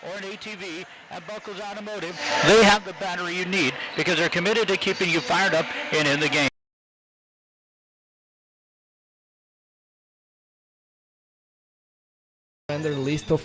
or an ATV at Buckles Automotive, they have the battery you need because they're committed to keeping you fired up and in the game. And their list of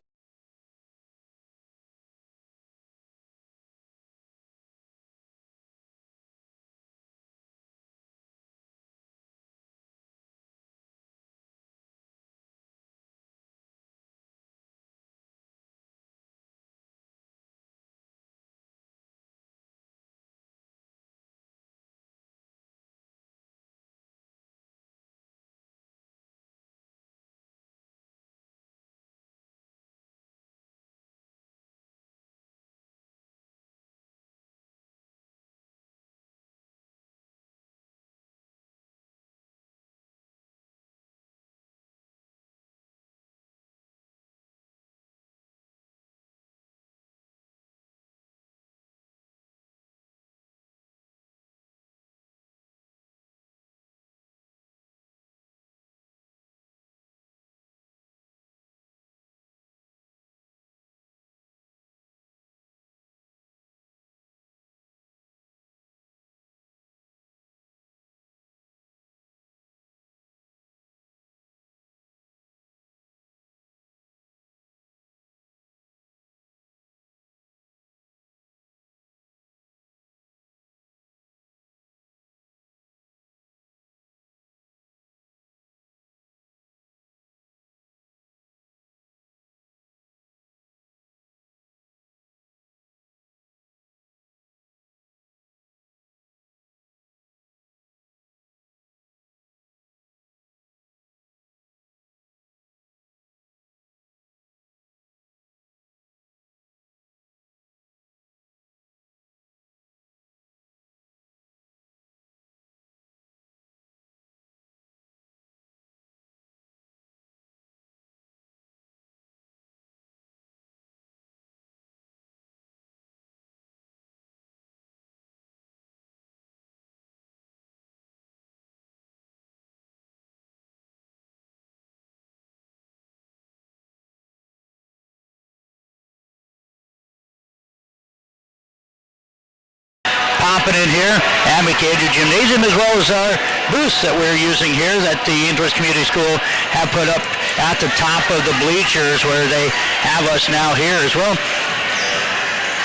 Popping in here, Advocated Gymnasium, as well as our booths that we're using here that the Ainsworth Community School have put up at the top of the bleachers where they have us now here as well.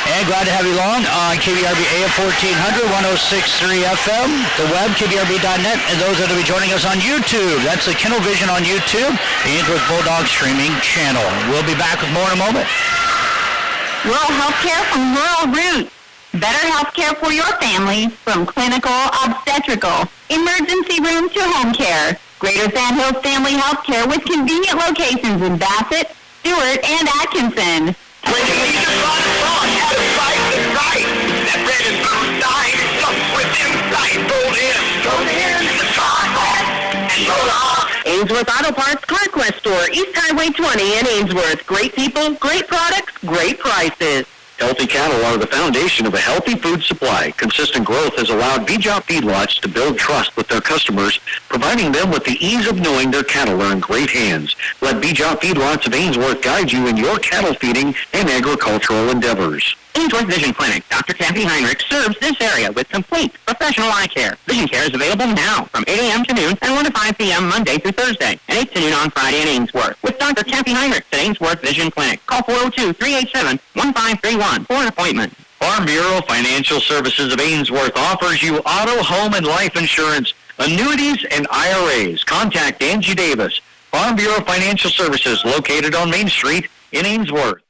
And glad to have you along on KBRB AM 1400, 106.3 FM, the web, kbrb.net, and those that will be joining us on YouTube. That's the Kindle Vision on YouTube, the Ainsworth Bulldog streaming channel. We'll be back with more in a moment. Rural healthcare from rural roots. Better healthcare for your family from clinical, obstetrical, emergency room to home care. Greater Sand Hills Family Healthcare with convenient locations in Bassett, Stewart, and Atkinson. When you need to run wrong, how to fight the right. That red and blue sign is just within sight. Roll in, the car, and roll on. Ainsworth Auto Parts Conquest Store, East Highway 20 in Ainsworth. Great people, great products, great prices. Healthy cattle are the foundation of a healthy food supply. Consistent growth has allowed VJOP feedlots to build trust with their customers, providing them with the ease of knowing their cattle are in great hands. Let VJOP feedlots of Ainsworth guide you in your cattle feeding and agricultural endeavors. Ainsworth Vision Clinic. Dr. Kathy Heinrich serves this area with complete professional eye care. Vision care is available now from 8 a.m. to noon and 1 to 5 p.m. Monday through Thursday and 8 to noon on Friday in Ainsworth. With Dr. Kathy Heinrich at Ainsworth Vision Clinic. Call 402-387-1531 for an appointment. Farm Bureau Financial Services of Ainsworth offers you auto, home, and life insurance, annuities, and IRAs. Contact Angie Davis. Farm Bureau Financial Services, located on Main Street in Ainsworth.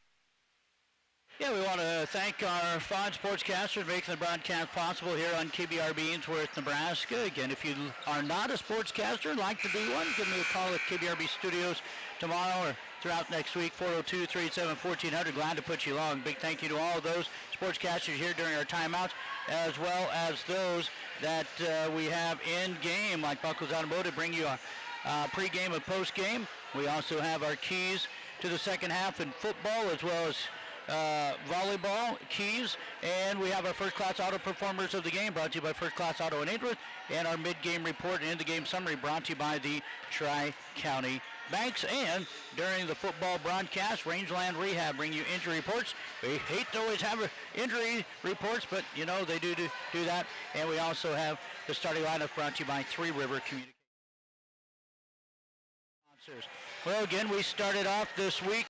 Yeah, we want to thank our fine sportscasters making the broadcast possible here on KBRB Ainsworth, Nebraska. Again, if you are not a sportscaster and like to be one, give me a call at KBRB Studios tomorrow or throughout next week, 402-387-1400. Glad to put you along. Big thank you to all of those sportscasters here during our timeouts, as well as those that we have in game, like Buckles Automotive, bring you a pregame and postgame. We also have our keys to the second half in football, as well as volleyball keys, and we have our first class auto performers of the game brought to you by First Class Auto in Ainsworth, and our mid-game report and end-the-game summary brought to you by the Tri-County Banks, and during the football broadcast, Rangeland Rehab bring you injury reports. We hate to always have injury reports, but you know they do that. And we also have the starting lineup brought to you by Three River Communications. Well, again, we started off this week.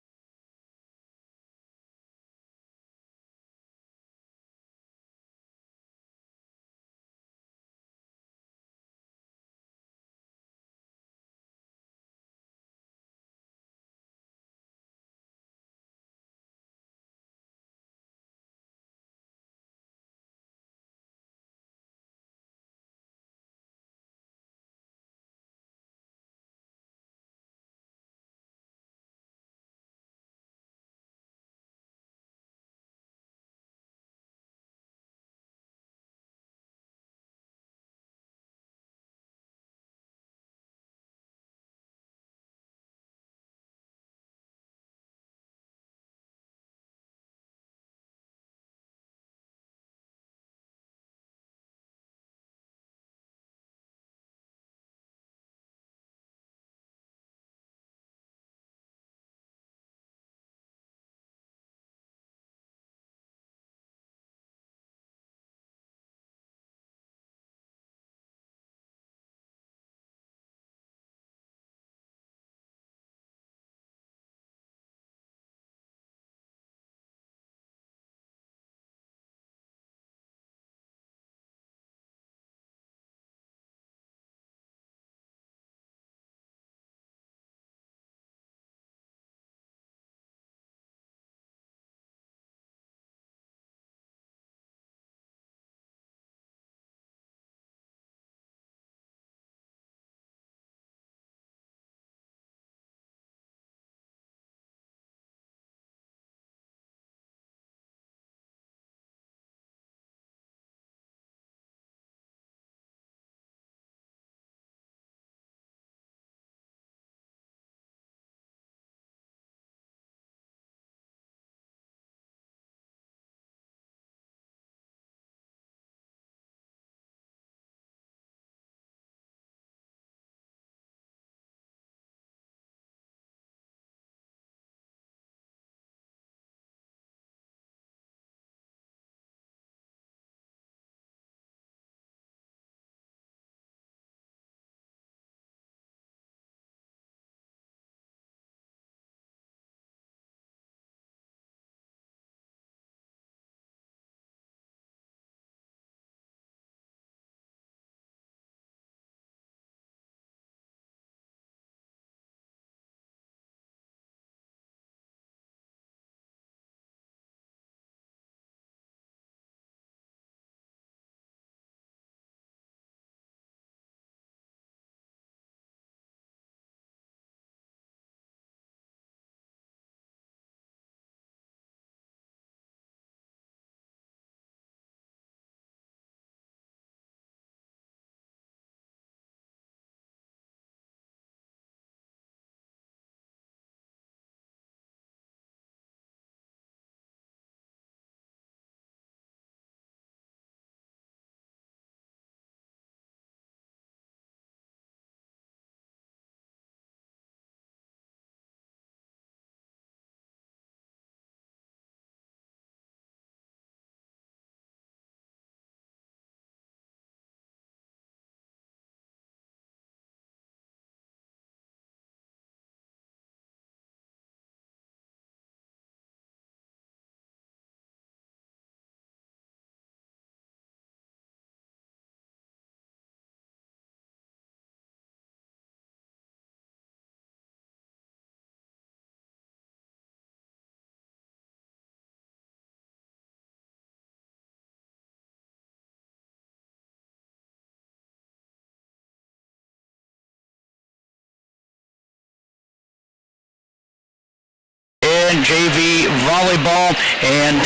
And JV volleyball, and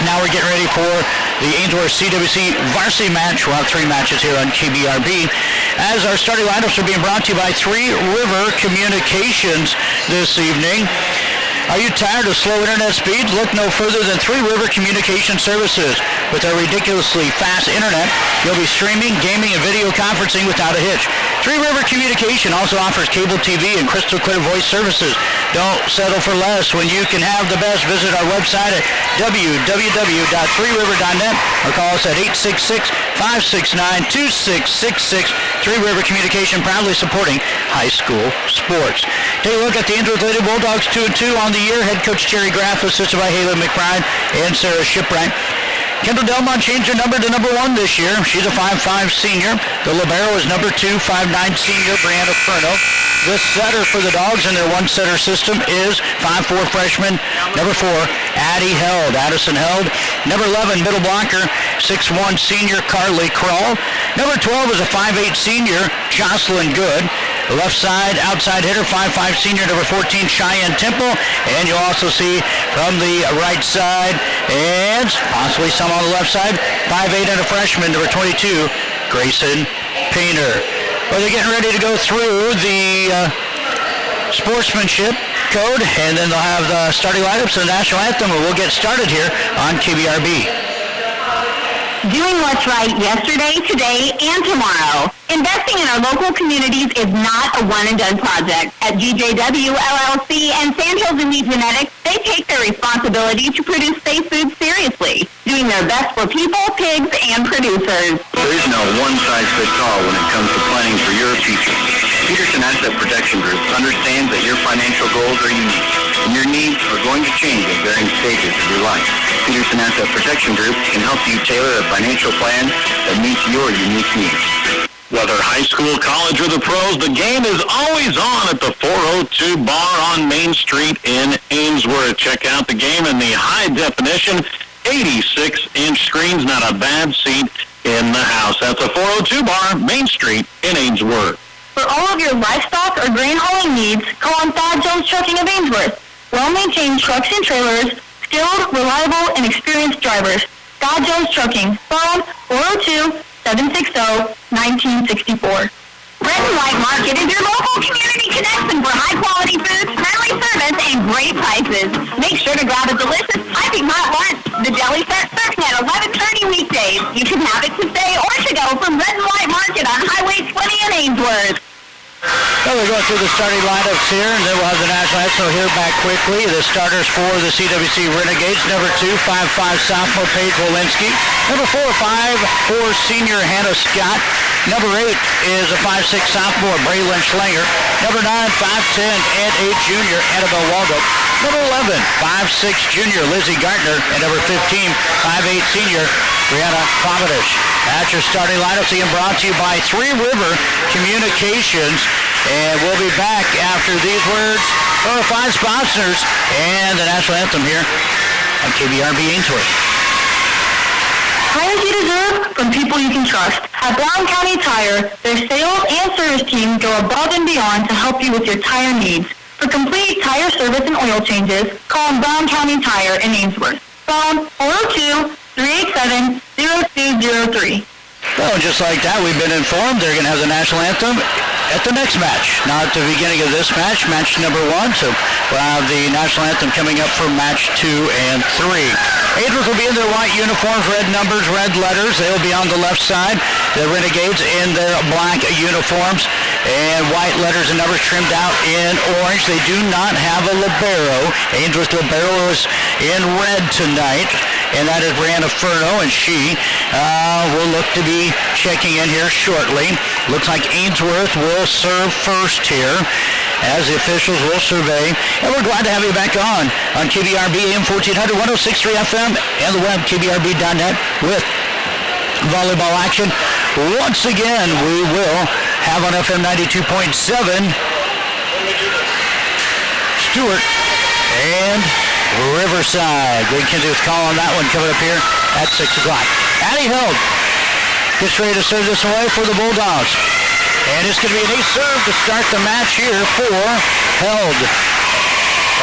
now we're getting ready for the Ainsworth CWC Varsity match. We'll have 3 matches here on KBRB. As our starting lineups are being brought to you by Three River Communications this evening. Are you tired of slow internet speeds? Look no further than Three River Communication Services. With our ridiculously fast internet, you'll be streaming, gaming, and video conferencing without a hitch. Three River Communication also offers cable TV and crystal clear voice services. Don't settle for less. When you can have the best, visit our website at www.threeriver.net or call us at 866-569-2666. Three River Communication proudly supporting high school sports. Take a look at the Ainsworth Lady Bulldogs 2-2 on the year. Head coach Jerry Graff, assisted by Haley McBride and Sarah Shipwright. Kendall Delmont changed her number to number 1 this year. She's a 5'5 senior. The libero is number 2, 5'9 senior Brianna Furno. The setter for the Dogs in their one-setter system is 5'4 freshman number 4, Addie Held. Addison Held. Number 11, middle blocker, 6'1 senior Carly Kroll. Number 12 is a 5'8 senior Jocelyn Good. The left side, outside hitter, 5'5 senior, number 14, Cheyenne Temple. And you'll also see from the right side, and possibly some on the left side, 5'8 and a freshman, number 22, Grayson Painter. Well, they're getting ready to go through the sportsmanship code, and then they'll have the starting lineups and the national anthem, and we'll get started here on KBRB. Doing what's right yesterday, today, and tomorrow. Investing in our local communities is not a one-and-done project. At GJW, LLC, and Sandhills and Meat Genetics, they take their responsibility to produce safe food seriously, doing their best for people, pigs, and producers. There is no one-size-fits-all when it comes to planning for your future. Peterson Asset Protection Group understands that your financial goals are unique, and your needs are going to change at varying stages of your life. Peterson Asset Protection Group can help you tailor a financial plan that meets your unique needs. Whether high school, college, or the pros, the game is always on at the 402 Bar on Main Street in Ainsworth. Check out the game in the high-definition 86-inch screens. Not a bad seat in the house. That's the 402 Bar, Main Street in Ainsworth. For all of your livestock or grain hauling needs, call on Thad Jones Trucking of Ainsworth. Well-maintained trucks and trailers, skilled, reliable, and experienced drivers. Thad Jones Trucking. Phone 402-760-1964. Red and White Market is your local community connection for high-quality foods, friendly service, and great prices. Make sure to grab a delicious piping hot lunch. The deli starts serving at 11:30 weekdays. You can have it to stay or to go from Red and White Market on Highway 20 in Ainsworth. Well, we're going through the starting lineups here, and then we'll have the national anthem here back quickly. The starters for the CWC Renegades, number 2, 5'5 sophomore Paige Walensky. Number 4, 5'4 senior Hannah Scott. Number 8 is a 5'6 sophomore Braylon Schlanger. Number 9, 5'10 and 8 junior Annabelle Waldo. Number 11, 5'6 junior Lizzie Gartner. And number 15, 5'8 senior Brianna Pavadish. That's your starting lineups being brought to you by Three River Communications. And we'll be back after these words from our 5 sponsors and the national anthem here on KBRB Ainsworth. Tires you deserve from people you can trust. At Brown County Tire, their sales and service team go above and beyond to help you with your tire needs. For complete tire service and oil changes, call Brown County Tire in Ainsworth. Phone 402-387-0203. Well, just like that, we've been informed they're going to have the national anthem at the next match. Not at the beginning of this match, match number 1. So we'll have the national anthem coming up for match 2 and 3. Ainsworth will be in their white uniforms, red numbers, red letters. They'll be on the left side. The Renegades in their black uniforms and white letters and numbers trimmed out in orange. They do not have a libero. Ainsworth libero is in red tonight, and that is Brianna Furno, and she will look to be checking in here shortly. Looks like Ainsworth will serve first here, as the officials will survey. And we're glad to have you back on KBRB AM 1400, 106.3 FM, and the web, kbrb.net, with volleyball action. Once again, we will have on FM 92.7, Stewart and Riverside. Greg Kinsey's call on that one coming up here at 6 o'clock. Addie Held gets ready to serve this away for the Bulldogs. And it's going to be an ace serve to start the match here for Held.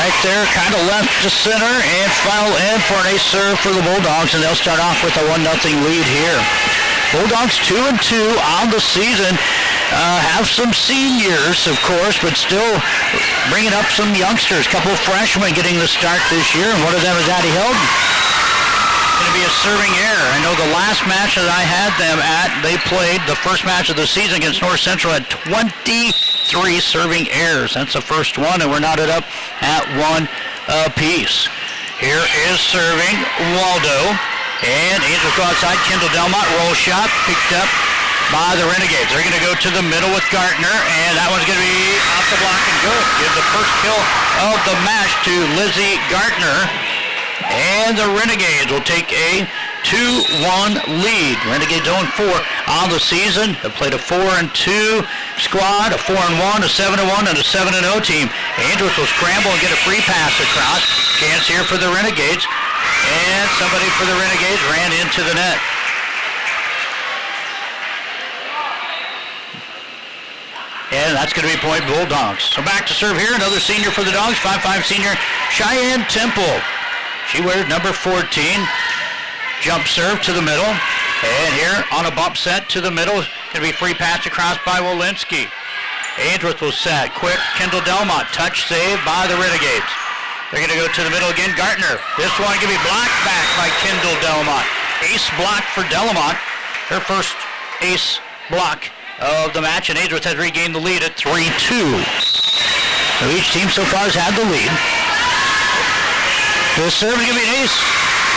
Right there, kind of left to center and final in for an ace serve for the Bulldogs, and they'll start off with a 1-0 lead here. Bulldogs 2-2 on the season. have some seniors, of course, but still bringing up some youngsters. A couple of freshmen getting the start this year, and one of them is Addie Hilton. Going to be a serving error. I know the last match that I had them at, they played the first match of the season against North Central at 23 serving errors. That's the first one, and we're knotted up at 1 apiece. Here is serving Waldo, and Ainsworth go outside. Kendall Delmont, roll shot, picked up by the Renegades. They're going to go to the middle with Gartner, and that one's going to be off the block and good. Give the first kill of the match to Lizzie Gartner, and the Renegades will take a 2-1 lead. Renegades 0-4 on the season. They've played a 4-2 squad, a 4-1, a 7-1, and a 7-0 team. Ainsworth will scramble and get a free pass across. Chance here for the Renegades, and somebody for the Renegades ran into the net. And that's going to be point Bulldogs. So back to serve here, another senior for the Dogs, 5'5" senior Cheyenne Temple. She wears number 14. Jump serve to the middle. And here on a bump set to the middle, going to be free pass across by Walensky. Ainsworth will set. Quick, Kendall Delmont. Touch save by the Renegades. They're going to go to the middle again. Gartner. This one going to be blocked back by Kendall Delmont. Ace block for Delmont. Her first ace block of the match, and Ainsworth has regained the lead at 3-2. So each team so far has had the lead. This serve is going to be an ace.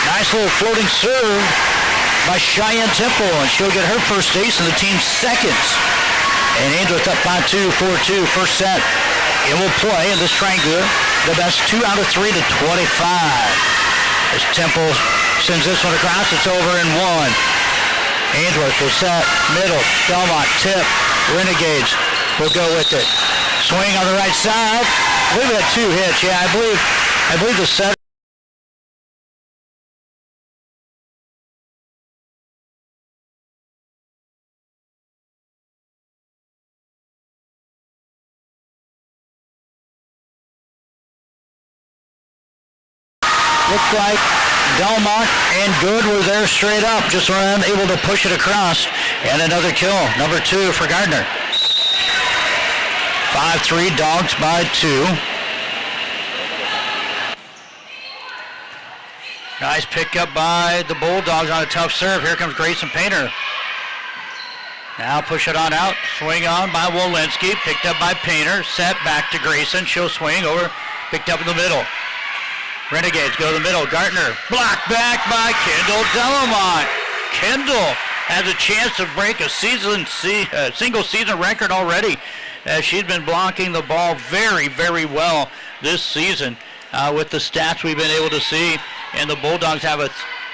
Nice little floating serve by Cheyenne Temple, and she'll get her first ace in the team's seconds. And Ainsworth up by 2, 4-2, first set. It will play in this triangular the best 2 out of 3 to 25. As Temple sends this one across, it's over in 1. Ainsworth will set, middle, Delmont, tip, Renegades will go with it. Swing on the right side. I believe we had 2 hits. Yeah, I believe the setter. Looks like Delmont and Good were there straight up, just were unable to push it across. And another kill, number 2 for Gardner. 5-3, Dogs by 2. Nice pickup by the Bulldogs on a tough serve. Here comes Grayson Painter. Now push it on out, swing on by Walensky, picked up by Painter, set back to Grayson. She'll swing over, picked up in the middle. Renegades go to the middle. Gartner blocked back by Kendall Delmont. Kendall has a chance to break a single season record already, as she's been blocking the ball very, very well this season with the stats we've been able to see. And the Bulldogs have a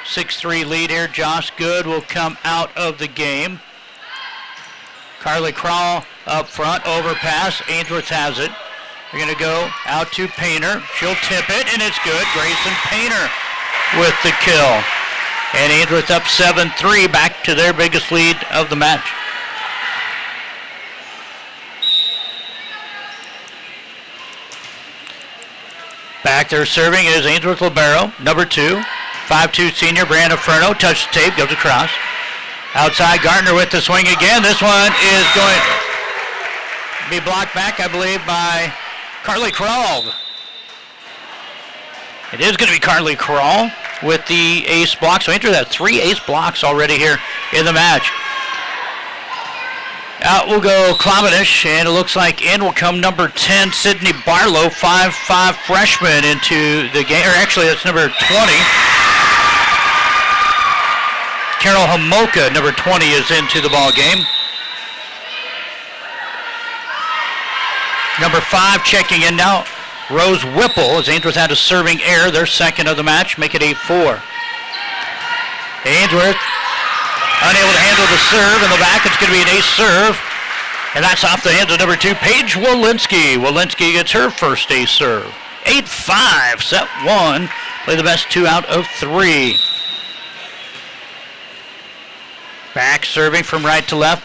6-3 lead here. Josh Good will come out of the game. Carly Crawl up front, overpass. Ainsworth has it. They're going to go out to Painter. She'll tip it, and it's good. Grayson Painter with the kill. And Ainsworth up 7-3, back to their biggest lead of the match. Back there serving is Ainsworth Libero, number 2. 5'2" senior Brandon Ferno. Touch the tape, goes across. Outside, Gardner with the swing again. This one is going to be blocked back, I believe, by Carly Crawl. It is going to be Carly Crawl with the ace block. So Ainsworth has 3 ace blocks already here in the match. Out will go Klavanish, and it looks like in will come number 10, Sydney Barlow, 5'5" freshman into the game. Or actually, that's number 20. Carol Homolka, number 20, is into the ball game. Number 5 checking in now, Rose Whipple, as Ainsworth had a serving error, their second of the match, make it 8-4. Ainsworth unable to handle the serve in the back. It's going to be an ace serve, and that's off the hands of number 2, Paige Walensky. Walensky gets her first ace serve. 8-5, set 1. Play the best 2 out of 3. Back serving from right to left,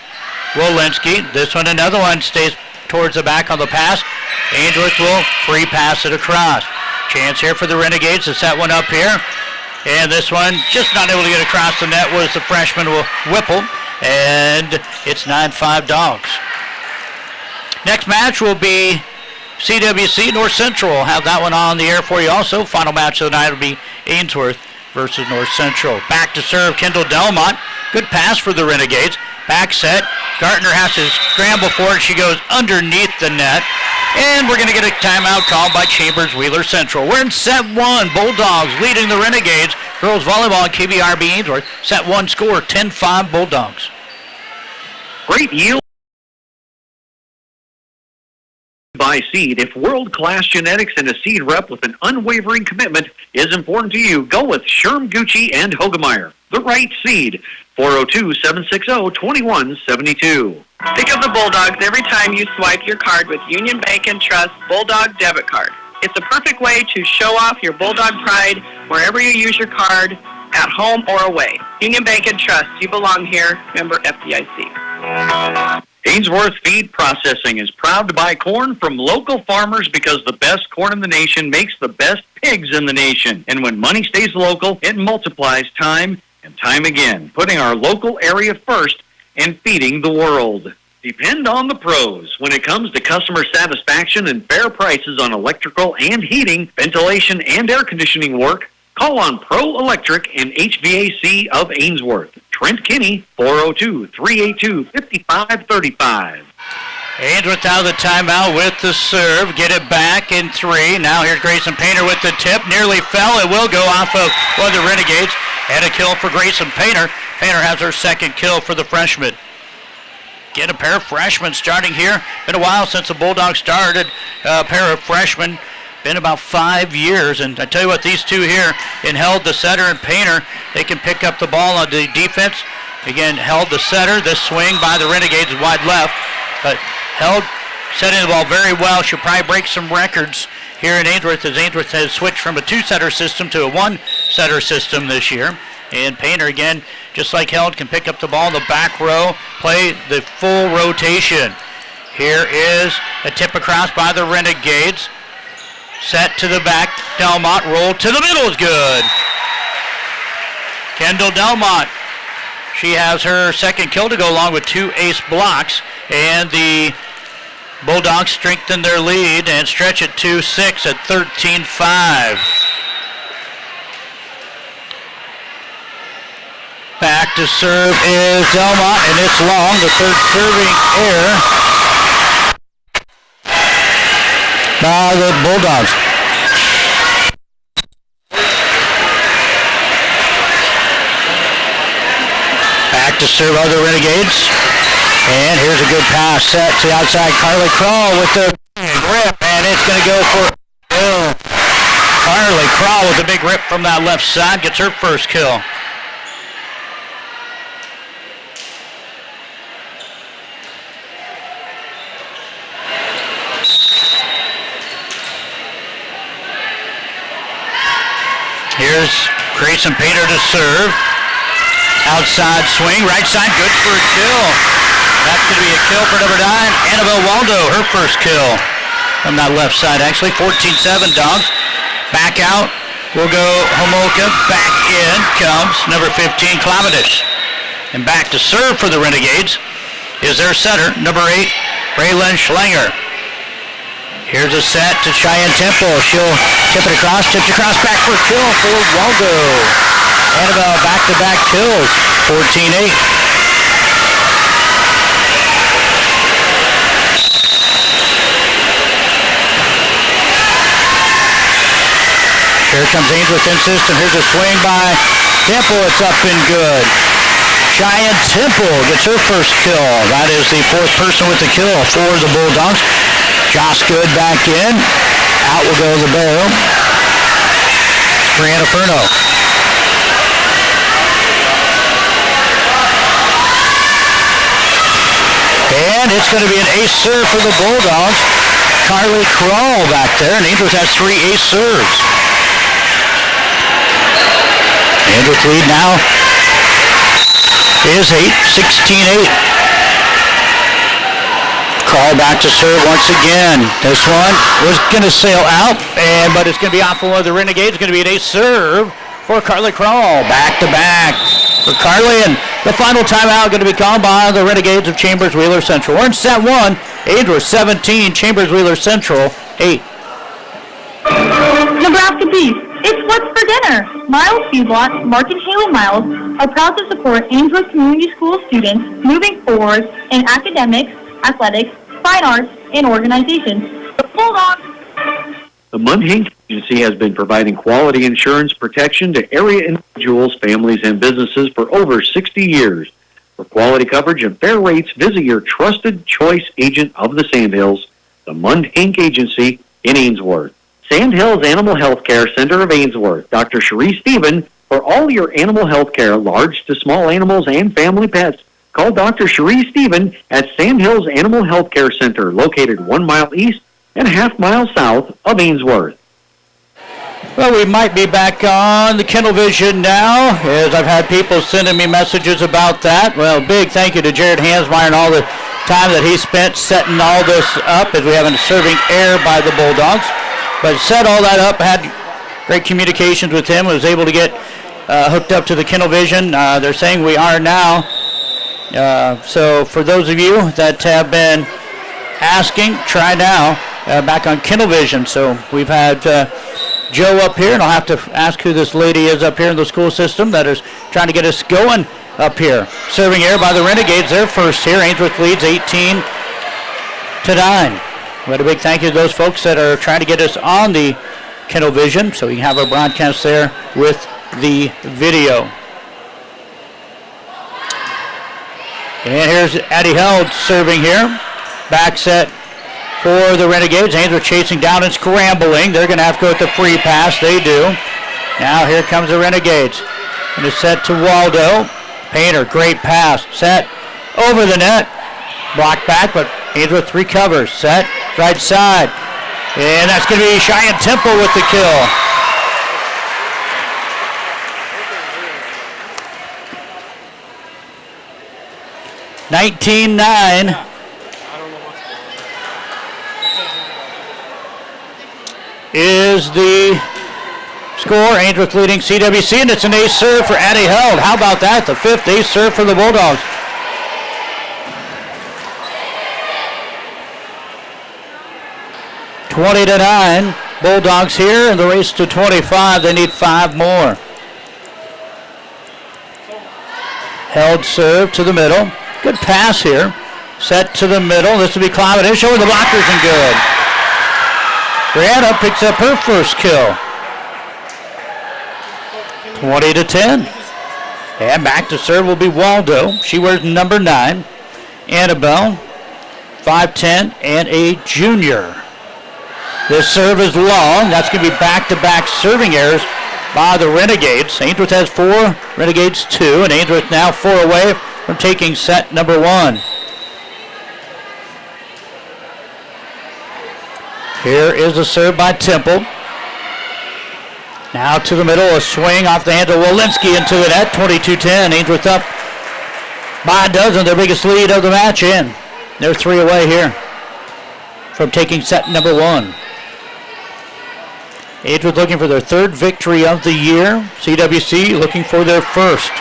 Walensky. This one, another one, stays towards the back on the pass. Ainsworth will free pass it across. Chance here for the Renegades to set one up here. And this one, just not able to get across the net, was the freshman Whipple. And it's 9-5 Dogs. Next match will be CWC North Central. We'll have that one on the air for you also. Final match of the night will be Ainsworth versus North Central. Back to serve, Kendall Delmont. Good pass for the Renegades. Back set. Gartner has to scramble for it. She goes underneath the net. And we're going to get a timeout called by Chambers Wheeler Central. We're in set one. Bulldogs leading the Renegades. Girls volleyball at KBRB Ainsworth. Set one score, 10-5 Bulldogs. Great yield by seed. If world-class genetics and a seed rep with an unwavering commitment is important to you, go with Sherm Gucci and Hogemeyer. The right seed. 402-760-2172. Pick up the Bulldogs every time you swipe your card with Union Bank and Trust Bulldog Debit Card. It's a perfect way to show off your Bulldog pride wherever you use your card, at home or away. Union Bank and Trust, you belong here. Member FDIC. Ainsworth Feed Processing is proud to buy corn from local farmers because the best corn in the nation makes the best pigs in the nation. And when money stays local, it multiplies time and time again, putting our local area first and feeding the world. Depend on the pros when it comes to customer satisfaction and fair prices on electrical and heating, ventilation, and air conditioning work. Call on Pro Electric and HVAC of Ainsworth. Trent Kinney, 402-382-5535. Ainsworth out of the timeout with the serve. Get it back in three. Now here's Grayson Painter with the tip. Nearly fell. It will go off of one of the Renegades. And a kill for Grayson Painter. Painter has her second kill for the freshman. Get a pair of freshmen starting here. Been a while since the Bulldogs started. A pair of freshmen. Been about 5 years. And I tell you what, these two here, in Held, the setter, and Painter, they can pick up the ball on the defense. Again, Held, the setter. This swing by the Renegades is wide left. But Held setting the ball very well. She'll probably break some records here in Ainsworth, as Ainsworth has switched from a two-setter system to a one-setter system this year. And Painter, again, just like Held, can pick up the ball in the back row, play the full rotation. Here is a tip across by the Renegades. Set to the back. Delmont roll to the middle is good. Kendall Delmont. She has her second kill to go along with 2 ace blocks. And the Bulldogs strengthen their lead and stretch it to 6 at 13-5. Back to serve is Delmont, and it's long. The third serving error by the Bulldogs. Back to serve other Renegades. And here's a good pass set to the outside. Carly Crawl with the rip, and it's going to go for kill. Carly Crawl with a big rip from that left side, gets her first kill. Here's Grayson Painter to serve. Outside swing, right side, good for a kill. That's going to be a kill for number 9, Annabelle Waldo, her first kill from that left side, actually. 14-7 Dogs. Back out will go Homolka. Back in comes number 15, Clavidish. And back to serve for the Renegades is their setter, number 8, Braylon Schlanger. Here's a set to Cheyenne Temple. She'll tip it across, tipped across, back for a kill for Waldo. Annabelle back-to-back kills, 14-8. Here comes Ainsworth in system. Here's a swing by Temple. It's up and good. Cheyenne Temple gets her first kill. That is the fourth person with the kill for the Bulldogs. Josh Good back in. Out will go the barrel. Brianna Furno. And it's going to be an ace serve for the Bulldogs. Carly Crawl back there, and Ainsworth has 3 ace serves. Ainsworth lead now is 16-8. Crawl back to serve once again. This one was going to sail out, but it's going to be off for one of the Renegades. It's going to be an ace serve for Carly Crawl. Back to back. for Carly, and the final timeout going to be called by the Renegades of Chambers-Wheeler Central. We're in set 1, Ainsworth 17, Chambers-Wheeler Central 8. Nebraska Beef, it's what's for dinner. Miles Feedlot, Mark and Haley Miles are proud to support Ainsworth Community School students moving forward in academics, athletics, fine arts, and organizations. The Bulldogs. The Munhink Agency has been providing quality insurance protection to area individuals, families, and businesses for over 60 years. For quality coverage and fair rates, visit your trusted choice agent of the Sandhills, the Munhink Agency in Ainsworth. Sandhills Animal Health Care Center of Ainsworth. Dr. Cherie Stephen for all your animal health care, large to small animals and family pets. Call Dr. Cherie Stephen at Sandhills Animal Health Care Center, located 1 mile east and a half mile south of Ainsworth. Well, we might be back on the Kindle Vision now, as I've had people sending me messages about that. Well, big thank you to Jared Hansmeyer and all the time that he spent setting all this up, as we have a serving air by the Bulldogs. But set all that up, had great communications with him, was able to get hooked up to the Kindle Vision. They're saying we are now. So for those of you that have been asking, try now, back on Kindle Vision. So we've had Joe up here, and I'll have to ask who this lady is up here in the school system that is trying to get us going up here. Serving air by the Renegades, they're first here. Ainsworth leads 18-9. We had a big thank you to those folks that are trying to get us on the Kindle Vision, so we can have our broadcast there with the video. And here's Addie Held serving here. Back set for the Renegades. Ainsworth chasing down and scrambling. They're going to have to go with the free pass. They do. Now here comes the Renegades. And it's set to Waldo. Painter, great pass. Set over the net. Blocked back, but Ainsworth recovers. Set, right side. And that's going to be Cheyenne Temple with the kill. $19-9. Is the score. Ainsworth leading CWC, and it's an ace serve for Addie Held. How about that? The 5th ace serve for the Bulldogs. $20-9. Bulldogs here in the race to 25. They need 5 more. Held serve to the middle. Good pass here. Set to the middle. This will be Clavadish over the blockers and good. Brianna picks up her first kill. 20-10. And back to serve will be Waldo. She wears number 9. Annabelle, 5'10", and a junior. This serve is long. That's going to be back-to-back serving errors by the Renegades. Ainsworth has 4, Renegades 2, and Ainsworth now 4 away from taking set number 1. Here is a serve by Temple. Now to the middle, a swing off the hand of Walensky into the net, 22-10. Ainsworth up by a dozen, their biggest lead of the match in. They're 3 away here from taking set number 1. Ainsworth looking for their 3rd victory of the year. CWC looking for their 1st.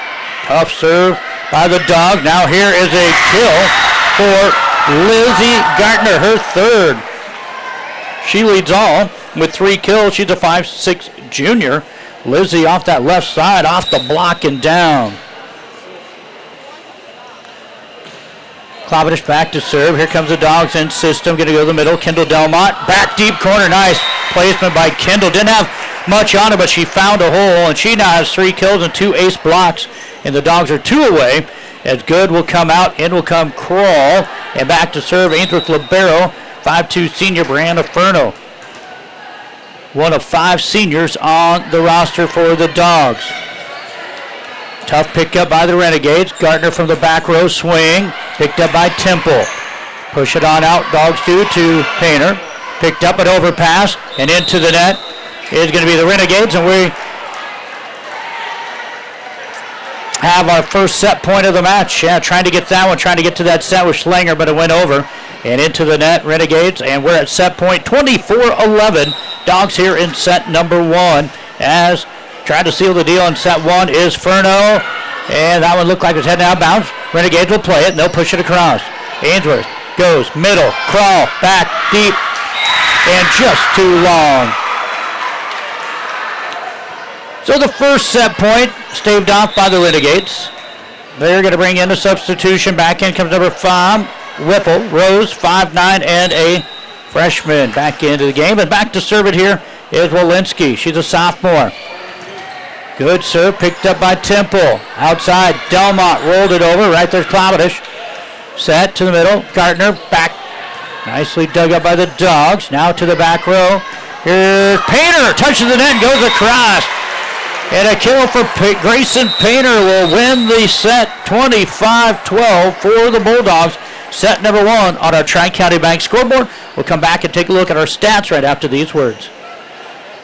Tough serve by the Dog. Now here is a kill for Lizzie Gartner, her 3rd. She leads all with 3 kills. She's a 5'6" junior. Lizzie off that left side, off the block and down. Clavadish back to serve. Here comes the Dogs in system. Going to go to the middle. Kendall Delmont. Back deep corner. Nice placement by Kendall. Didn't have much on her, but she found a hole, and she now has 3 kills and 2 ace blocks. And the Dogs are 2 away. As good will come out, in will come Kroll. And back to serve Ainsworth Libero. 5'2" senior Brianna Furno. One of 5 seniors on the roster for the Dogs. Tough pickup by the Renegades. Gardner from the back row swing. Picked up by Temple. Push it on out. Dogs do to Painter. Picked up an overpass and into the net is going to be the Renegades, and we have our first set point of the match. Yeah, trying to get that one, trying to get to that set with Schlanger, but it went over. And into the net, Renegades, and we're at set point 24-11. Dogs here in set number 1. As trying to seal the deal in set 1 is Furno. And that one looked like it was heading out of bounds. Renegades will play it, and they'll push it across. Ainsworth goes middle, crawl, back, deep, and just too long. So the first set point staved off by the Renegades. They're going to bring in a substitution. Back in comes number 5, Whipple, Rose, 5'9", and a freshman back into the game. And back to serve it here is Walensky. She's a sophomore. Good serve picked up by Temple. Outside, Delmont rolled it over. Right there's Klobodish. Set to the middle. Gardner back. Nicely dug up by the Dogs. Now to the back row. Here's Painter. Touches the net and goes across. And a kill for Grayson Painter will win the set 25-12 for the Bulldogs. Set number 1 on our Tri-County Bank scoreboard. We'll come back and take a look at our stats right after these words.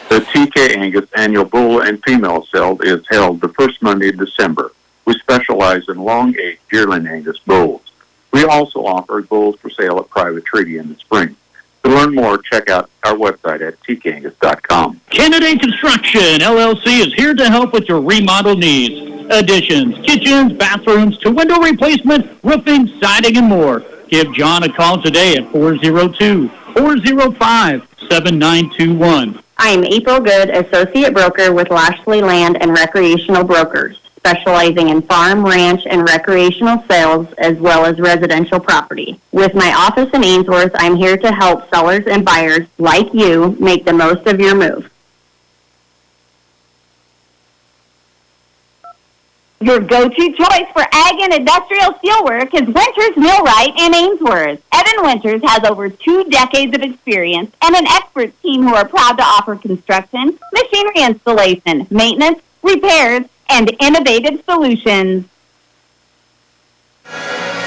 The TK Angus annual bull and female sale is held the first Monday of December. We specialize in long-aged yearling Angus bulls. We also offer bulls for sale at private treaty in the spring. To learn more, check out our website at tkangus.com. Kennedy Construction, LLC is here to help with your remodel needs. Additions, kitchens, bathrooms, to window replacement, roofing, siding, and more. Give John a call today at 402-405-7921. I'm April Good, Associate Broker with Lashley Land and Recreational Brokers, specializing in farm, ranch, and recreational sales as well as residential property. With my office in Ainsworth, I'm here to help sellers and buyers like you make the most of your move. Your go-to choice for ag and industrial steelwork is Winters Millwright in Ainsworth. Evan Winters has over 2 decades of experience and an expert team who are proud to offer construction, machinery installation, maintenance, repairs, and innovative solutions.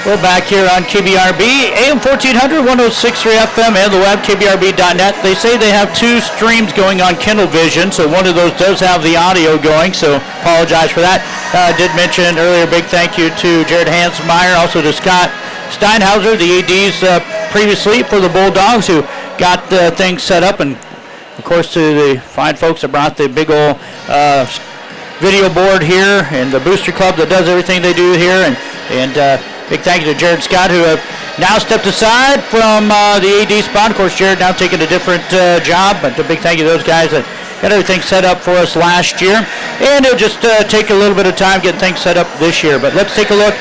We're back here on KBRB, AM 1400, 106.3 FM, and the web, kbrb.net. They say they have 2 streams going on Kindle Vision, so one of those does have the audio going, so apologize for that. I did mention earlier, big thank you to Jared Hansmeyer, also to Scott Steinhauser, the ADs previously for the Bulldogs, who got things set up, and of course to the fine folks that brought the big old video board here, and the Booster Club that does everything they do here, and big thank you to Jared Scott, who have now stepped aside from the AD spot. Of course, Jared now taking a different job, but a big thank you to those guys that got everything set up for us last year. And it'll just take a little bit of time getting things set up this year. But let's take a look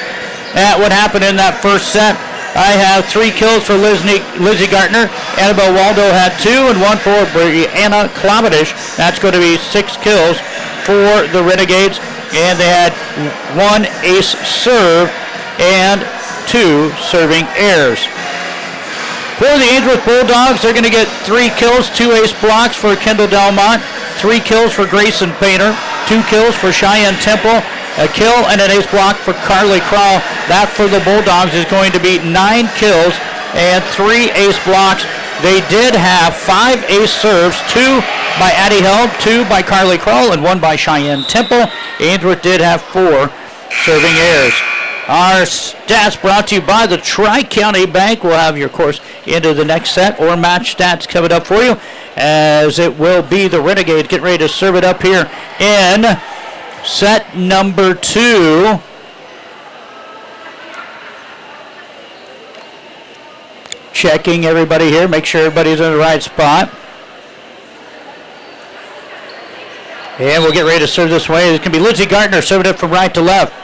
at what happened in that first set. I have 3 kills for Lizzie Gartner. Annabelle Waldo had 2, and 1 for Brianna Klobodish. That's going to be 6 kills for the Renegades. And they had 1 ace serve and 2 serving errors. For the Ainsworth Bulldogs, they're going to get 3 kills, 2 ace blocks for Kendall Delmont, 3 kills for Grayson Painter, 2 kills for Cheyenne Temple, a kill and an ace block for Carly Crowell. That for the Bulldogs is going to be 9 kills and 3 ace blocks. They did have 5 ace serves, 2 by Addie Held, 2 by Carly Crowell, and 1 by Cheyenne Temple. Ainsworth did have 4 serving errors. Our stats brought to you by the Tri-County Bank. We'll have your course into the next set or match stats coming up for you, as it will be the Renegades getting ready to serve it up here in set number 2. Checking everybody here, make sure everybody's in the right spot. And we'll get ready to serve this way. It can be Lindsay Gardner serving it from right to left.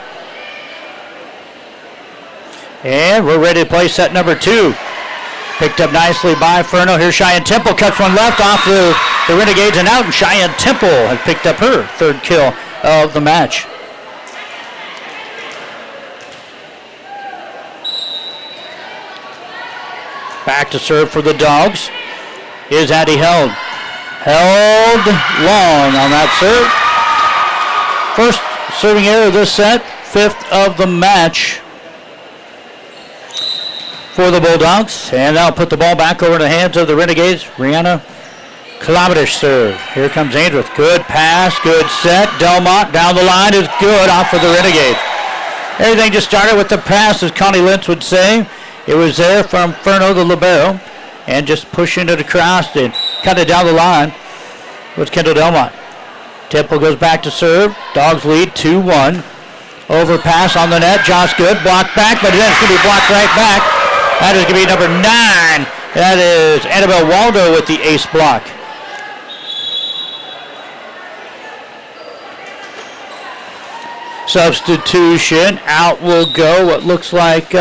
And we're ready to play set number 2. Picked up nicely by Furno. Here's Cheyenne Temple. Cuts one left off the Renegades and out. And Cheyenne Temple has picked up her 3rd kill of the match. Back to serve for the Dogs is Addie Held. Held long on that serve. First serving error of this set. 5th of the match for the Bulldogs. And that'll put the ball back over in the hands of the Renegades. Brianna Klobodish serve. Here comes Ainsworth. Good pass, good set. Delmont down the line is good off for the Renegades. Everything just started with the pass, as Connie Lentz would say. It was there from Furno, the libero, and just pushing it across and cut it down the line was Kendall Delmont. Temple goes back to serve. Dogs lead 2-1. Overpass on the net. Josh Good blocked back, but then it's going to be blocked right back. That is going to be number 9. That is Annabelle Waldo with the ace block. Substitution. Out will go what looks like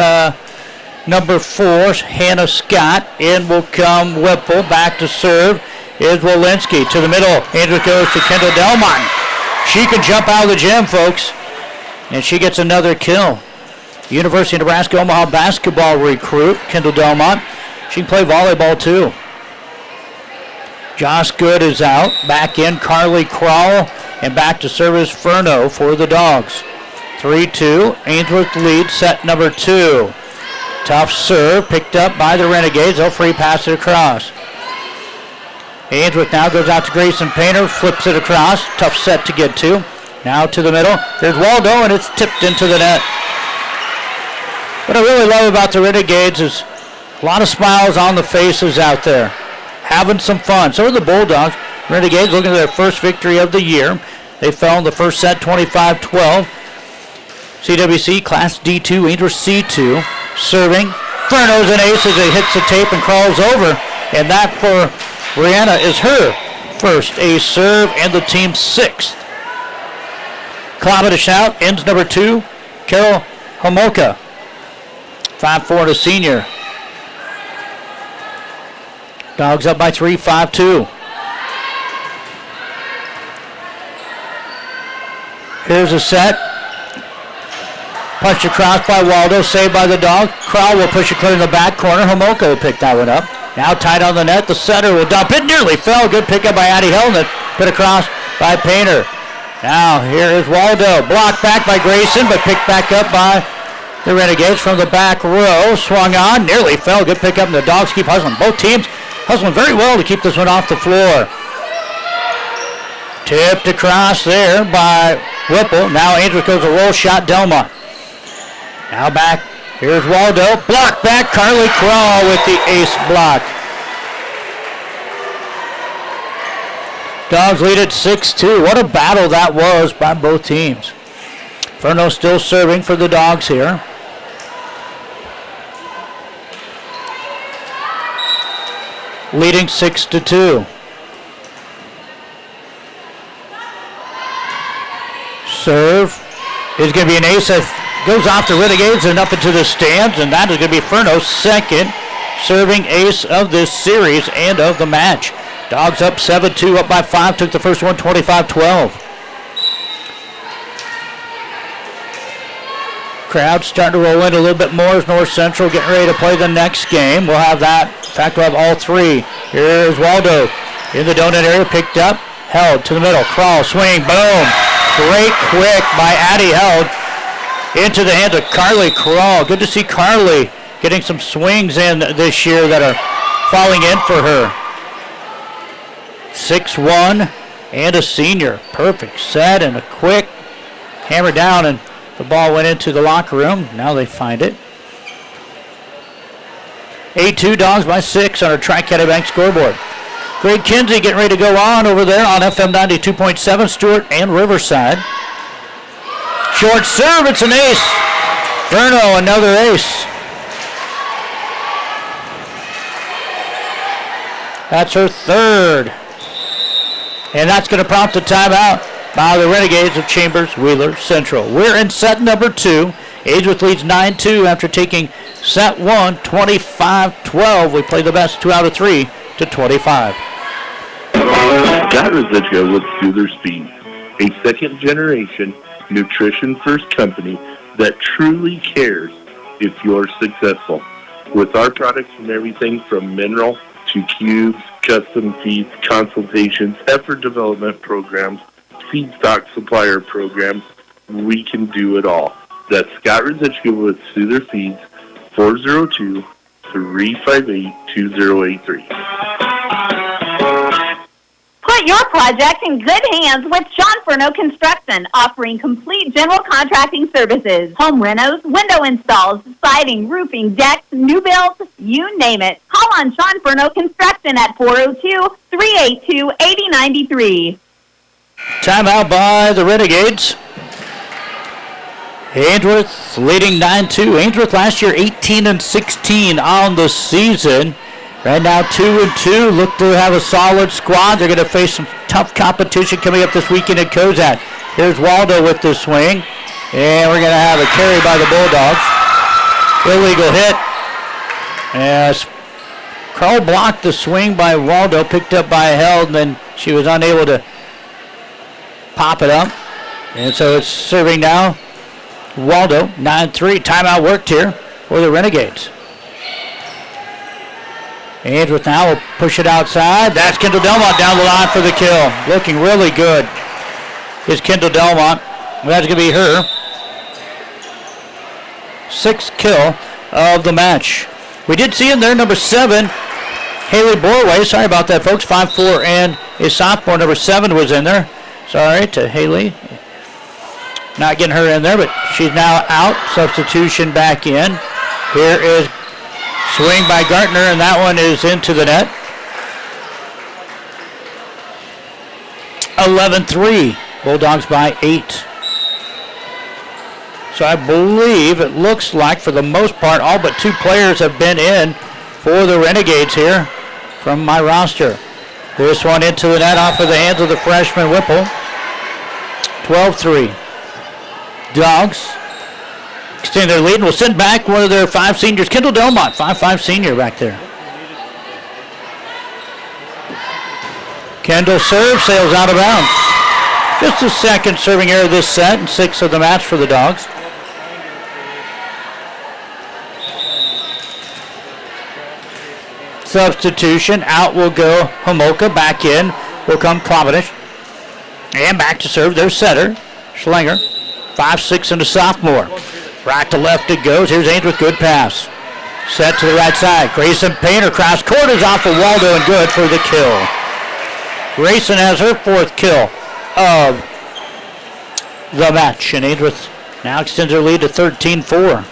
number 4, Hannah Scott. In will come Whipple. Back to serve is Walensky. To the middle. Ainsworth goes to Kendall Delmont. She can jump out of the gym, folks. And she gets another kill. University of Nebraska Omaha basketball recruit, Kendall Delmont. She can play volleyball too. Josh Good is out. Back in Carly Crowell. And back to service Furno for the Dogs. 3-2. Ainsworth lead set number 2. Tough serve picked up by the Renegades. They'll free pass it across. Ainsworth now goes out to Grayson Painter. Flips it across. Tough set to get to. Now to the middle. There's Waldo, and it's tipped into the net. What I really love about the Renegades is a lot of smiles on the faces out there. Having some fun. So are the Bulldogs. Renegades looking at their first victory of the year. They fell in the first set 25-12. CWC Class D2, Ainsworth C2. Serving. Furno's an ace as it hits the tape and crawls over. And that for Brianna is her first ace serve and the team's 6th. Cloud to shout. Ends number 2. Carol Homolka. 5-4 to senior. Dogs up by 3, 5-2. Here's a set. Punched across by Waldo, saved by the Dog. Crowell will push it clear in the back corner. Homolka will pick that one up. Now tied on the net. The setter will dump it. Nearly fell. Good pickup by Addie Helnet. Put across by Painter. Now here is Waldo. Blocked back by Grayson, but picked back up by the Renegades from the back row. Swung on. Nearly fell. Good pickup. And the Dogs keep hustling. Both teams hustling very well to keep this one off the floor. Tipped across there by Whipple. Now Ainsworth goes a roll shot. Delmont. Now back. Here's Waldo. Blocked back. Carly Crawl with the ace block. Dogs lead at 6-2. What a battle that was by both teams. Furno still serving for the Dogs here. Leading 6-2. Serve is going to be an ace that goes off the Renegades and up into the stands, and that is going to be Furno's 2nd serving ace of this series and of the match. Dogs up 7-2, up by 5, took the first one 25-12. Crowd starting to roll in a little bit more as North Central getting ready to play the next game. We'll have that. In fact, we'll have all 3. Here's Waldo in the donut area, picked up, held to the middle, crawl, swing, boom. Great quick by Addie Held into the hands of Carly Crawl. Good to see Carly getting some swings in this year that are falling in for her. 6-1 and a senior. Perfect set and a quick hammer down, and the ball went into the locker room. Now they find it. 8-2, Dogs by 6 on our Tri-County Bank scoreboard. Greg Kinsey getting ready to go on over there on FM 92.7, Stewart and Riverside. Short serve, it's an ace. Furno, another ace. That's her 3rd. And that's going to prompt a timeout by the Renegades of Chambers Wheeler Central. We're in set number 2. Ainsworth leads 9-2 after taking set 1, 25-12. We play the best 2 out of 3 to 25. Scott Rosicka with Soother Speed, a second-generation nutrition-first company that truly cares if you're successful. With our products from everything from mineral to cubes, custom feeds, consultations, effort development programs, feedstock supplier programs, we can do it all. That's Scott Rosicka with Soother Feeds, 402-358-2083. Put your project in good hands with John Furno Construction, offering complete general contracting services, home renos, window installs, siding, roofing, decks, new builds, you name it. Call on John Furno Construction at 402-382-8093. Timeout by the Renegades. Ainsworth leading 9-2. Ainsworth last year 18-16 on the season. Right now 2-2. Look to have a solid squad. They're going to face some tough competition coming up this weekend at Kozak. Here's Waldo with the swing. And we're going to have a carry by the Bulldogs. Illegal hit. As Carl blocked the swing by Waldo, picked up by Held, and then she was unable to pop it up. And so it's serving now. Waldo, 9-3. Timeout worked here for the Renegades. Ainsworth now will push it outside. That's Kendall Delmont down the line for the kill. Looking really good is Kendall Delmont. That's going to be her 6th kill of the match. We did see in there number 7, Haley Borway. Sorry about that, folks. 5'4" and a sophomore. Number 7 was in there. Sorry to Haley. Not getting her in there, but she's now out. Substitution back in. Here is swing by Gartner, and that one is into the net. 11-3. Bulldogs by 8. So I believe it looks like, for the most part, all but 2 players have been in for the Renegades here from my roster. This one into the net off of the hands of the freshman Whipple. 12-3. Dogs extend their lead and will send back one of their 5 seniors, Kendall Delmont, 5'5" senior back there. Kendall serves, sails out of bounds. Just the second serving error this set and 6th of the match for the Dogs. Substitution, out will go Homolka, back in will come Klobanish. And back to serve their setter, Schlinger. 5'6" and a sophomore. Right to left it goes. Here's Ainsworth, good pass. Set to the right side. Grayson Painter cross court is off of Waldo and good for the kill. Grayson has her 4th kill of the match. And Ainsworth now extends her lead to 13-4.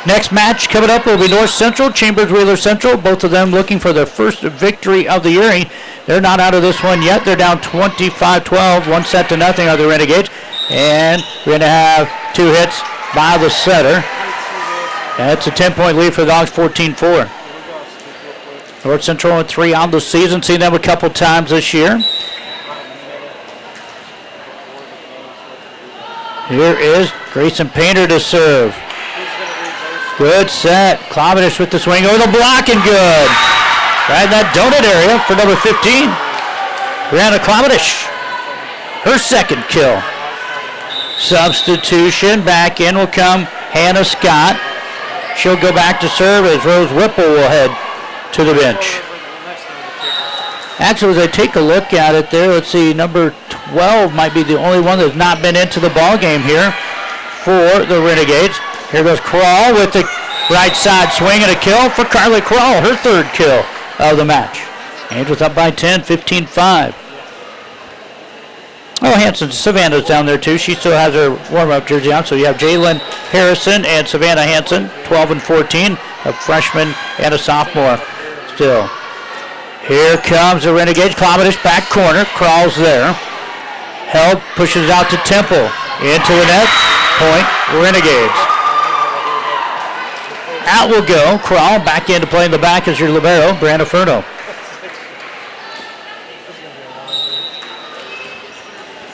Next match coming up will be North Central, Chambers Wheeler Central. Both of them looking for their first victory of the year. They're not out of this one yet. They're down 25-12, 1-0 are the Renegades. And we're going to have 2 hits by the setter. That's a 10-point lead for the Dogs, 14-4. North Central at 3 on the season. Seen them a couple times this year. Here is Grayson Painter to serve. Good set. Klobanish with the swing over the block and good. Right in that donut area for number 15. Brianna Klobanish. Her 2nd kill. Substitution. Back in will come Hannah Scott. She'll go back to serve as Rose Whipple will head to the bench. Actually, as I take a look at it there, let's see, number 12 might be the only one that's not been into the ball game here for the Renegades. Here goes Crawl with the right side swing and a kill for Carly Crawl, her 3rd kill of the match. Ainsworth up by 10, 15-5. Oh, Hanson, Savannah's down there too. She still has her warm-up jersey on. So you have Jalen Harrison and Savannah Hanson, 12 and 14, a freshman and a sophomore still. Here comes the Renegades. Klobanish back corner, Crawls there. Held, pushes out to Temple. Into the net, point, Renegades. Out will go. Crawl back in to play in the back as your libero, Branda Furno.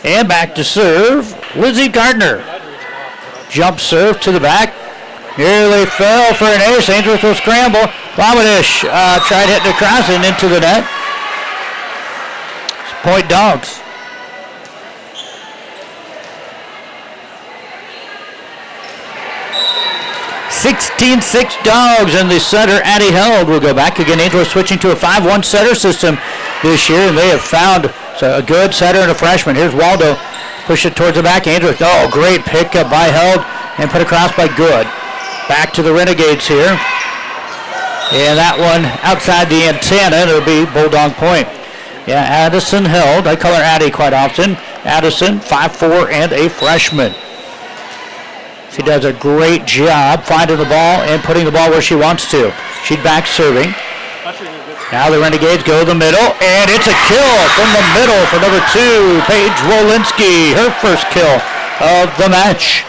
And back to serve, Lizzie Gardner. Jump serve to the back. Nearly fell for an ace. Ainsworth will scramble. Klobanish tried hitting across and into the net. Point Dogs. 16-6 Dogs, and the setter, Addie Held, will go back. Again, Ainsworth switching to a 5-1 setter system this year, and they have found a good setter and a freshman. Here's Waldo. Push it towards the back. Ainsworth, oh, great pickup by Held, and put across by Good. Back to the Renegades here. And that one outside the antenna, and it'll be Bulldog point. Yeah, Addison Held. I call her Addie quite often. Addison, 5'4", and a freshman. She does a great job finding the ball and putting the ball where she wants to. She's back serving. Now the Renegades go to the middle, and it's a kill from the middle for number 2, Paige Wolinski, her first kill of the match.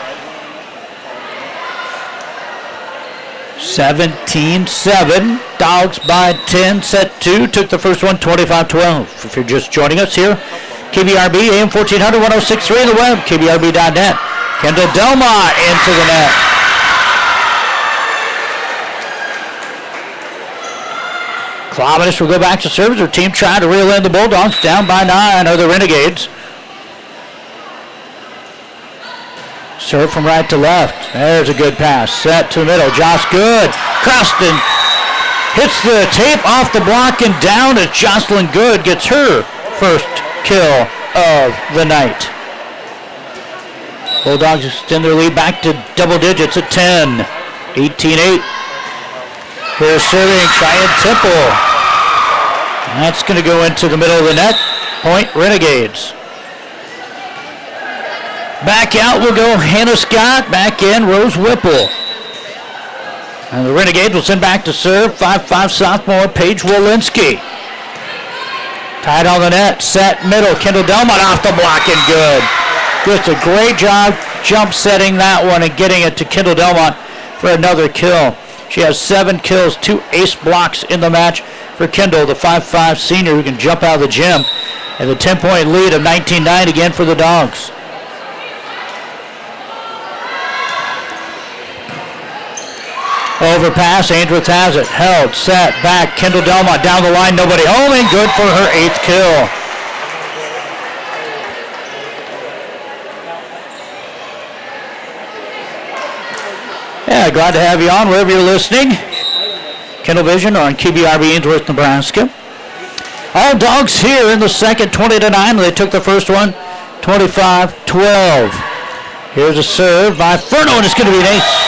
17-7, Dogs by 10, set 2, took the first one 25-12. If you're just joining us here, KBRB, AM 1400, 106.3 on the web, kbrb.net. Kendall Delmont into the net. Clovis will go back to service. Her team trying to reel in the Bulldogs, down by 9 are the Renegades. Serve from right to left. There's a good pass. Set to the middle. Josh Good. Croston hits the tape off the block and down as Jocelyn Good gets her first kill of the night. Bulldogs extend their lead back to double digits at 10. 18-8. Here's serving Cheyenne Temple. That's going to go into the middle of the net. Point Renegades. Back out will go Hannah Scott. Back in Rose Whipple. And the Renegades will send back to serve 5'5" sophomore Paige Wolinski. Tied on the net. Set middle. Kendall Delmont off the block and good. Just a great job jump setting that one and getting it to Kendall Delmont for another kill. She has 7 kills, 2 ace blocks in the match for Kendall, the 5'5" senior who can jump out of the gym. And the 10-point lead of 19-9 again for the Dogs. Overpass, Ainsworth has it. Held, set, back, Kendall Delmont down the line, nobody home, and good for her 8th kill. Yeah, glad to have you on wherever you're listening. Kendall Vision on KBRB Ainsworth, Nebraska. All Dogs here in the second, 20-9. They took the first one, 25-12. Here's a serve by Furno, and it's going to be an ace.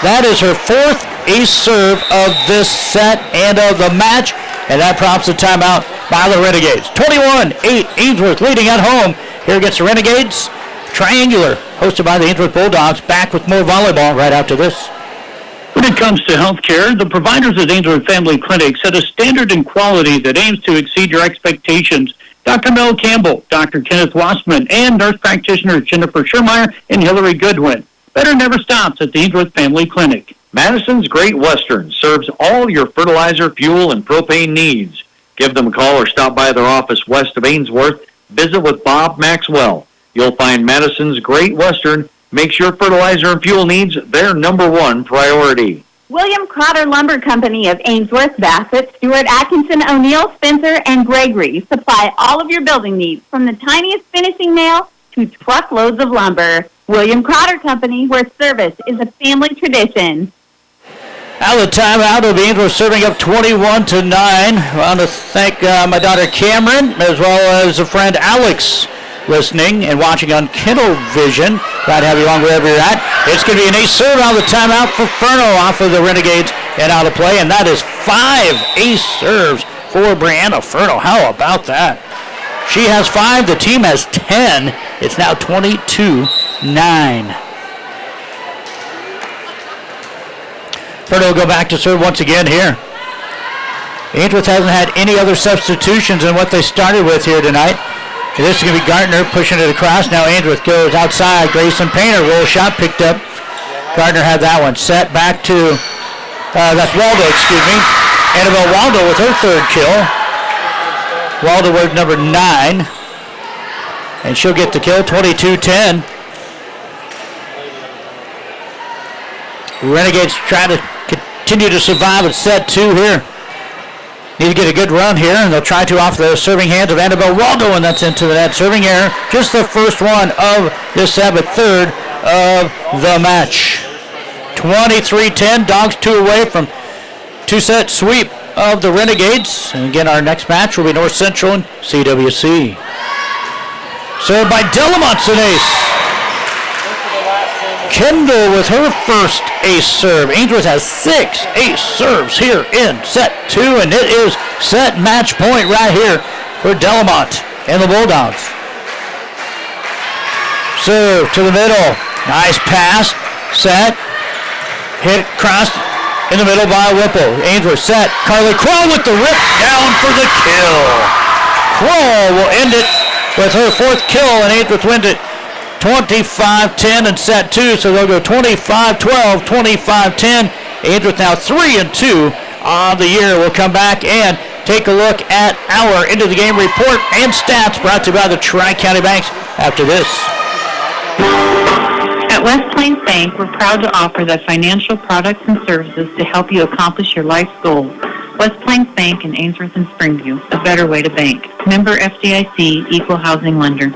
That is her 4th ace serve of this set and of the match, and that prompts a timeout by the Renegades. 21-8, Ainsworth leading at home. Here against the Renegades. Triangular, hosted by the Ainsworth Bulldogs, back with more volleyball right after this. When it comes to healthcare, the providers at Ainsworth Family Clinic set a standard and quality that aims to exceed your expectations. Dr. Mel Campbell, Dr. Kenneth Wassman, and nurse practitioners Jennifer Schermeyer and Hillary Goodwin. Better never stops at the Ainsworth Family Clinic. Madison's Great Western serves all your fertilizer, fuel, and propane needs. Give them a call or stop by their office west of Ainsworth. Visit with Bob Maxwell. You'll find Madison's Great Western makes your fertilizer and fuel needs their number 1 priority. William Crowder Lumber Company of Ainsworth, Bassett, Stewart, Atkinson, O'Neill, Spencer, and Gregory supply all of your building needs, from the tiniest finishing nail to truckloads of lumber. William Crowder Company, where service is a family tradition. Out of the timeout, it'll be Ainsworth serving up 21-9. I want to thank my daughter Cameron, as well as a friend Alex, listening and watching on Kindle Vision. Glad to have you on wherever you're at. It's going to be an ace serve out of the timeout for Furno off of the Renegades and out of play, and that is 5 ace serves for Brianna Furno. How about that? She has 5. The team has 10. It's now 22-9. Furno will go back to serve once again here. Ainsworth hasn't had any other substitutions than what they started with here tonight. And this is going to be Gardner pushing it across. Now Ainsworth goes outside. Grayson Painter, roll shot picked up. Gardner had that one. Set back to, that's Waldo, excuse me. Annabelle Waldo with her 3rd kill. Waldo was number 9. And she'll get the kill, 22-10. Renegades try to continue to survive at set 2 here. Need to get a good run here, and they'll try to off the serving hands of Annabelle Waldo, and that's into the net. Serving error, just the first one of this 3rd of the match. 23-10, Dogs 2 away from 2-set sweep of the Renegades. And again, our next match will be North Central and CWC. Served by Delamont's an ace. Kendall with her first ace serve. Ainsworth has 6 ace serves here in set 2, and it is set match point right here for Delamont and the Bulldogs. Serve to the middle. Nice pass. Set. Hit cross In the middle by Whipple. Ainsworth set. Carly Kroll with the rip down for the kill. Kroll will end it with her fourth kill, and Ainsworth wins it 25-10 in set 2. So they'll go 25-12, 25-10. Ainsworth now 3-2 on the year. We'll come back and take a look at our end of the game report and stats brought to you by the Tri-County Banks after this. At West Plains Bank, we're proud to offer the financial products and services to help you accomplish your life's goals. West Plains Bank in Ainsworth and Springview, a better way to bank. Member FDIC, Equal Housing Lender.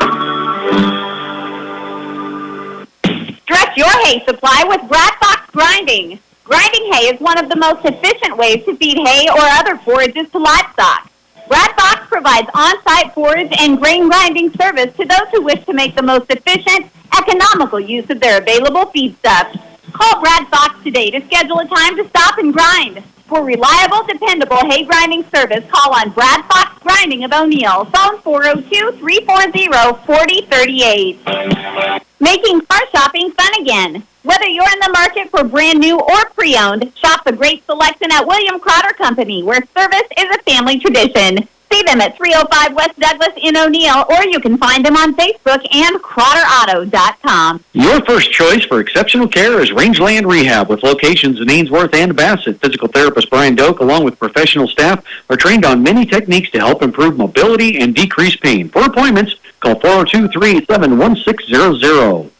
Stretch your hay supply with Brad Fox Grinding. Grinding hay is one of the most efficient ways to feed hay or other forages to livestock. Brad Fox provides on-site forage and grain grinding service to those who wish to make the most efficient, economical use of their available feedstuffs. Call Brad Fox today to schedule a time to stop and grind. For reliable, dependable hay grinding service, call on Brad Fox Grinding of O'Neill. Phone 402-340-4038. Making car shopping fun again. Whether you're in the market for brand new or pre-owned, shop the great selection at William Crowder Company, where service is a family tradition. See them at 305 West Douglas in O'Neill, or you can find them on Facebook and CrowderAuto.com. Your first choice for exceptional care is Rangeland Rehab, with locations in Ainsworth and Bassett. Physical therapist Brian Doak, along with professional staff, are trained on many techniques to help improve mobility and decrease pain. For appointments, call 402-387-1600.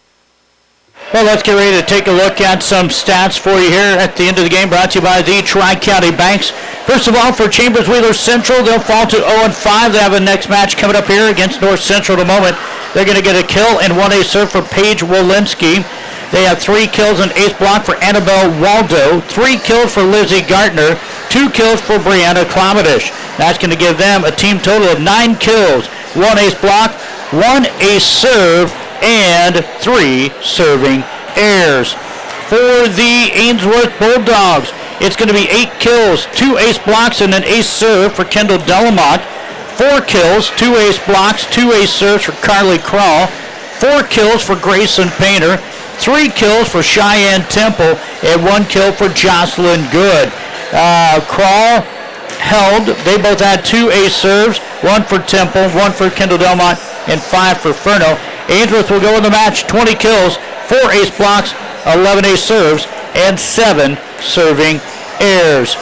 Well, let's get ready to take a look at some stats for you here at the end of the game, brought to you by the Tri-County Banks. First of all, for Chambers Wheeler Central, they'll fall to 0-5. They have a next match coming up here against North Central in a moment. They're going to get a kill and 1 ace serve for Paige Walensky. They have 3 kills and ace block for Annabelle Waldo, 3 kills for Lizzie Gartner, 2 kills for Brianna Klomadish. That's going to give them a team total of 9 kills, 1 ace block, 1 ace serve, and 3 serving errors. For the Ainsworth Bulldogs, it's going to be 8 kills, 2 ace blocks, and an ace serve for Kendall Delamont. 4 kills, 2 ace blocks, 2 ace serves for Carly Kroll. 4 kills for Grayson Painter. 3 kills for Cheyenne Temple, and 1 kill for Jocelyn Good. Kroll held. They both had 2 ace serves, 1 for Temple, 1 for Kendall Delamont, and 5 for Furno. Ainsworth will go in the match, 20 kills, 4 ace blocks, 11 ace serves, and 7 serving errors.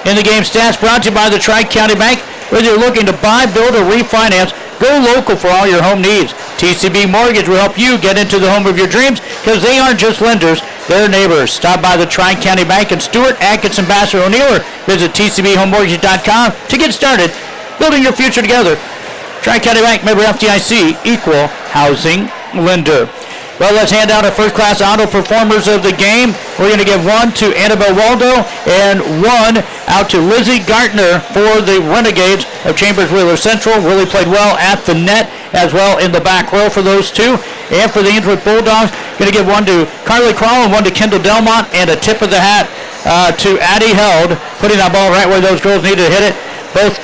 In the game stats brought to you by the Tri-County Bank. Whether you're looking to buy, build, or refinance, go local for all your home needs. TCB Mortgage will help you get into the home of your dreams, because they aren't just lenders, they're neighbors. Stop by the Tri-County Bank in Stewart, Atkinson, Bassett, O'Neill, or visit tcbhomemortgage.com to get started building your future together. Tri-County Bank, member FDIC, equal housing lender. Well, let's hand out our first-class auto performers of the game. We're going to give 1 to Annabelle Waldo and 1 out to Lizzie Gartner for the Renegades of Chambers Wheeler Central. Really played well at the net as well in the back row for those two. And for the Ainsworth Bulldogs, going to give 1 to Carly Kroll and 1 to Kendall Delmont, and a tip of the hat to Addie Held, putting that ball right where those girls needed to hit it. Both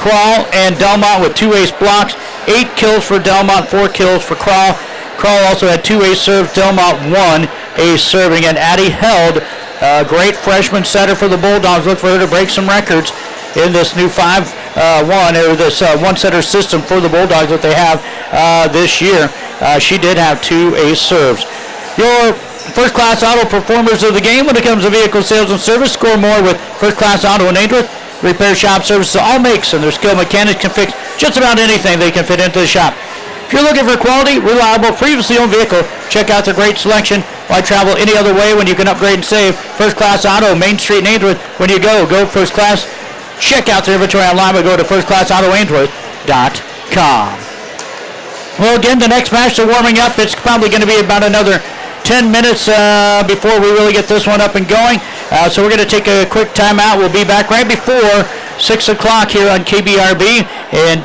Kroll and Delmont with 2 ace blocks, 8 kills for Delmont, 4 kills for Kroll. Kroll also had 2 ace serves, Delmont 1 ace serving, and Addie Held, great freshman setter for the Bulldogs. Look for her to break some records in this new 5-1 or this one-setter system for the Bulldogs that they have this year. She did have 2 ace serves. Your first-class auto performers of the game when it comes to vehicle sales and service. Score more with first-class auto in Ainsworth. Repair shop services, all makes, and their skilled mechanics can fix just about anything they can fit into the shop. If you're looking for quality, reliable, previously owned vehicle, check out their great selection. Why travel any other way when you can upgrade and save? First Class Auto, Main Street in Ainsworth. When you go First Class. Check out their inventory online by go to firstclassautoainsworth.com. Well, again, the next match they're warming up. It's probably going to be about another 10 minutes before we really get this one up and going. So we're going to take a quick timeout. We'll be back right before 6 o'clock here on KBRB and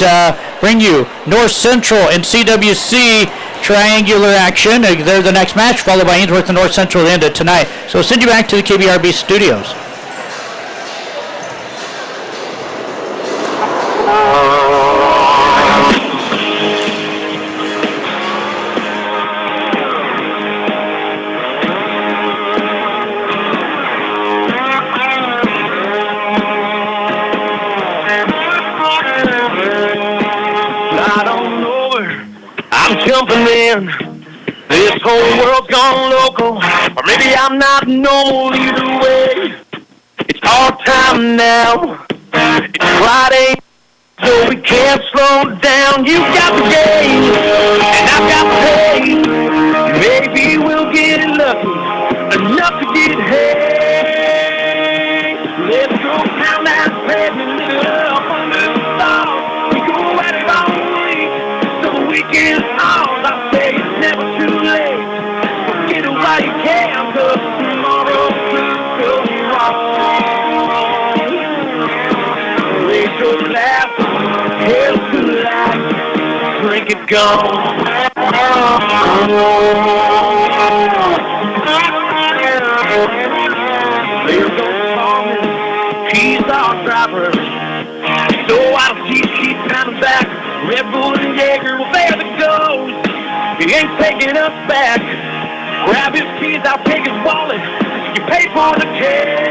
bring you North Central and CWC triangular action. They're the next match, followed by Ainsworth and North Central at the end of tonight. So send you back to the KBRB studios. jumping in. This whole world's gone local, or maybe I'm not normal either way. It's our time now. It's Friday, so we can't slow down. You got the game, and I've got the pace. Maybe we'll get lucky enough to get hay. Let's go pound that pavement, live it up under the stars. We go at it all week, so the weekend's ours. I say it's never too late. Get it while you can, 'cause tomorrow could go wrong. Raise your glass, hail to life, drink it gone. There goes Thomas, he's our driver. So out of seat, keep coming back. Red Bull and Jaeger, well there it goes. He ain't taking us back. Grab his keys, I'll take his wallet. You pay for the cab.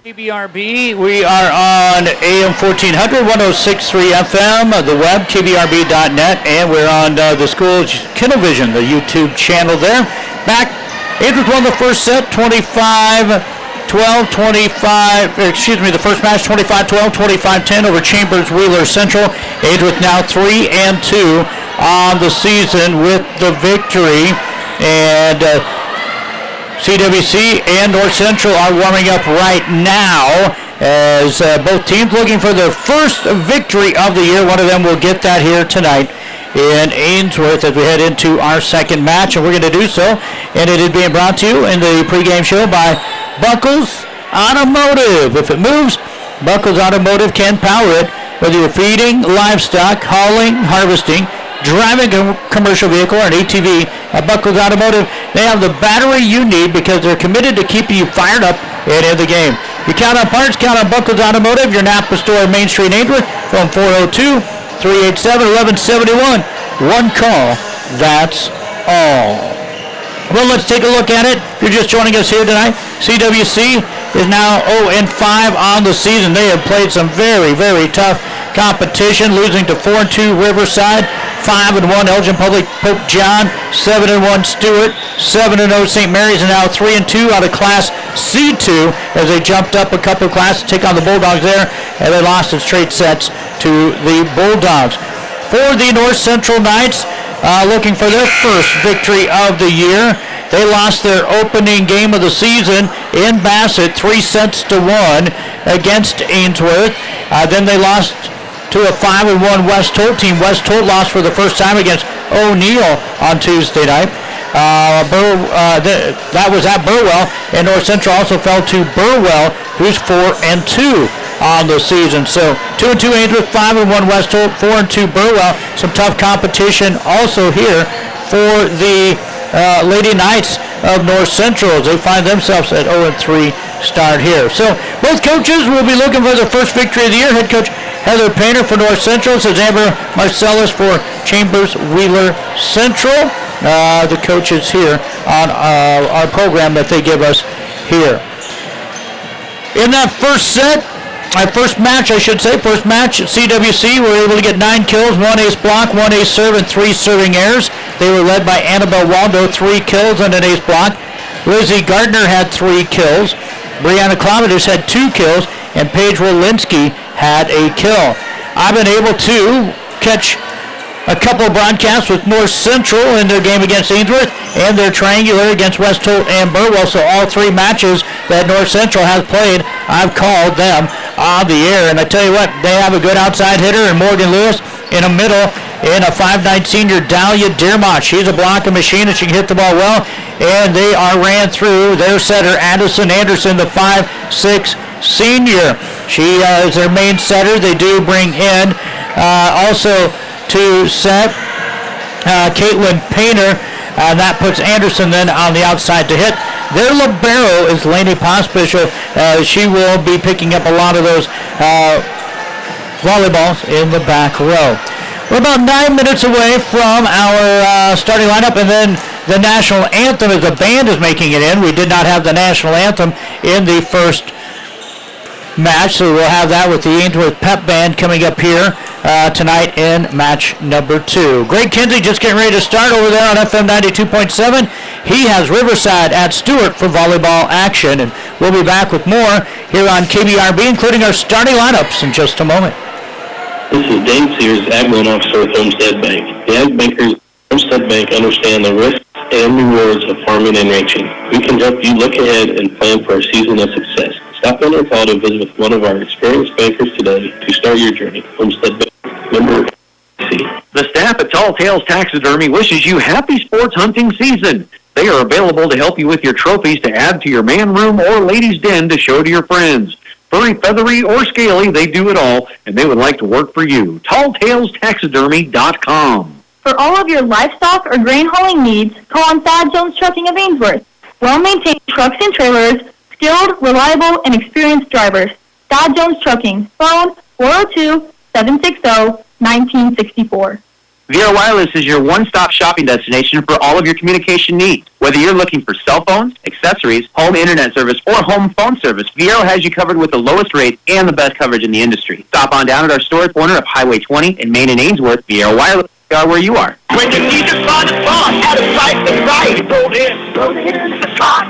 KBRB, we are on AM 1400, 106.3 FM, the web, kbrb.net, and we're on the school's Kinovision, the YouTube channel there. Back, Ainsworth won the first set, 25-12, the first match, 25-12, 25-10 over Chambers Wheeler Central. Ainsworth now 3-2 on the season with the victory, and CWC and North Central are warming up right now as both teams looking for their first victory of the year. One of them will get that here tonight in Ainsworth as we head into our second match, and we're going to do so. And it is being brought to you in the pregame show by Buckles Automotive. If it moves, Buckles Automotive can power it. Whether you're feeding livestock, hauling, harvesting, driving a commercial vehicle or an ATV at Buckles Automotive, they have the battery you need because they're committed to keeping you fired up and in the game. You count on parts, count on Buckles Automotive, your Napa store on Main Street in Ainsworth, from 402-387-1171. One call, that's all. Well, let's take a look at it. If you're just joining us here tonight, CWC is now 0-5 on the season. They have played some very, very tough competition, losing to 4-2 Riverside, 5-1 Elgin Public Pope John, 7-1 Stewart, 7-0 St. Mary's, and now 3-2 out of Class C2 as they jumped up a couple of classes to take on the Bulldogs there, and they lost in straight sets to the Bulldogs. For the North Central Knights, looking for their first victory of the year. They lost their opening game of the season in Bassett, 3-1 against Ainsworth. Then they lost to a 5-1 West Holt team. West Holt lost for the first time against O'Neill on Tuesday night. That was at Burwell, and North Central also fell to Burwell, who's 4-2 on the season. So 2-2 Ainsworth, 5-1 West Holt, 4-2 Burwell. Some tough competition also here for the Lady Knights of North Central as they find themselves at 0-3 start here. So both coaches will be looking for their first victory of the year. Head coach Heather Painter for North Central, says Amber Marcellus for Chambers Wheeler Central. The coaches here on our program that they give us here. In that first match, CWC were able to get 9 kills, 1 ace block, 1 ace serve, and 3 serving errors. They were led by Annabelle Waldo, 3 kills and an ace block. Lizzie Gardner had 3 kills. Brianna Clomitis had 2 kills, and Paige Walensky had a kill. I've been able to catch a couple of broadcasts with North Central in their game against Ainsworth and their triangular against West Holt and Burwell. So all 3 matches that North Central has played, I've called them on the air. And I tell you what, they have a good outside hitter in Morgan Lewis. In the middle, in a 5'9" senior, Dahlia Dearmont. She's a blocking machine and she can hit the ball well. And they are ran through their setter, Addison Anderson, the 5'6" senior. She is their main setter. They do bring in also to set Caitlin Painter. That puts Anderson then on the outside to hit. Their libero is Lainey Pospischel. She will be picking up a lot of those volleyballs in the back row. We're about 9 minutes away from our starting lineup, and then the national anthem as the band is making it in. We did not have the national anthem in the first match, so we'll have that with the Ainsworth Pep Band coming up here tonight in match number 2. Greg Kinsey just getting ready to start over there on FM 92.7. He has Riverside at Stewart for volleyball action, and we'll be back with more here on KBRB, including our starting lineups in just a moment. This is Dave Sears, Ag Loan Officer with Homestead Bank. The Ag Bankers at Homestead Bank understand the risks and rewards of farming and ranching. We can help you look ahead and plan for a season of success. Stop in or call to visit with one of our experienced bankers today to start your journey. Homestead Bank, member FDIC. The staff at Tall Tales Taxidermy wishes you happy sports hunting season. They are available to help you with your trophies to add to your man room or ladies' den to show to your friends. Furry, feathery, or scaly, they do it all, and they would like to work for you. TallTalesTaxidermy.com. For all of your livestock or grain hauling needs, call on Thad Jones Trucking of Ainsworth. Well-maintained trucks and trailers, skilled, reliable, and experienced drivers. Thad Jones Trucking. Phone 402-760-1964. VR Wireless is your one-stop shopping destination for all of your communication needs. Whether you're looking for cell phones, accessories, home internet service, or home phone service, VRO has you covered with the lowest rates and the best coverage in the industry. Stop on down at our store corner of Highway 20 in Maine and Ainsworth. VRO Wireless are where you are. When you need to find a song, how to fight the right, go in the spot.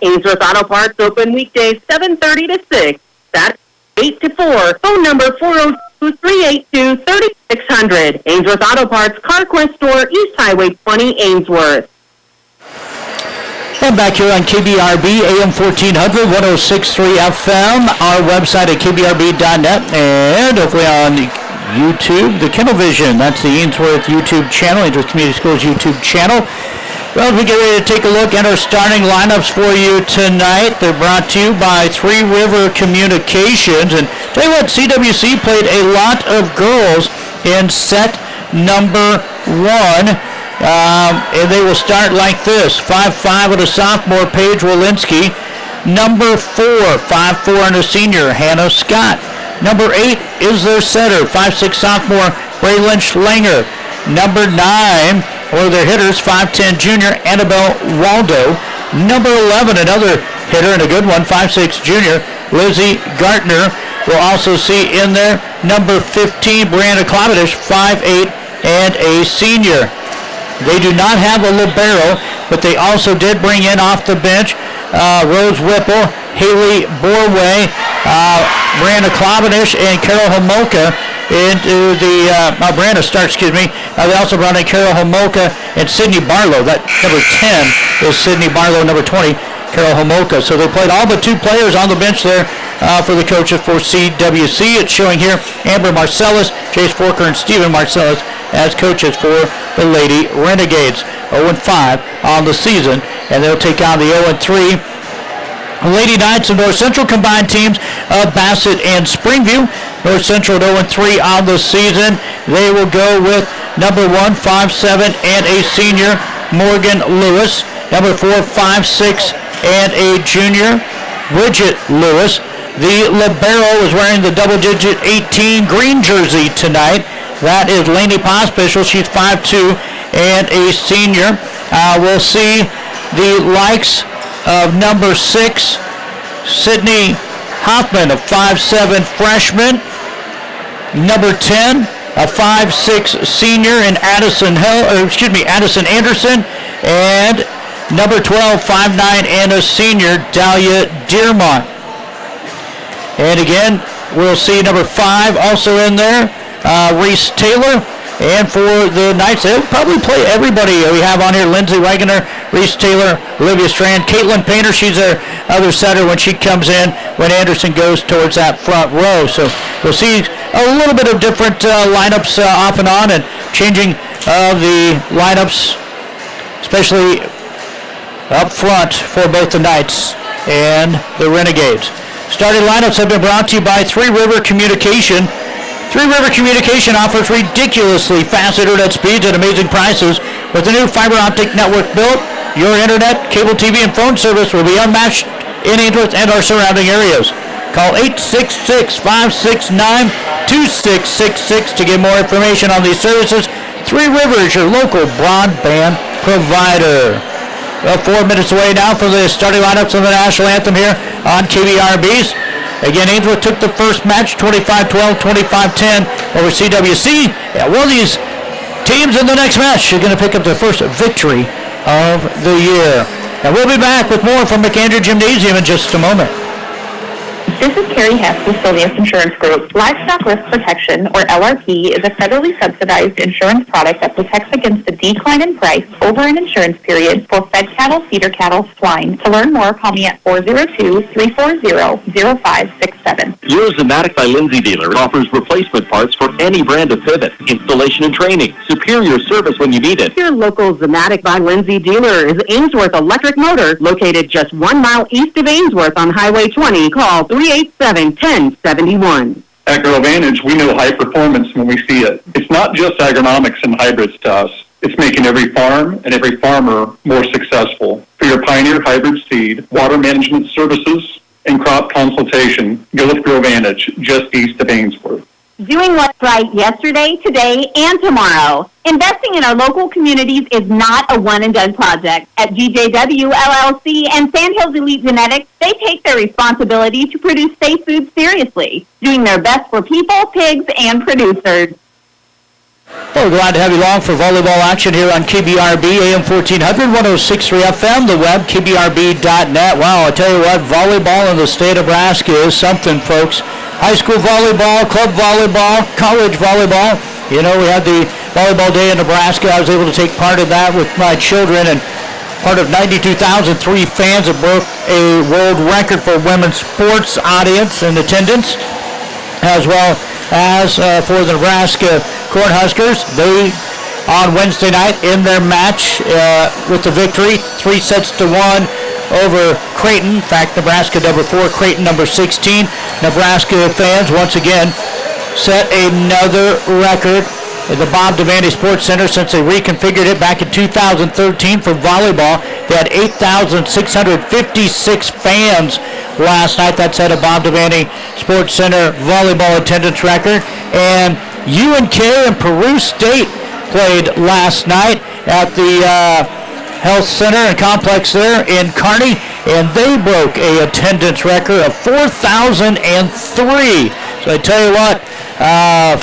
Ainsworth Auto Parts open weekdays 7:30 to 6. Saturday 8 to 4. Phone number 402-382-3600. Ainsworth Auto Parts, CarQuest Store, East Highway 20, Ainsworth. And back here on KBRB, AM 1400, 106.3 FM, our website at kbrb.net, and hopefully on YouTube, the Kennel Vision. That's the Ainsworth YouTube channel, Ainsworth Community Schools YouTube channel. Well, we get ready to take a look at our starting lineups for you tonight. They're brought to you by Three River Communications. And tell you what, CWC played a lot of girls in set number 1. And they will start like this. 5'5" with a sophomore, Paige Walensky. Number 4, 5'4" and a senior, Hannah Scott. Number 8 is their setter, 5'6" sophomore, Braylon Schlanger. Number 9, or their hitters, 5'10" junior, Annabelle Waldo. Number 11, another hitter and a good one, 5'6" junior, Lizzie Gartner. We'll also see in there number 15, Brianna Klavidish, 5'8", and a senior. They do not have a libero, but they also did bring in off the bench Rose Whipple, Haley Borway, Brianna Klavidish, and Carol Homolka into the, Brianna starts, They also brought in Carol Homolka and Sydney Barlow. That number 10 is Sydney Barlow, number 20, Carol Homolka. So they played all but 2 players on the bench there for the coaches for CWC. It's showing here Amber Marcellus, Jace Forker, and Steven Marcellus as coaches for the Lady Renegades. 0-5 on the season, and they'll take on the 0-3 Lady Knights and North Central combined teams of Bassett and Springview. North Central at 0-3 on the season. They will go with number 1, 5'7", and a senior, Morgan Lewis. Number 4, 5'6", and a junior, Bridget Lewis. The libero is wearing the double-digit 18 green jersey tonight. That is Lainey Pospischel. She's 5'2", and a senior. We'll see the likes of number 6, Sydney Hoffman, a 5'7" freshman. Number 10, a 5'6" senior in Addison Anderson. And number 12, 5'9", and a senior, Dahlia Dearmont. And again, we'll see number 5 also in there, Reese Taylor. And for the Knights, they'll probably play everybody we have on here. Lindsay Wagoner, Reese Taylor, Olivia Strand, Caitlin Painter. She's their other setter when she comes in when Anderson goes towards that front row. So we'll see a little bit of different lineups off and on, and changing of the lineups, especially up front for both the Knights and the Renegades. Starting lineups have been brought to you by Three River Communication. Three River Communication offers ridiculously fast internet speeds at amazing prices. With the new fiber optic network built, your internet, cable TV, and phone service will be unmatched in Ainsworth and our surrounding areas. Call 866-569-2666 to get more information on these services. Three Rivers, your local broadband provider. Well, 4 minutes away now for the starting lineups of the national anthem here on KBRB's. Again, Ainsworth took the first match, 25-12, 25-10 over CWC. Yeah, one of these teams in the next match is going to pick up their first victory of the year. And we'll be back with more from McAndrew Gymnasium in just a moment. This is Carrie Hess with Sylvius Insurance Group. Livestock Risk Protection, or LRP, is a federally subsidized insurance product that protects against a decline in price over an insurance period for fed cattle, feeder cattle, swine. To learn more, call me at 402-340-0567. Your Zematic by Lindsay dealer offers replacement parts for any brand of pivot, installation and training, superior service when you need it. Your local Zematic by Lindsay dealer is Ainsworth Electric Motor, located just 1 mile east of Ainsworth on Highway 20. Call 387-1071. At Grow Vantage, we know high performance when we see it. It's not just agronomics and hybrids to us. It's making every farm and every farmer more successful. For your Pioneer hybrid seed, water management services, and crop consultation, go with Grow Vantage, just east of Ainsworth. Doing what's right yesterday, today, and tomorrow. Investing in our local communities is not a one-and-done project. At GJW LLC and Sandhills Elite Genetics, they take their responsibility to produce safe food seriously, doing their best for people, pigs, and producers. Well, we're glad to have you along for volleyball action here on KBRB, AM 1400, 106.3 FM, the web, kbrb.net. Wow, I tell you what, volleyball in the state of Nebraska is something, folks. High school volleyball, club volleyball, college volleyball. You know, we had the volleyball day in Nebraska. I was able to take part of that with my children, and part of 92,003 fans that broke a world record for women's sports audience and attendance, as well as for the Nebraska Cornhuskers. They, on Wednesday night, in their match with the victory, 3-1 over Creighton. In fact, Nebraska number 4, Creighton number 16. Nebraska fans once again set another record at the Bob Devaney Sports Center since they reconfigured it back in 2013 for volleyball. They had 8,656 fans last night. That set a Bob Devaney Sports Center volleyball attendance record. And UNK and Peru State played last night at the Health Center and Complex there in Kearney, and they broke a attendance record of 4,003. So I tell you what,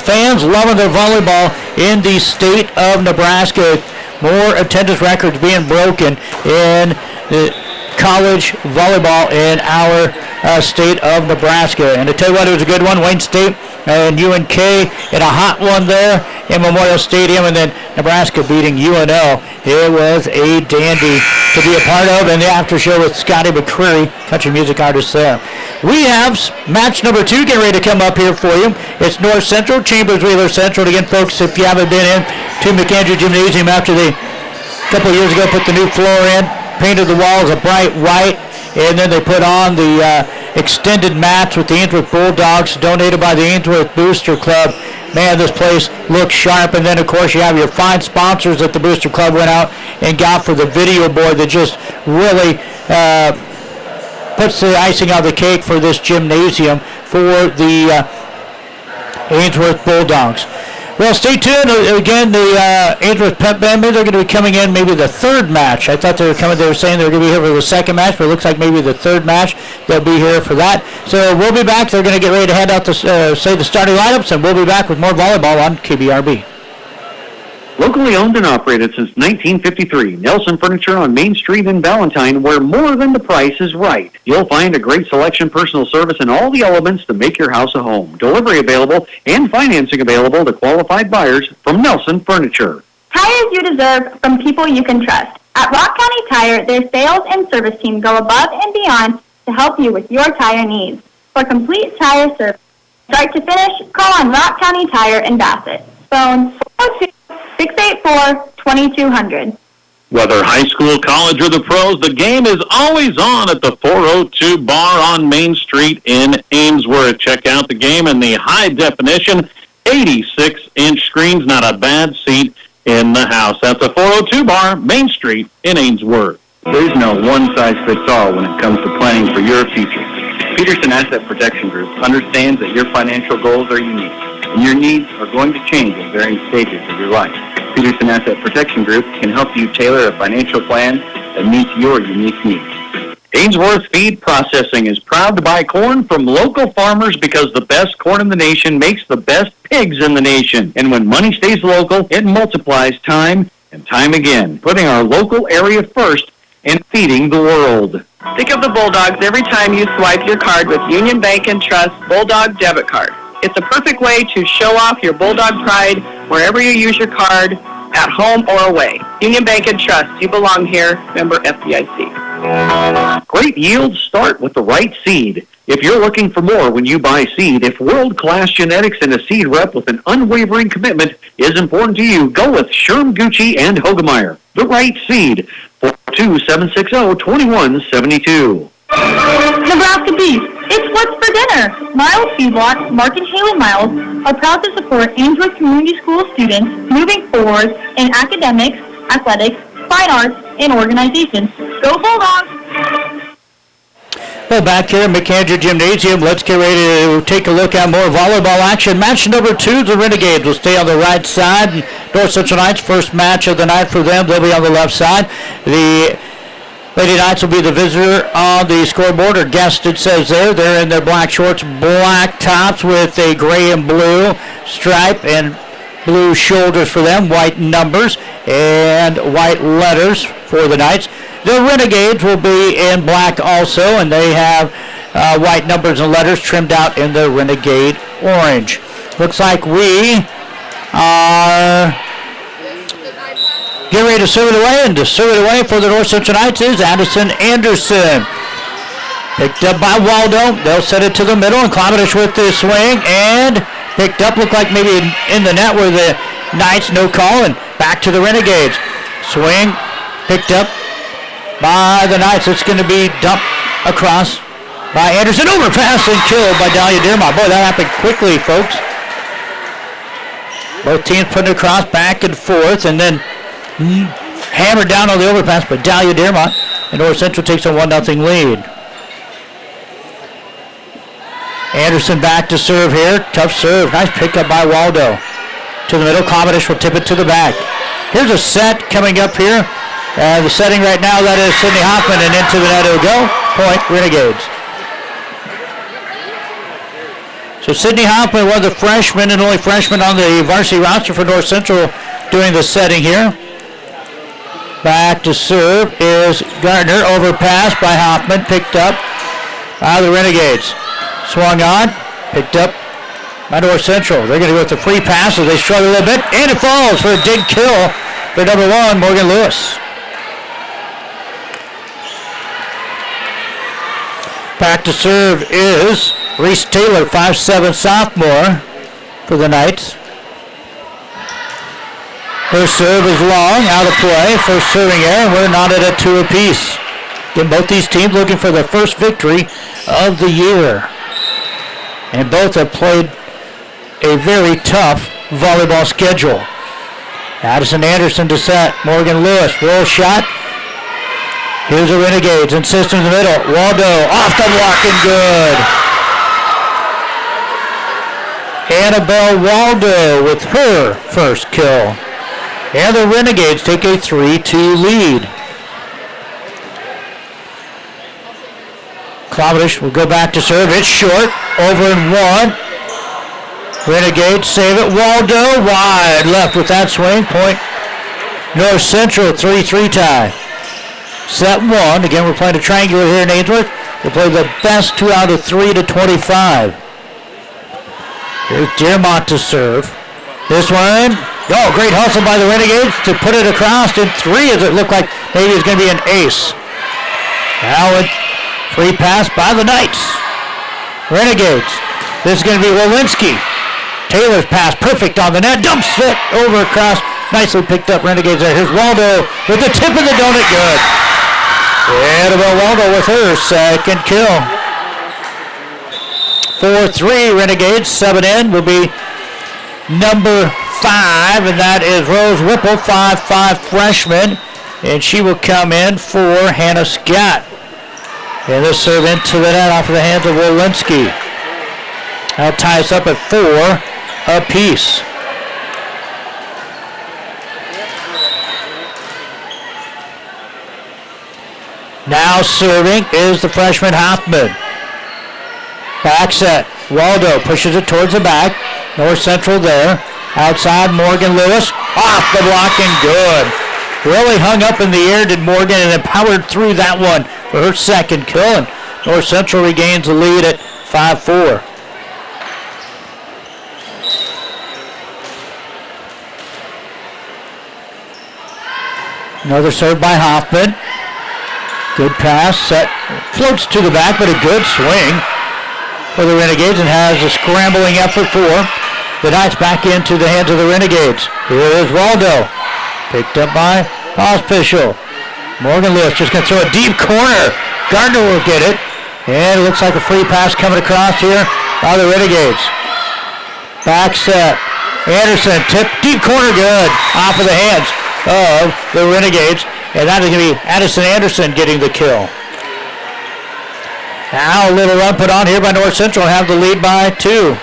fans loving their volleyball in the state of Nebraska. More attendance records being broken in college volleyball in our state of Nebraska. And to tell you what, it was a good one. Wayne State and UNK in a hot one there in Memorial Stadium, and then Nebraska beating UNO. It was a dandy to be a part of, and the after show with Scotty McCreary, country music artist there. We have match number 2 getting ready to come up here for you. It's North Central, Chambers Wheeler Central. And again, folks, if you haven't been in to McAndrew Gymnasium after they, a couple of years ago, put the new floor in, painted the walls a bright white, and then they put on the extended mats with the Ainsworth Bulldogs, donated by the Ainsworth Booster Club. Man, this place looks sharp. And then, of course, you have your fine sponsors that the Booster Club went out and got for the video board that just really puts the icing on the cake for this gymnasium for the Ainsworth Bulldogs. Well, stay tuned. Again, the Ainsworth Pep Band, they're going to be coming in maybe the third match. I thought they were saying they were going to be here for the second match, but it looks like maybe the third match. They'll be here for that. So we'll be back. They're going to get ready to hand out say the starting lineups, and we'll be back with more volleyball on KBRB. Locally owned and operated since 1953, Nelson Furniture on Main Street in Valentine, where more than the price is right. You'll find a great selection, personal service, and all the elements to make your house a home. Delivery available and financing available to qualified buyers from Nelson Furniture. Tires you deserve from people you can trust. At Rock County Tire, their sales and service team go above and beyond to help you with your tire needs. For complete tire service, start to finish, call on Rock County Tire in Bassett. Phone 402-684-2200. Whether high school, college, or the pros, the game is always on at the 402 Bar on Main Street in Ainsworth. Check out the game in the high-definition 86-inch screens. Not a bad seat in the house. That's the 402 Bar, Main Street in Ainsworth. There's no one-size-fits-all when it comes to planning for your future. Peterson Asset Protection Group understands that your financial goals are unique, and your needs are going to change at varying stages of your life. Peterson Asset Protection Group can help you tailor a financial plan that meets your unique needs. Ainsworth Feed Processing is proud to buy corn from local farmers because the best corn in the nation makes the best pigs in the nation. And when money stays local, it multiplies time and time again, putting our local area first and feeding the world. Think of the Bulldogs every time you swipe your card with Union Bank and Trust Bulldog Debit Card. It's a perfect way to show off your Bulldog pride wherever you use your card, at home or away. Union Bank and Trust, you belong here. Member FDIC. Great yields start with the right seed. If you're looking for more when you buy seed, if world-class genetics and a seed rep with an unwavering commitment is important to you, go with Sherm Gucci and Hogemeyer. The right seed. 42760-2172. Nebraska Beef. It's what's for dinner. Miles Feedlot, Mark and Haley Miles, are proud to support Ainsworth Community School students moving forward in academics, athletics, fine arts, and organizations. Go Bulldogs! Well, back here at McAndrew Gymnasium, let's get ready to take a look at more volleyball action. Match number 2, the Renegades will stay on the right side. North Central Knights, first match of the night for them. They'll be on the left side. The Lady Knights will be the visitor on the scoreboard, or guest it says there. They're in their black shorts, black tops with a gray and blue stripe and blue shoulders for them, white numbers and white letters for the Knights. The Renegades will be in black also, and they have white numbers and letters trimmed out in the Renegade orange. Looks like we are getting ready to serve it away, and to serve it away for the North Central Knights is Addison Anderson. Picked up by Waldo. They'll set it to the middle, and Klamash with the swing, and picked up, looked like maybe in the net where the Knights, no call, and back to the Renegades. Swing, picked up by the Knights. It's going to be dumped across by Anderson. Overpass and killed by Dahlia Dearmont. Boy, that happened quickly, folks. Both teams putting it across back and forth, and then hammered down on the overpass by Dahlia Dearmont. And North Central takes a 1-0 lead. Anderson back to serve here. Tough serve. Nice pickup by Waldo. To the middle. Klamash will tip it to the back. Here's a set coming up here. The setting right now, that is Sydney Hoffman, and into the net it'll go. Point, Renegades. So Sydney Hoffman, one of the freshmen and only freshman on the varsity roster for North Central, doing the setting here. Back to serve is Gardner. Overpass by Hoffman, picked up by the Renegades. Swung on, picked up by North Central. They're going to go with the free pass as they struggle a little bit, and it falls for a dig kill for number 1, Morgan Lewis. Back to serve is Reese Taylor, 5'7" sophomore for the Knights. Her serve is long, out of play. First serving error, we're not at a 2 apiece. Again, both these teams looking for their first victory of the year. And both have played a very tough volleyball schedule. Addison Anderson to set. Morgan Lewis, roll shot. Here's the Renegades, insist in the middle. Waldo off the block and good. Annabelle Waldo with her first kill. And the Renegades take a 3-2 lead. Klamash will go back to serve. It's short. Over and 1. Renegades save it. Waldo wide left with that swing. Point North Central, 3-3 tie. Set 1. Again, we're playing a triangular here in Ainsworth. We'll play the best 2 out of 3 to 25. Here's Dearmont to serve. This one. Oh, great hustle by the Renegades to put it across in 3 as it looked like maybe it's going to be an ace. Now it's free pass by the Knights. Renegades. This is going to be Walensky. Taylor's pass perfect on the net. Dumps it over across. Nicely picked up Renegades there. Here's Waldo with the tip of the donut. Good. Annabelle Waldo with her second kill. 4-3 Renegades. 7 in will be number 5, and that is Rose Whipple, 5'5" freshman, and she will come in for Hannah Scott. And this serve into the net off of the hands of Walensky. That'll tie us up at 4 apiece. Now serving is the freshman Hoffman. Back set. Waldo pushes it towards the back. North Central there. Outside Morgan Lewis. Off the block and good. Really hung up in the air did Morgan and then powered through that one for her second kill. And North Central regains the lead at 5-4. Another serve by Hoffman. Good pass, set, floats to the back, but a good swing for the Renegades and has a scrambling effort for the Knights back into the hands of the Renegades. Here is Waldo, picked up by Pospischel. Morgan Lewis just going to throw a deep corner. Gardner will get it, and it looks like a free pass coming across here by the Renegades. Back set, Anderson, tip, deep corner, good, off of the hands of the Renegades. And that is going to be Addison Anderson getting the kill. Now a little run put on here by North Central, have the lead by 2.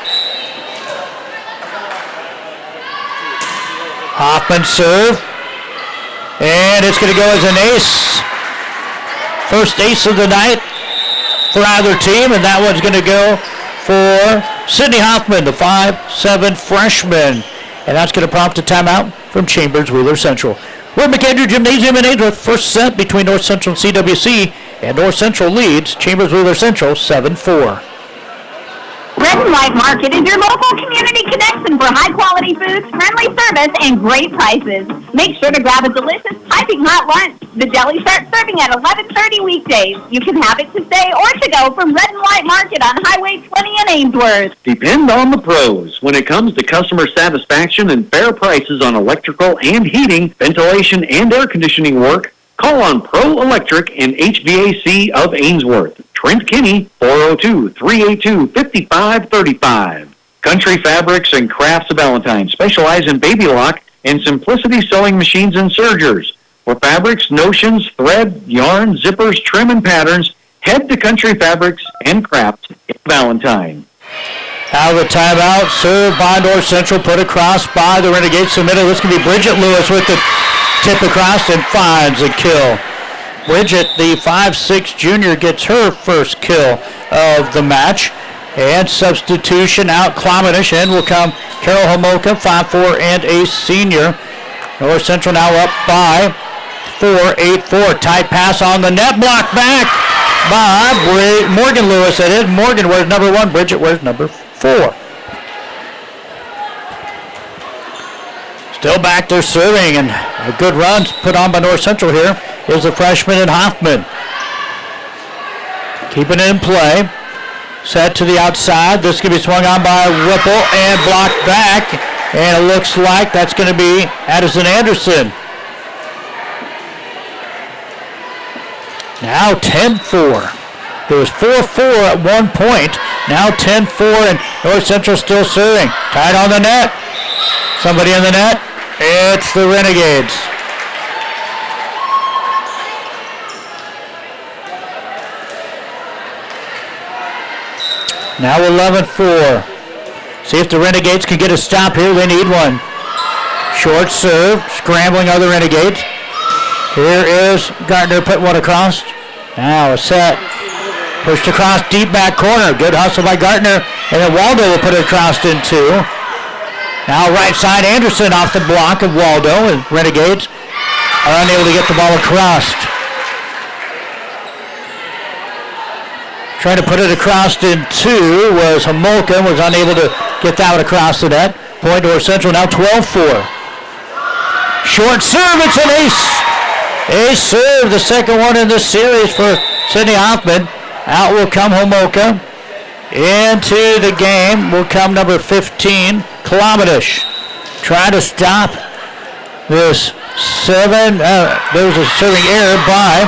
Hoffman serve, and it's going to go as an ace. First ace of the night for either team, and that one's going to go for Sydney Hoffman, the 5'7" freshman. And that's going to prompt a timeout from Chambers Wheeler Central. We're at McAndrew Gymnasium in Ainsworth. First set between North Central and CWC, and North Central leads Chambers Wheeler Central 7-4. Red and White Market is your local community connection for high-quality foods, friendly service, and great prices. Make sure to grab a delicious, piping hot lunch. The deli starts serving at 11:30 weekdays. You can have it to stay or to go from Red and White Market on Highway 20 in Ainsworth. Depend on the pros when it comes to customer satisfaction and fair prices on electrical and heating, ventilation, and air conditioning work. Call on Pro Electric and HVAC of Ainsworth. Trent Kinney, 402-382-5535. Country Fabrics and Crafts of Valentine specialize in baby lock and simplicity sewing machines and sergers. For fabrics, notions, thread, yarn, zippers, trim, and patterns, head to Country Fabrics and Crafts of Valentine. Out of the timeout, served by North Central, put across by the Renegades. Submitted. This can be Bridget Lewis with the tip across and finds a kill. Bridget, the 5'6" junior, gets her first kill of the match. And substitution out Klamash, and will come Carol Homolka, 5'4" and a senior. North Central now up by 4, 8-4. Tight pass on the net, blocked back by Morgan Lewis. It is Morgan wears number 1, Bridget wears number 4. Still back there serving, and a good run put on by North Central here is the freshman in Hoffman. Keeping it in play. Set to the outside. This can be swung on by Whipple and blocked back. And it looks like that's going to be Addison Anderson. Now 10-4. It was 4-4 at one point. Now 10-4, and North Central still serving. Tied on the net. Somebody in the net. It's the Renegades. Now 11-4. See if the Renegades can get a stop here. They need one. Short serve. Scrambling other Renegades. Here is Gardner putting one across. Now a set. Pushed across deep back corner. Good hustle by Gardner. And then Waldo will put it across in 2. Now right side, Anderson off the block of Waldo, and Renegades are unable to get the ball across. Trying to put it across in 2 was Homolka, was unable to get that one across the net. Point North Central now 12-4. Short serve, it's an ace. Ace serve, the second one in this series for Sydney Hoffman. Out will come Homolka. Into the game will come number 15, Klamash. Try to stop this 7. There was a serving error by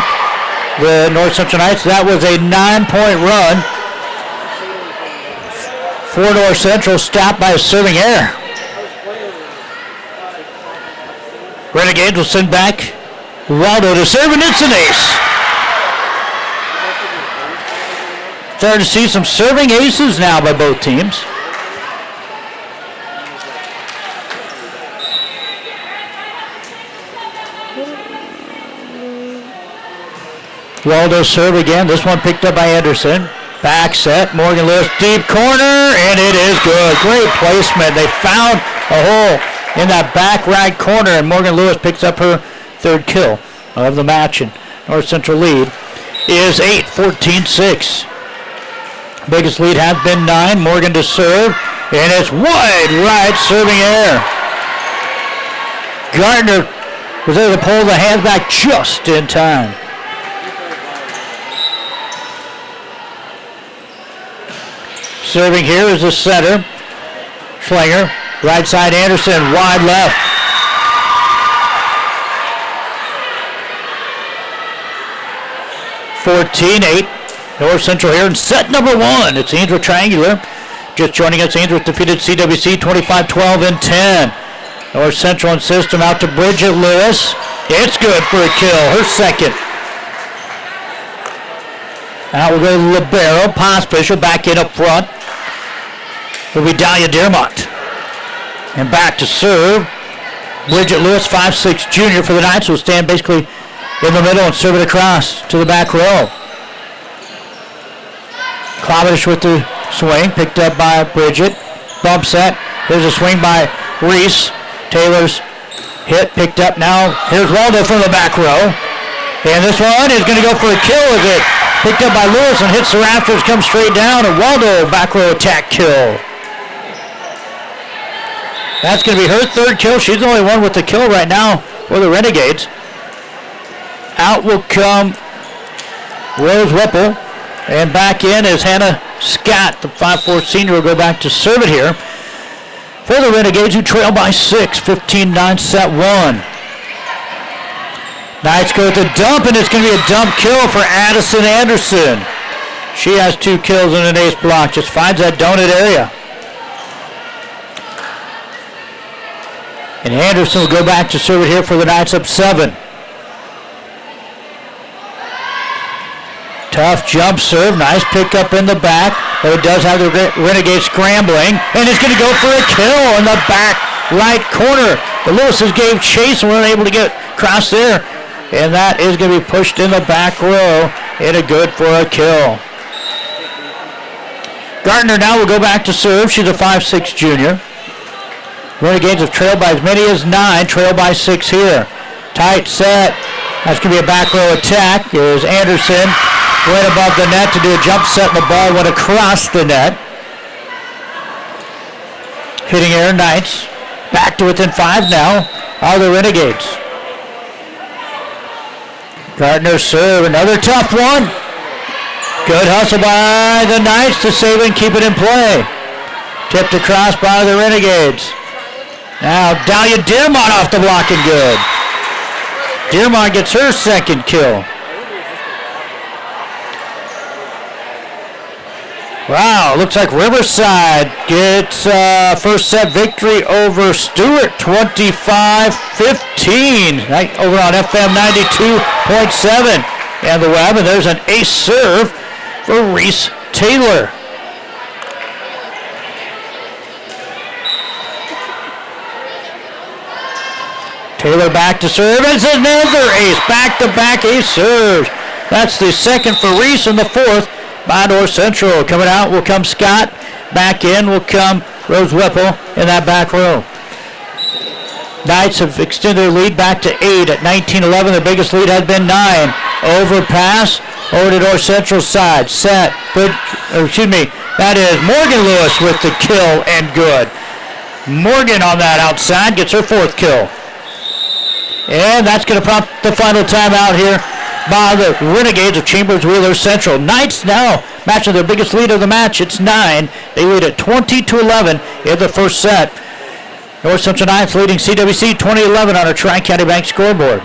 the North Central Knights. That was a 9-point run for North Central, stopped by a serving error. Renegades will send back Waldo to serve, and it's an ace. Starting to see some serving aces now by both teams. Waldo serve again. This one picked up by Anderson. Back set. Morgan Lewis deep corner, and it is good. Great placement. They found a hole in that back right corner, and Morgan Lewis picks up her third kill of the match, and North Central lead is 8, 14-6. Biggest lead has been 9. Morgan to serve, and it's wide right serving error. Gardner was able to pull the hands back just in time. Serving here is the center. Schlinger, right side Anderson, wide left. (14-8). North Central here in set number 1. It's Ainsworth Triangular. Just joining us, Ainsworth defeated CWC 25-12 in 10. North Central in system out to Bridget Lewis. It's good for a kill, her second. Now we'll go to the libero. Pospish will back in up front. Will be Dahlia Dearmont. And back to serve. Bridget Lewis, 5'6" junior for the Knights, will stand basically in the middle and serve it across to the back row. Klavish with the swing, picked up by Bridget. Bump set. There's a swing by Reese. Taylor's hit, picked up now. Here's Waldo from the back row. And this one is going to go for a kill with it. Picked up by Lewis and hits the rafters, comes straight down, and Waldo back row attack kill. That's going to be her third kill. She's the only one with the kill right now for the Renegades. Out will come Rose Whipple. And back in is Hannah Scott, the 5'4" senior, will go back to serve it here for the Renegades, who trail by 6, 15-9 set 1. Knights go with the dump, and it's going to be a dump kill for Addison Anderson. She has 2 kills in an ace block, just finds that donut area. And Anderson will go back to serve it here for the Knights, up 7. Tough jump serve, nice pickup in the back, but it does have the Renegade scrambling, and it's going to go for a kill in the back right corner. The Lewises gave chase and weren't able to get across there, and that is going to be pushed in the back row, and a good for a kill. Gardner now will go back to serve. She's a 5'6" junior. Renegades have trailed by as many as 9, trail by 6 here. Tight set. That's going to be a back row attack. Here's Anderson. Went above the net to do a jump set, and the ball went across the net. Hitting air Knights. Back to within 5 now are the Renegades. Gardner serve, another tough one. Good hustle by the Knights to save and keep it in play. Tipped across by the Renegades. Now Dahlia Dearmont off the block and good. Dearmont gets her second kill. Wow, looks like Riverside gets first set victory over Stewart, 25-15, right over on FM 92.7 and the web, and there's an ace serve for Reese Taylor. Taylor back to serve, and it's another ace, back-to-back ace serves. That's the second for Reese and the fourth by North Central. Coming out will come Scott. Back in will come Rose Whipple in that back row. Knights have extended their lead back to 8 at 19-11. Their biggest lead has been 9. Overpass over to North Central side. Set. That is Morgan Lewis with the kill and good. Morgan on that outside gets her fourth kill. And that's going to prompt the final timeout here by the Renegades of Chambers Wheeler Central. Knights now matching their biggest lead of the match. It's 9. They lead at 20-11 in the first set. North Central Knights leading CWC 2011 on our Tri-County Bank scoreboard.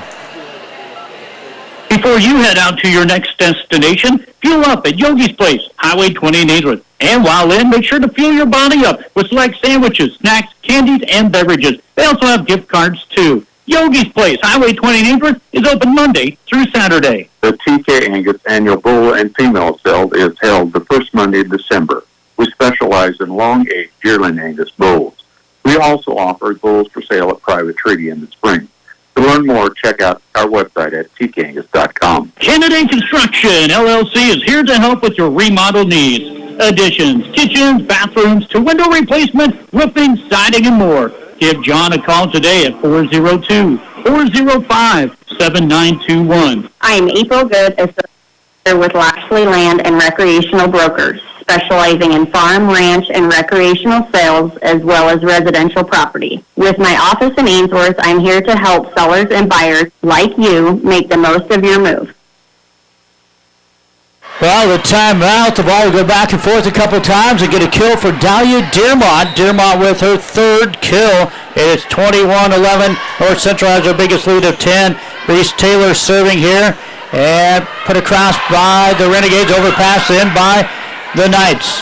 Before you head out to your next destination, fuel up at Yogi's Place, Highway 20 in Ainsworth. And while in, make sure to fuel your body up with select sandwiches, snacks, candies, and beverages. They also have gift cards, too. Yogi's Place, Highway 20 in Ainsworth, is open Monday through Saturday. The TK Angus annual bull and female sale is held the first Monday of December. We specialize in long-aged yearling Angus bulls. We also offer bulls for sale at private treaty in the spring. To learn more, check out our website at tkangus.com. Kennedy Construction, LLC, is here to help with your remodel needs. Additions, kitchens, bathrooms, to window replacement, roofing, siding, and more. Give John a call today at 402-405-7921. I'm April Good, associate with Lashley Land and Recreational Brokers, specializing in farm, ranch, and recreational sales, as well as residential property. With my office in Ainsworth, I'm here to help sellers and buyers like you make the most of your move. Well, the timeout, the ball will go back and forth a couple times and get a kill for Dahlia Dearmont. Dearmont with her third kill. It's 21-11. North Central has their biggest lead of 10. Reese Taylor serving here and put across by the Renegades. Overpass in by the Knights.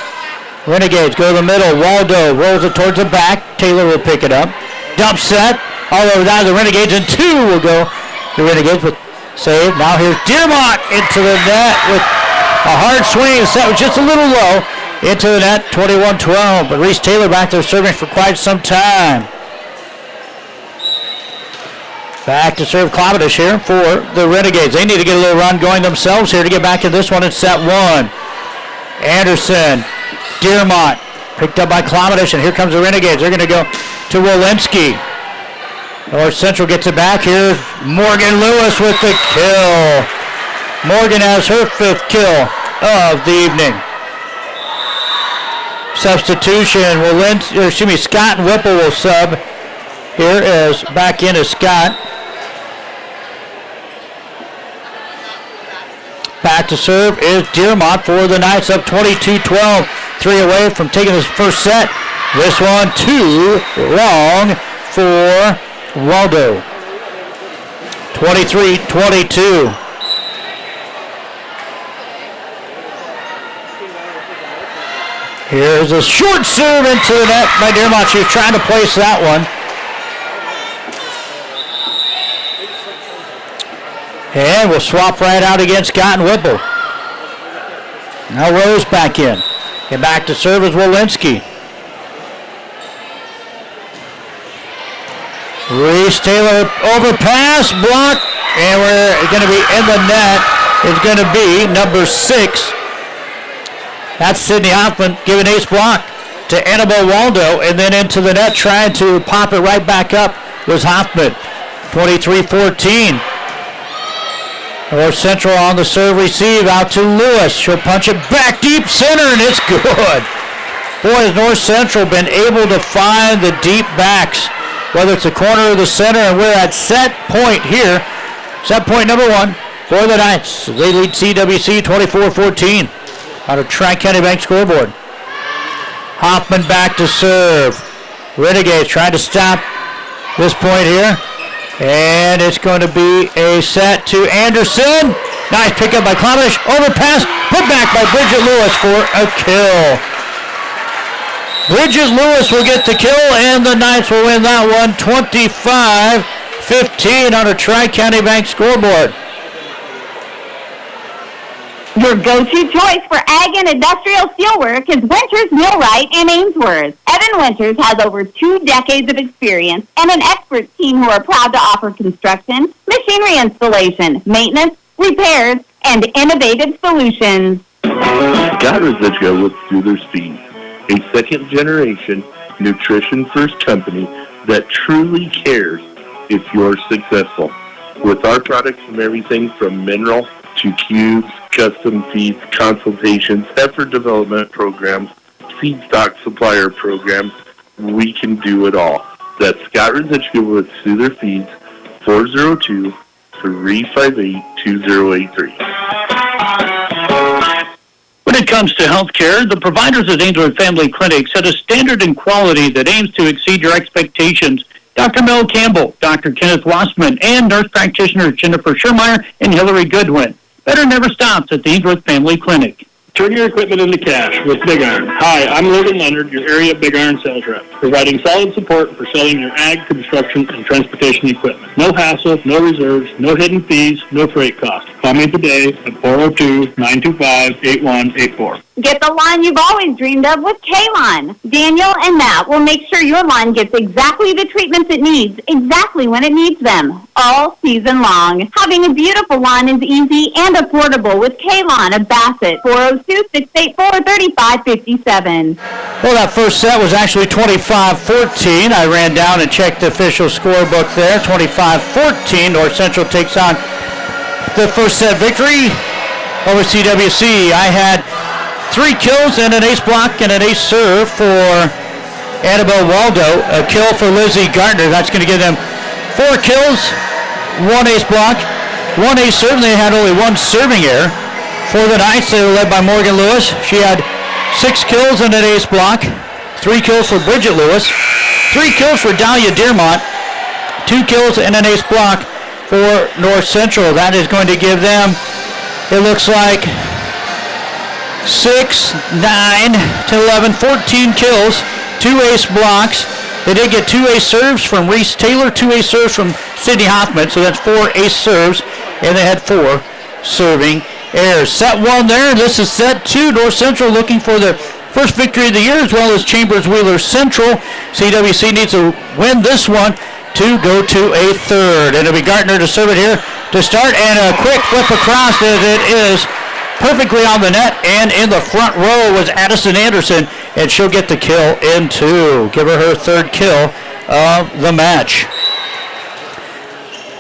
Renegades go to the middle. Waldo rolls it towards the back. Taylor will pick it up. Dump set all over down the Renegades, and 2 will go. The Renegades with save. Now here's Dearmont into the net with A hard swing. The set was just a little low. Into the net, 21-12. But Reese Taylor back there serving for quite some time. Back to serve Klobodish here for the Renegades. They need to get a little run going themselves here to get back in this one in set one. Anderson, Dearmont, picked up by Klobodish, and here comes the Renegades. They're going to go to Walensky. North Central gets it back. Here's Morgan Lewis with the kill. Morgan has her 5th kill of the evening. Substitution, Scott and Whipple will sub. Here is back in is Scott. Back to serve is Dearmont for the Knights, up 22-12. 3 away from taking this first set. This one too long for Waldo. 23-22. Here's a short serve into the net by Dearmont. She was trying to place that one. And we'll swap right out against Scott and Whipple. Now Rose back in. And back to serve is Walensky. Reese Taylor overpass, block, and we're going to be in the net. It's going to be number 6. That's Sydney Hoffman giving ace block to Annabelle Waldo, and then into the net trying to pop it right back up was Hoffman. 23-14. North Central on the serve receive out to Lewis. She'll punch it back deep center, and it's good. Boy, has North Central been able to find the deep backs, whether it's the corner or the center, and we're at set point here. Set point number 1 for the Knights. They lead CWC 24-14 on a Tri-County Bank scoreboard. Hoffman back to serve. Renegades trying to stop this point here. And it's going to be a set to Anderson. Nice pickup by Klobodish. Overpass. Put back by Bridget Lewis for a kill. Bridget Lewis will get the kill, and the Knights will win that one 25-15 on a Tri-County Bank scoreboard. Your go-to choice for ag and industrial steelwork is Winters Millwright in Ainsworth. Evan Winters has over 2 decades of experience and an expert team who are proud to offer construction, machinery installation, maintenance, repairs, and innovative solutions. Scott Rosicka with Soother's Feed, a second-generation, nutrition-first company that truly cares if you're successful. With our products from everything from mineral to cubes, custom feeds, consultations, heifer development programs, seed stock supplier programs, we can do it all. That's Scott Rosicka with Soother Feeds, 402-358-2083. When it comes to healthcare, the providers at Ainsworth Family Clinic set a standard and quality that aims to exceed your expectations. Dr. Mel Campbell, Dr. Kenneth Wassman, and nurse practitioners Jennifer Schermeyer and Hillary Goodwin. Better never stops at the Ainsworth Family Clinic. Turn your equipment into cash with Big Iron. Hi, I'm Logan Leonard, your area Big Iron sales rep, providing solid support for selling your ag, construction, and transportation equipment. No hassle, no reserves, no hidden fees, no freight costs. Call me today at 402-925-8184. Get the lawn you've always dreamed of with K-Lawn. Daniel and Matt will make sure your lawn gets exactly the treatments it needs, exactly when it needs them, all season long. Having a beautiful lawn is easy and affordable with K-Lawn of Bassett, 402-684-3557. Well, that first set was actually 25-14. I ran down and checked the official scorebook there. 25-14. North Central takes on the first set victory over CWC. I had 3 kills and an ace block and an ace serve for Annabelle Waldo. A kill for Lizzie Gardner. That's going to give them 4 kills, 1 ace block, 1 ace serve, and they had only 1 serving error. For the Knights, they were led by Morgan Lewis. She had 6 kills and an ace block, 3 kills for Bridget Lewis, 3 kills for Dahlia Dearmont, 2 kills and an ace block for North Central. That is going to give them, it looks like, 6, 9, 10, 11, 14 kills, 2 ace blocks. They did get 2 ace serves from Reese Taylor, 2 ace serves from Sydney Hoffman, so that's 4 ace serves, and they had 4 serving airs. Set one there. This is set two. North Central looking for their first victory of the year, as well as Chambers Wheeler Central. CWC needs to win this one to go to a third. And it'll be Gartner to serve it here to start, and a quick flip across as it is perfectly on the net, and in the front row was Addison Anderson, and she'll get the kill in two. Give her third kill of the match.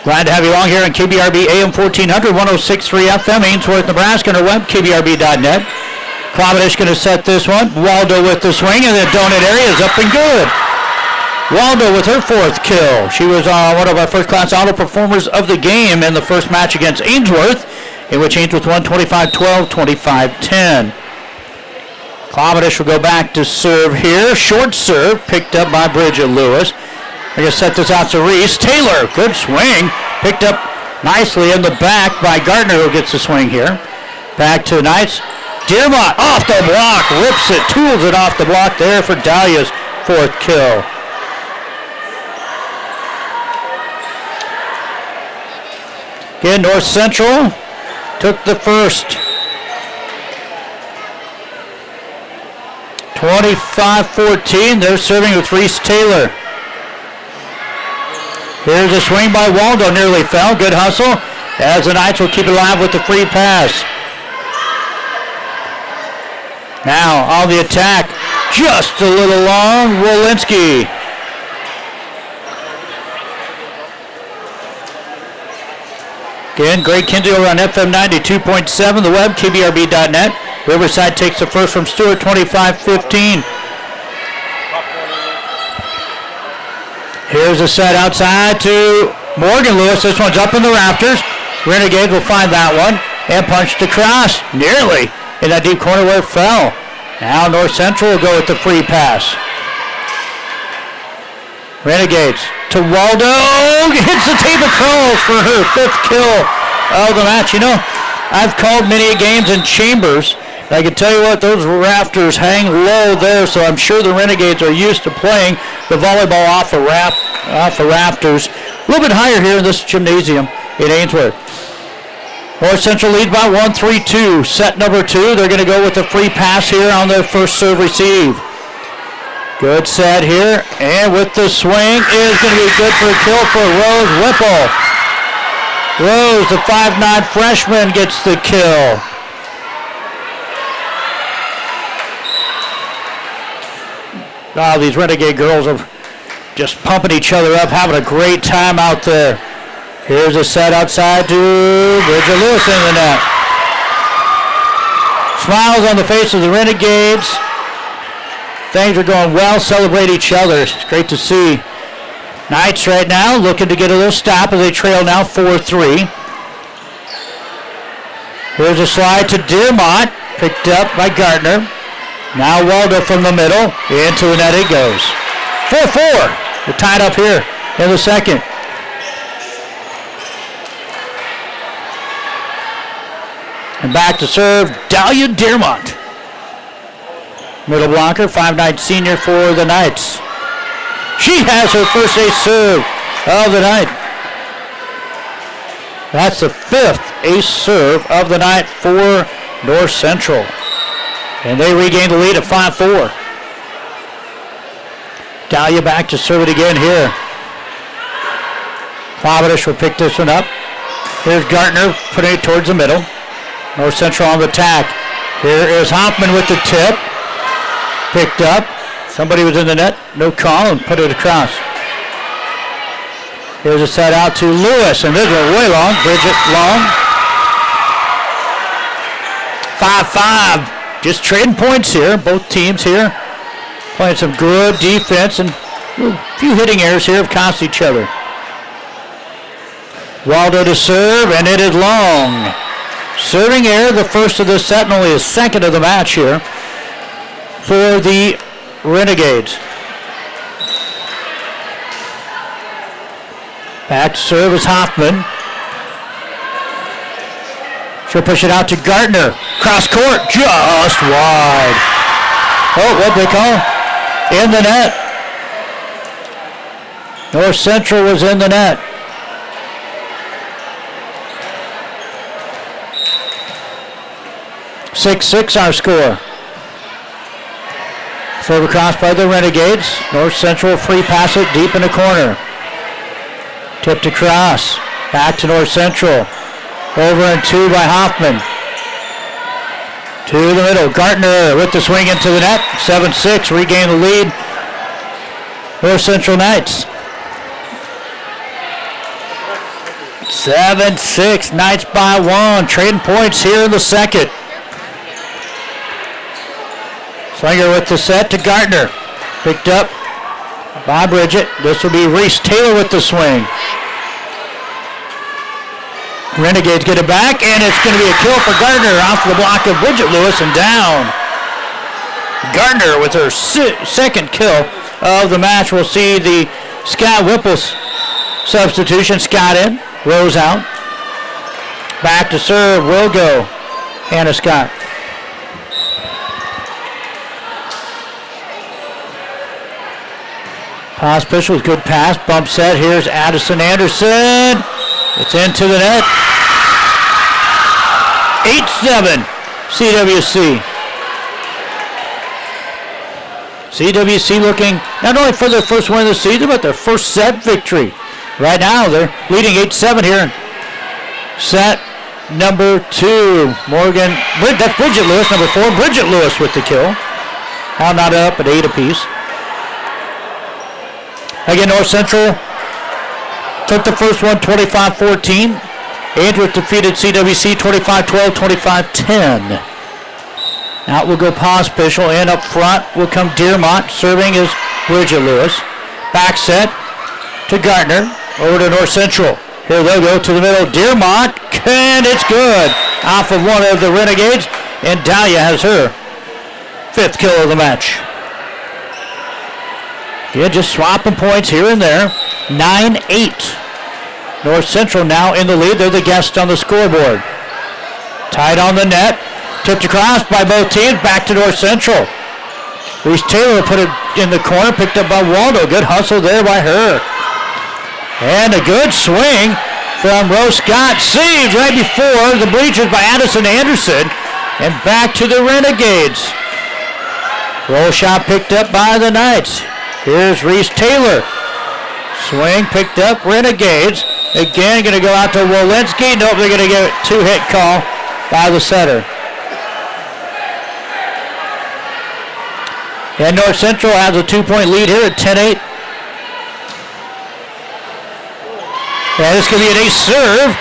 Glad to have you along here on KBRB AM 1400, 106.3 FM, Ainsworth, Nebraska, on our web, kbrb.net. Klavadish going to set this one. Waldo with the swing, and the donut area is up and good. Waldo with her fourth kill. She was one of our first-class auto performers of the game in the first match against Ainsworth, in which Ainsworth won 25-12, 25-10. Klavadish will go back to serve here. Short serve, picked up by Bridget Lewis. They're going to set this out to Reese. Taylor, good swing. Picked up nicely in the back by Gardner, who gets the swing here. Back to Knights. Dearmont off the block, rips it, tools it off the block there for Dahlia's fourth kill. Again, North Central took the first. 25-14, they're serving with Reese Taylor. Here's a swing by Waldo, nearly fell. Good hustle, as the Knights will keep it alive with the free pass. Now on the attack, just a little long, Wolinski. Again, Greg Kinsey over on FM 92.7, the web, kbrb.net. Riverside takes the first from Stewart, 25-15. Here's a set outside to Morgan Lewis. This one's up in the rafters. Renegade will find that one and punched across, nearly in that deep corner where it fell. Now North Central will go with the free pass. Renegades to Waldo, hits the tape across for her fifth kill of the match. You know, I've called many games in Chambers. I can tell you what, those rafters hang low there, so I'm sure the Renegades are used to playing the volleyball off the rafters. A little bit higher here in this gymnasium in Ainsworth. North Central lead by 1-3-2. Set number two, they're going to go with the free pass here on their first serve receive. Good set here, and with the swing is going to be good for a kill for Rose Whipple. Rose, the 5'9" freshman, gets the kill. Oh, these Renegade girls are just pumping each other up, having a great time out there. Here's a set outside to Bridget Lewis in the net. Smiles on the face of the Renegades. Things are going well, celebrate each other. It's great to see. Knights right now looking to get a little stop as they trail now 4-3. Here's a slide to Dearmont, picked up by Gardner. Now Waldo from the middle, into the net it goes. 4-4, we're tied up here in the second. And back to serve, Dahlia Dearmont. Middle blocker, 5'9" senior for the Knights. She has her first ace serve of the night. That's the fifth ace serve of the night for North Central. And they regain the lead at 5-4. Dahlia back to serve it again here. Klavadish will pick this one up. Here's Gartner putting it towards the middle. North Central on the attack. Here is Hoffman with the tip. Picked up. Somebody was in the net. No call, and put it across. Here's a set out to Lewis, and this is way long. Bridget long. 5-5. Just trading points here. Both teams here playing some good defense, and a few hitting errors here have cost each other. Waldo to serve, and it is long. Serving error, the first of the set, and only the second of the match here for the Renegades. Back to serve is Hoffman. She'll push it out to Gartner. Cross court, just wide. Oh, what'd they call? In the net. North Central was in the net. 6-6 our score. Serve across by the Renegades. North Central free pass it deep in the corner. Tipped across. Back to North Central. Over and 2 by Hoffman. To the middle. Gartner with the swing into the net. 7-6. Regain the lead. North Central Knights. 7-6. Knights by 1. Trading points here in the second. Slinger with the set to Gartner. Picked up by Bridget. This will be Reese Taylor with the swing. Renegades get it back, and it's going to be a kill for Gardner off the block of Bridget Lewis and down. Gardner with her second kill of the match. We'll see the Scott Whipple's substitution. Scott in, Rose out. Back to serve will go Hannah Scott. Pospish with good pass, bump set. Here's Addison Anderson. It's into the net. 8-7 CWC. CWC looking not only for their first win of the season, but their first set victory. Right now, they're leading 8-7 here in set number 2. That's Bridget Lewis, number 4. Bridget Lewis with the kill. Now not up at 8 apiece. Again, North Central took the first one 25-14. Ainsworth defeated CWC 25-12, 25-10. Out will go Pospischel, and up front will come Dearmont. Serving is Bridget Lewis. Back set to Gartner. Over to North Central. Here they'll go to the middle. Dearmont, and it's good. Off of one of the Renegades, and Dahlia has her 5th kill of the match. Yeah, just swapping points here and there. 9-8. North Central now in the lead. They're the guests on the scoreboard. Tied on the net. Tipped across by both teams. Back to North Central. Reese Taylor put it in the corner. Picked up by Waldo. Good hustle there by her. And a good swing from Rose Scott. Saved right before the bleachers by Addison Anderson. And back to the Renegades. Roll shot picked up by the Knights. Here's Reese Taylor. Swing picked up, Renegades. Again, going to go out to Walensky. Nope, they're going to get a 2-hit call by the setter. And North Central has a 2-point lead here at 10-8. And this could be an ace serve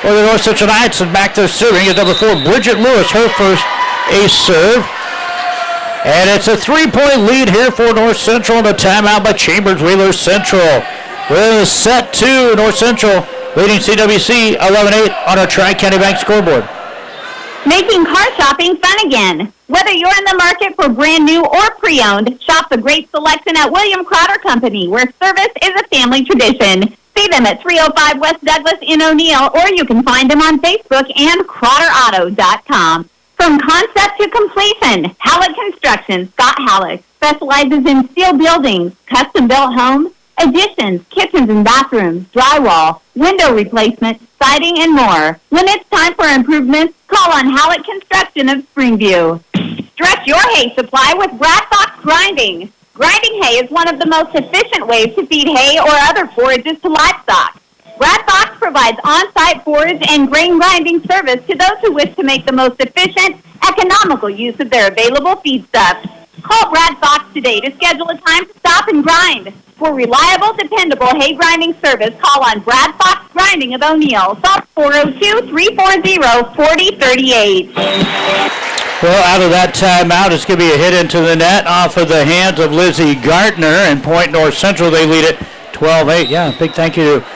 for the North Central Knights. And back there serving is number 4, Bridget Lewis, her first ace serve. And it's a 3-point lead here for North Central, and a timeout by Chambers Wheeler Central. We're in set 2, North Central leading CWC 11-8 on our Tri-County Bank scoreboard. Making car shopping fun again. Whether you're in the market for brand new or pre-owned, shop the great selection at William Crowder Company, where service is a family tradition. See them at 305 West Douglas in O'Neill, or you can find them on Facebook and CrowderAuto.com. From concept to completion, Halleck Construction, Scott Halleck, specializes in steel buildings, custom-built homes, additions, kitchens and bathrooms, drywall, window replacement, siding, and more. When it's time for improvements, call on Halleck Construction of Springview. Stretch your hay supply with Brad Fox Grinding. Grinding hay is one of the most efficient ways to feed hay or other forages to livestock. Brad Fox provides on-site forage and grain grinding service to those who wish to make the most efficient, economical use of their available feedstuffs. Call Brad Fox today to schedule a time to stop and grind. For reliable, dependable hay grinding service, call on Brad Fox Grinding of O'Neill, South 402-340-4038. Well, out of that timeout, it's going to be a hit into the net off of the hands of Lizzie Gartner, and Point North Central, they lead it 12-8. Yeah, big thank you to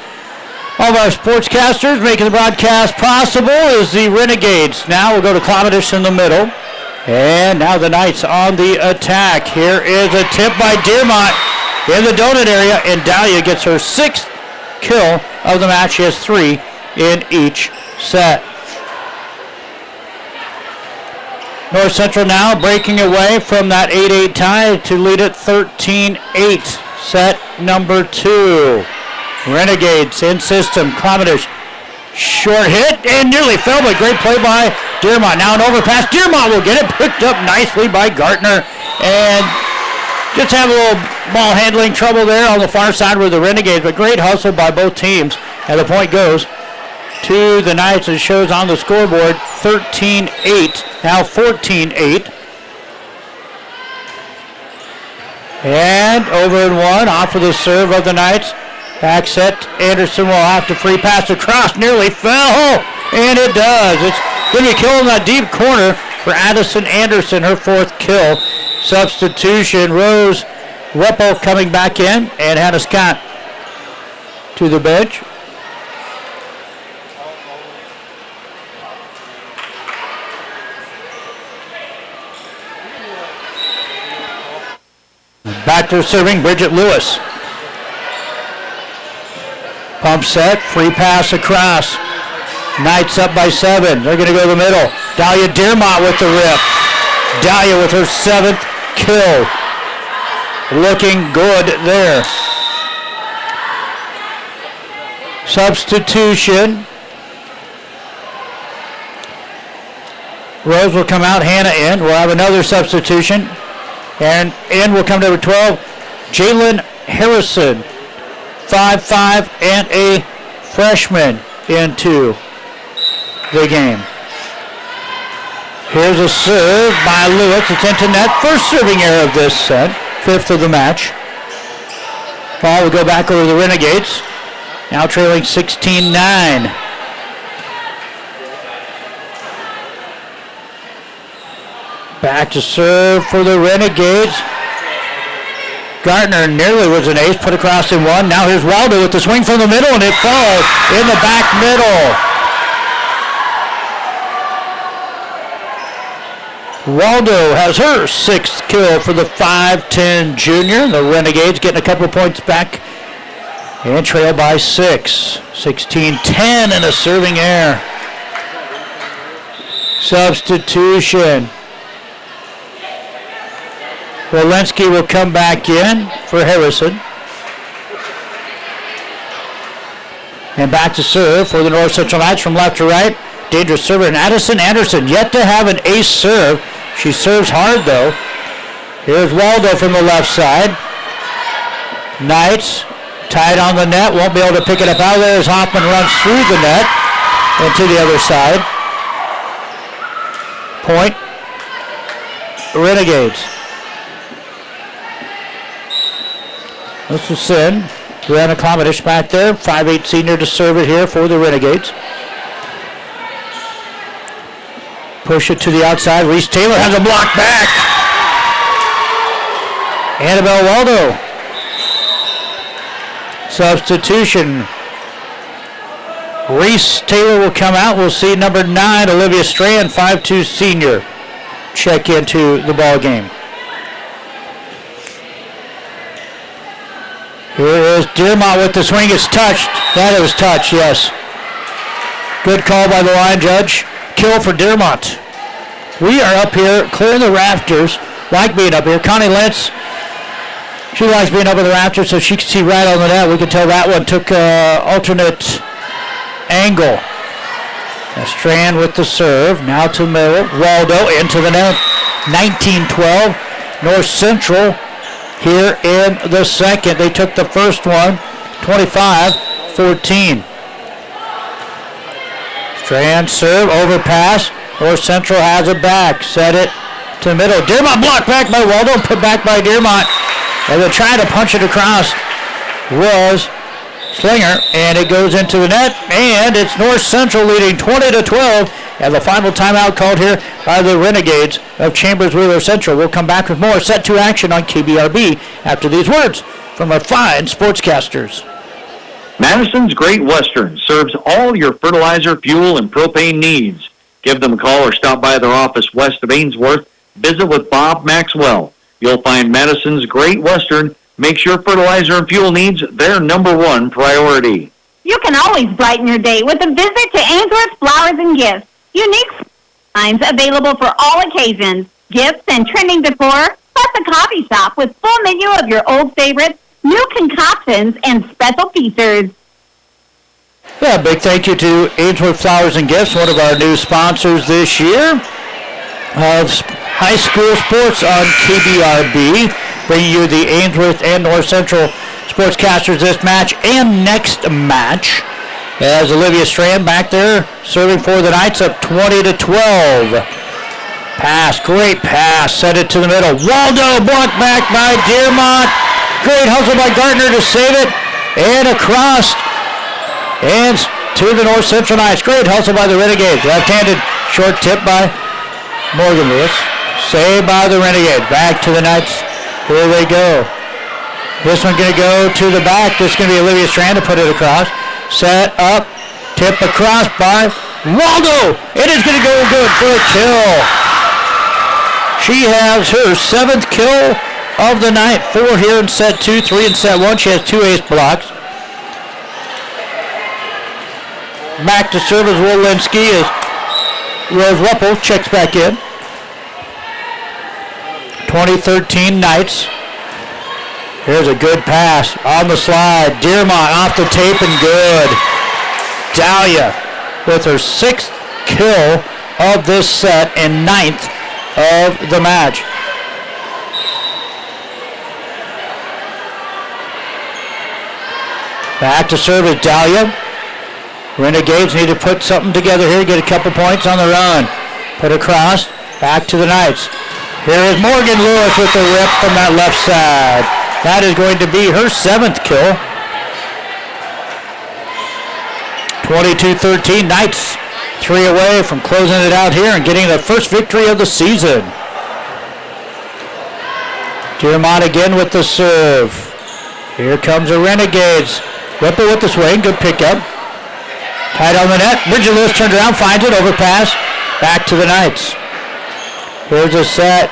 all of our sportscasters making the broadcast possible is the Renegades. Now we'll go to Clomadish in the middle. And now the Knights on the attack. Here is a tip by Dearmont in the donut area, and Dahlia gets her 6th kill of the match. She has 3 in each set. North Central now breaking away from that 8-8 tie to lead it 13-8. Set number 2. Renegades in system. Clomadish short hit and nearly fell, but great play by Dearmont now an overpass. Dearmont will get it picked up nicely by Gartner. And just have a little ball handling trouble there on the far side with the Renegades. But great hustle by both teams. And the point goes to the Knights. It shows on the scoreboard 13-8. Now 14-8. And over and one off of the serve of the Knights. Back set. Anderson will have to free pass across. Nearly fell. And it does. It's going to be killing that deep corner for Addison Anderson, her fourth kill. Substitution. Rose Whipple coming back in. And Hannah Scott to the bench. Back to serving Bridget Lewis. Pump set, free pass across. Knights up by 7. They're going to go to the middle. Dahlia Dearmont with the rip. Dahlia with her 7th kill. Looking good there. Substitution. Rose will come out, Hannah in. We'll have another substitution. And in will come number 12, Jalen Harrison, 5'5", and a freshman into the game. Here's a serve by Lewis. It's into net. First serving error of this set, 5th of the match. Ball will go back over the Renegades, now trailing 16-9. Back to serve for the Renegades. Gartner nearly was an ace, put across in one. Now here's Waldo with the swing from the middle, and it falls in the back middle. Waldo has her 6th kill for the 5'10 junior. The Renegades getting a couple of points back and trail by 6. 16-10 and a serving error. Substitution. Walensky will come back in for Harrison. And back to serve for the North Central Knights from left to right. Dangerous server, and Addison Anderson yet to have an ace serve. She serves hard though. Here's Waldo from the left side. Knights tied on the net, won't be able to pick it up out of there as Hoffman runs through the net and to the other side. Point. Renegades. This is Sin. Brianna Klomanish back there, 5'8 senior to serve it here for the Renegades. Push it to the outside. Reese Taylor has a block back. Annabelle Waldo. Substitution. Reese Taylor will come out. We'll see number 9, Olivia Strand, 5'2 senior, check into the ball game. Here is Dearmont with the swing. It's touched. That was touched, yes. Good call by the line judge. Kill for Dearmont. We are up here clearing the rafters. Like being up here. Connie Lentz, she likes being up in the rafters so she can see right on the net. We can tell that one took alternate angle. Strand with the serve. Now to Miller. Waldo into the net. 19-12. North Central here in the second. They took the first one, 25-14. Strand serve, overpass. North Central has it back. Set it to middle. Dearmont blocked back by Waldo, put back by Dearmont. And they're trying to punch it across was Slinger, and it goes into the net, and it's North Central leading 20-12. And the final timeout called here by the Renegades of Chambers Wheeler Central. We'll come back with more set to action on KBRB after these words from our fine sportscasters. Madison's Great Western serves all your fertilizer, fuel, and propane needs. Give them a call or stop by their office west of Ainsworth. Visit with Bob Maxwell. You'll find Madison's Great Western makes your fertilizer and fuel needs their #1 priority. You can always brighten your day with a visit to Ainsworth Flowers and Gifts. Unique finds available for all occasions, gifts and trending decor, plus a coffee shop with full menu of your old favorites, new concoctions, and special features. Yeah, big thank you to Ainsworth Flowers and Gifts, one of our new sponsors this year of high school sports on KBRB, bringing you the Ainsworth and North Central sportscasters this match and next match. As Olivia Strand back there serving for the Knights up 20-12. Pass, great pass, set it to the middle. Waldo blocked back by Dearmont. Great hustle by Gardner to save it. And across. And to the North Central Knights. Great hustle by the Renegades. Left-handed short tip by Morgan Lewis. Saved by the Renegades. Back to the Knights. Here they go. This one going to go to the back. This is going to be Olivia Strand to put it across. Set up. Tip across by Waldo. It is going to go good for a kill. She has her 7th kill of the night. 4 here in set 2, 3 in set 1. She has 2 ace blocks. Back to serve as Wolinski as Rose Ruppel checks back in. 2013 Knights. Here's a good pass on the slide. Dearmont off the tape and good. Dahlia with her 6th kill of this set and 9th of the match. Back to serve is Dahlia. Renegades need to put something together here, get a couple points on the run. Put across, back to the Knights. Here is Morgan Lewis with the rip from that left side. That is going to be her 7th kill. 22-13, Knights 3 away from closing it out here and getting the first victory of the season. Dearmont again with the serve. Here comes the Renegades. Ripple with the swing, good pickup. Tight on the net. Bridget Lewis turns around, finds it, overpass. Back to the Knights. Here's a set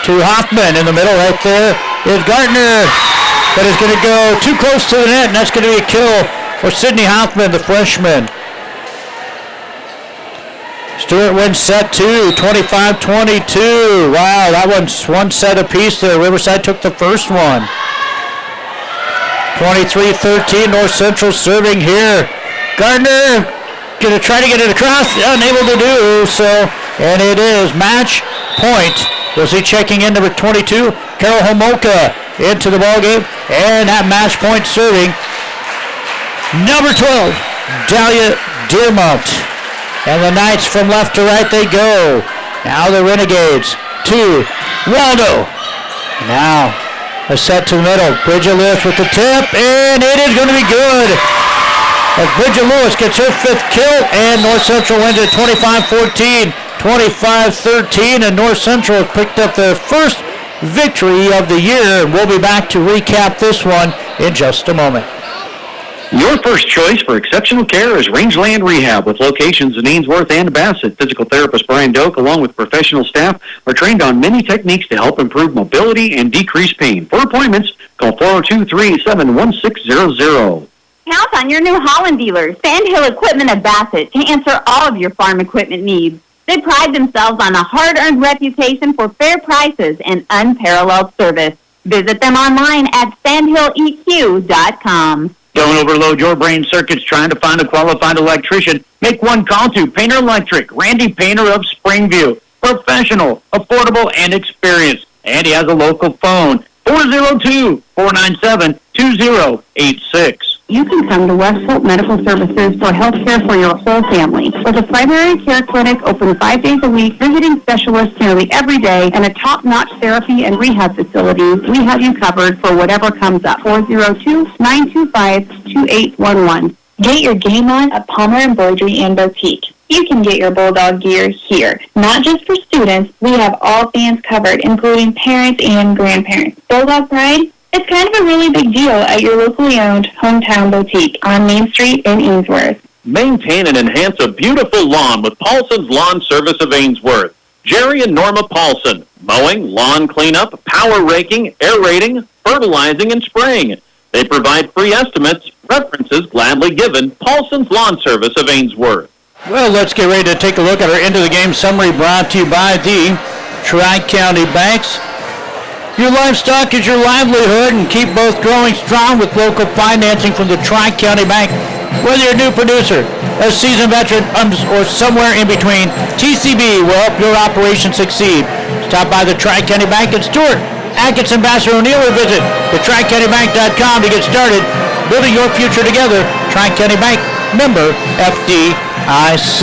to Hoffman in the middle. Right there is Gardner. But it's going to go too close to the net, and that's going to be a kill for Sydney Hoffman, the freshman. Stewart wins set 2, 25-22. Wow, that one's one set apiece there. Riverside took the first one. 23-13, North Central serving here. Gardner going to try to get it across, unable to do so, and it is match point. We'll see checking in number 22, Carol Homolka into the ballgame, and that match point serving number 12, Dahlia Dearmont. And the Knights from left to right they go. Now the Renegades to Waldo. Now a set to the middle. Bridget Lewis with the tip, and it is going to be good. As Bridget Lewis gets her 5th kill, and North Central wins at 25-14, 25-13, and North Central has picked up their first victory of the year, and we'll be back to recap this one in just a moment. Your first choice for exceptional care is Rangeland Rehab, with locations in Ainsworth and Bassett. Physical therapist Brian Doak, along with professional staff, are trained on many techniques to help improve mobility and decrease pain. For appointments, call 402-387-1600. Count on your New Holland dealers, Sandhill Equipment of Bassett, to answer all of your farm equipment needs. They pride themselves on a hard-earned reputation for fair prices and unparalleled service. Visit them online at sandhilleq.com. Don't overload your brain circuits trying to find a qualified electrician. Make one call to Painter Electric, Randy Painter of Springview. Professional, affordable, and experienced. And he has a local phone, 402-497-2086. You can come to West Hope Medical Services for health care for your whole family. With a primary care clinic open 5 days a week, visiting specialists nearly every day, and a top-notch therapy and rehab facility, we have you covered for whatever comes up. 402-925-2811. Get your game on at Palmer Embroidery and Boutique. You can get your Bulldog gear here. Not just for students, we have all fans covered, including parents and grandparents. Bulldog Pride? It's kind of a really big deal at your locally owned hometown boutique on Main Street in Ainsworth. Maintain and enhance a beautiful lawn with Paulson's Lawn Service of Ainsworth. Jerry and Norma Paulson. Mowing, lawn cleanup, power raking, aerating, fertilizing, and spraying. They provide free estimates. References gladly given. Paulson's Lawn Service of Ainsworth. Well, let's get ready to take a look at our end of the game summary brought to you by the Tri-County Banks. Your livestock is your livelihood, and keep both growing strong with local financing from the Tri-County Bank. Whether you're a new producer, a seasoned veteran, or somewhere in between, TCB will help your operation succeed. Stop by the Tri-County Bank in Stewart. Atkins Ambassador O'Neill will visit the TriCountyBank.com to get started building your future together. Tri-County Bank, member FDIC.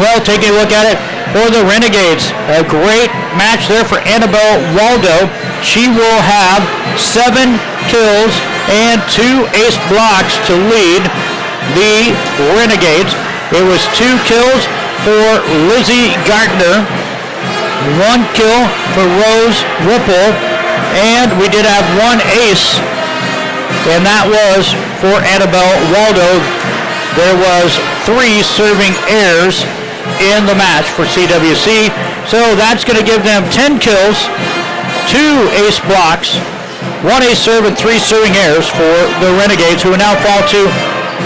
Well, taking a look at it for the Renegades, a great match there for Annabelle Waldo. She will have 7 kills and 2 ace blocks to lead the Renegades. It was 2 kills for Lizzie Gartner, 1 kill for Rose Whipple, and we did have 1 ace, and that was for Annabelle Waldo. There was 3 serving errors in the match for CWC, so that's going to give them 10 kills, 2 ace blocks, 1 ace serve, and 3 serving errors for the Renegades, who will now fall to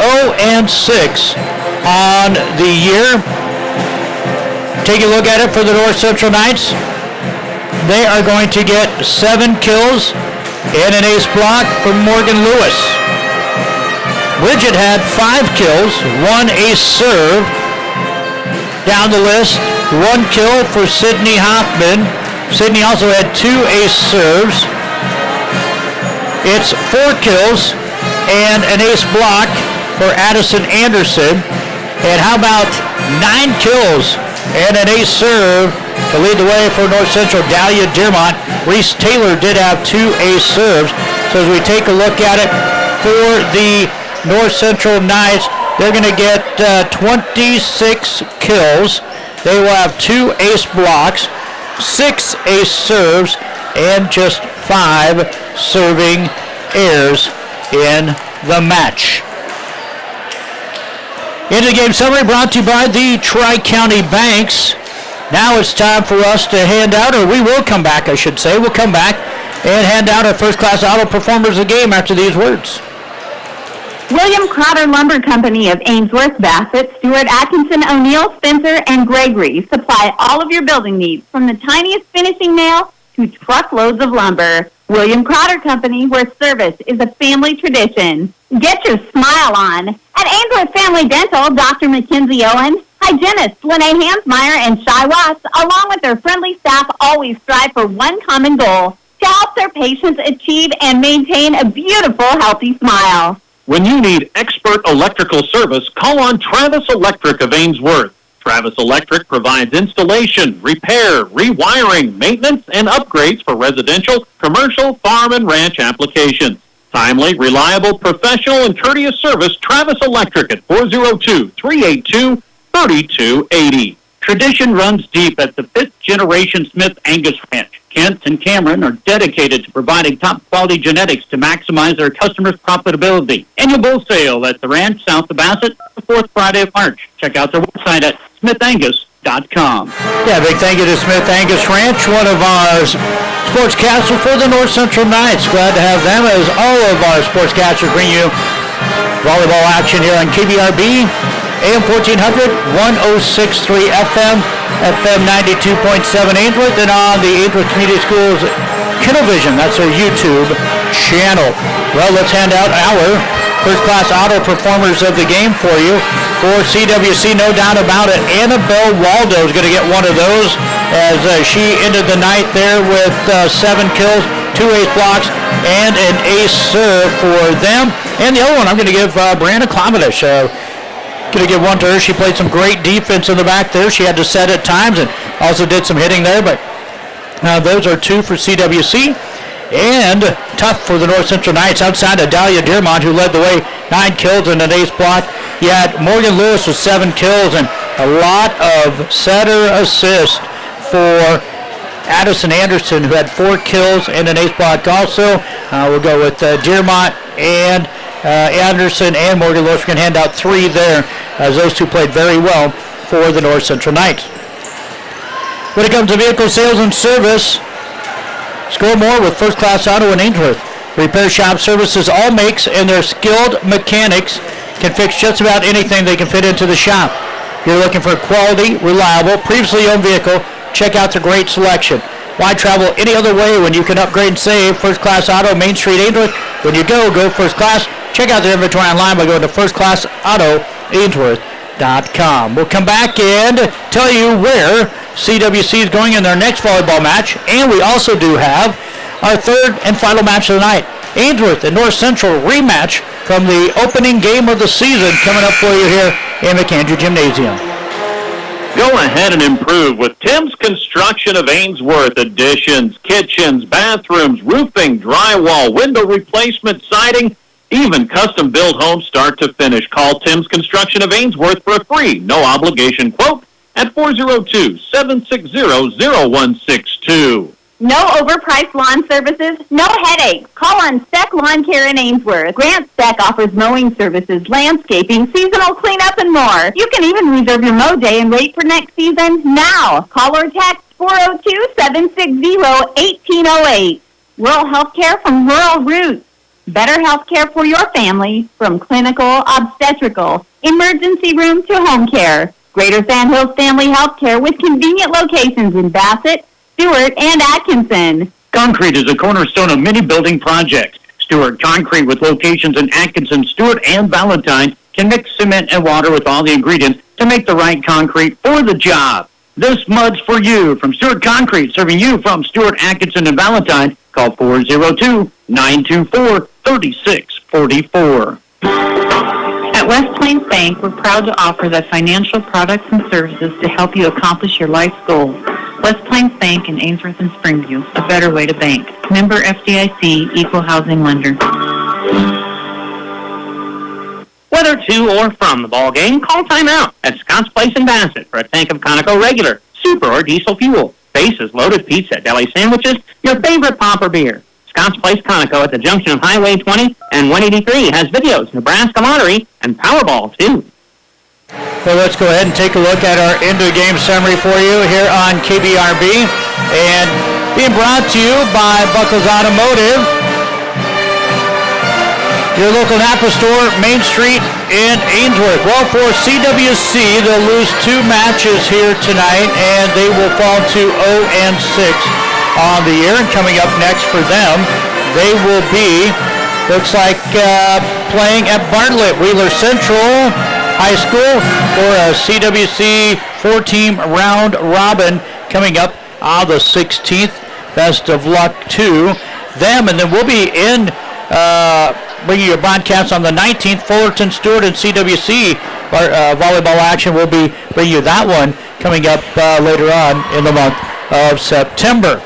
0-6 on the year. Take a look at it for the North Central Knights. They are going to get 7 kills and an ace block from Morgan Lewis. Bridget had 5 kills, 1 ace serve. Down the list, 1 kill for Sydney Hoffman. Sydney also had 2 ace serves. It's 4 kills and an ace block for Addison Anderson. And how about 9 kills and an ace serve to lead the way for North Central, Dahlia Dearmont. Reese Taylor did have 2 ace serves. So as we take a look at it for the North Central Knights, they're going to get 26 kills. They will have 2 ace blocks, 6 ace serves, and just 5 serving errors in the match. Into the game summary brought to you by the Tri-County Banks. Now it's time for us to hand out, or we will come back, I should say. We'll come back and hand out our first-class auto performers of the game after these words. William Crowder Lumber Company of Ainsworth, Bassett, Stewart, Atkinson, O'Neill, Spencer, and Gregory supply all of your building needs, from the tiniest finishing nail to truckloads of lumber. William Crowder Company, where service is a family tradition. Get your smile on. At Ainsworth Family Dental, Dr. Mackenzie Owen, hygienists Lene Hansmeyer and Shai Watts, along with their friendly staff, always strive for one common goal: to help their patients achieve and maintain a beautiful, healthy smile. When you need expert electrical service, call on Travis Electric of Ainsworth. Travis Electric provides installation, repair, rewiring, maintenance, and upgrades for residential, commercial, farm, and ranch applications. Timely, reliable, professional, and courteous service, Travis Electric at 402-382-3280. Tradition runs deep at the 5th-generation Smith Angus Ranch. Kent and Cameron are dedicated to providing top-quality genetics to maximize their customers' profitability. Annual bull sale at the ranch south of Bassett, the 4th Friday of March. Check out their website at smithangus.com. Yeah, big thank you to Smith Angus Ranch, one of our sportscasters for the North Central Knights. Glad to have them, as all of our sportscasters bring you volleyball action here on KBRB. AM 1400, 106.3 FM, FM 92.7 Ainsworth, and on the Ainsworth Community Schools Kinovision. That's our YouTube channel. Well, let's hand out our first-class auto performers of the game for you. For CWC, no doubt about it, Annabelle Waldo is going to get one of those, as she ended the night there with 7 kills, 2 ace blocks, and an ace serve for them. And the other one I'm going to give Brianna Klamavish. Going to give one to her. She played some great defense in the back there. She had to set at times and also did some hitting there, but those are 2 for CWC. And tough for the North Central Knights outside of Dahlia Dearmont, who led the way, 9 kills and an ace block. You had Morgan Lewis with 7 kills and a lot of setter assist for Addison Anderson, who had 4 kills and an ace block also. We'll go with Dearmont and Anderson and Morgan Lewis. We can hand out 3 there, as those 2 played very well for the North Central Knights. When it comes to vehicle sales and service, score more with First Class Auto in Ainsworth. Repair shop services, all makes, and their skilled mechanics can fix just about anything they can fit into the shop. If you're looking for a quality, reliable, previously owned vehicle, check out the great selection. Why travel any other way when you can upgrade and save? First Class Auto, Main Street, Ainsworth. When you go First Class. Check out their inventory online by going to firstclassautoainsworth.com. We'll come back and tell you where CWC is going in their next volleyball match, and we also do have our third and final match of the night. Ainsworth and North Central rematch from the opening game of the season coming up for you here in McAndrew Gymnasium. Go ahead and improve with Tim's Construction of Ainsworth. Additions, kitchens, bathrooms, roofing, drywall, window replacement, siding, even custom-built homes start to finish. Call Tim's Construction of Ainsworth for a free, no-obligation quote at 402-760-0162. No overpriced lawn services, no headaches. Call on Steck Lawn Care in Ainsworth. Grant Steck offers mowing services, landscaping, seasonal cleanup, and more. You can even reserve your mow day and wait for next season now. Call or text 402-760-1808. Rural healthcare from rural roots. Better healthcare for your family from clinical, obstetrical, emergency room to home care. Greater Sandhills Family Healthcare with convenient locations in Bassett, Stewart, and Atkinson. Concrete is a cornerstone of many building projects. Stewart Concrete, with locations in Atkinson, Stewart, and Valentine, can mix cement and water with all the ingredients to make the right concrete for the job. This mud's for you from Stewart Concrete, serving you from Stewart, Atkinson, and Valentine. Call 402-924-3644. At West Plains Bank, we're proud to offer the financial products and services to help you accomplish your life's goals. West Plains Bank in Ainsworth and Springview, a better way to bank. Member FDIC, Equal Housing Lender. Whether to or from the ball game, call timeout at Scott's Place in Bassett for a tank of Conoco regular, super, or diesel fuel. Faces, loaded pizza, deli sandwiches, your favorite pop or beer. Scott's Place Conoco at the junction of Highway 20 and 183 has videos, Nebraska Lottery, and Powerball, too. So let's go ahead and take a look at our end-of-game summary for you here on KBRB. And being brought to you by Buckles Automotive, your local Napa store, Main Street in Ainsworth. Well, for CWC, they'll lose 2 matches here tonight, and they will fall to 0-6 on the year. And coming up next for them, they will be, looks like, playing at Bartlett Wheeler Central High School for a CWC 4-team round robin coming up on the 16th. Best of luck to them. And then we'll be in bringing you a broadcast on the 19th. Fullerton, Stewart, and CWC volleyball action. We'll be bringing you that one coming up later on in the month of September.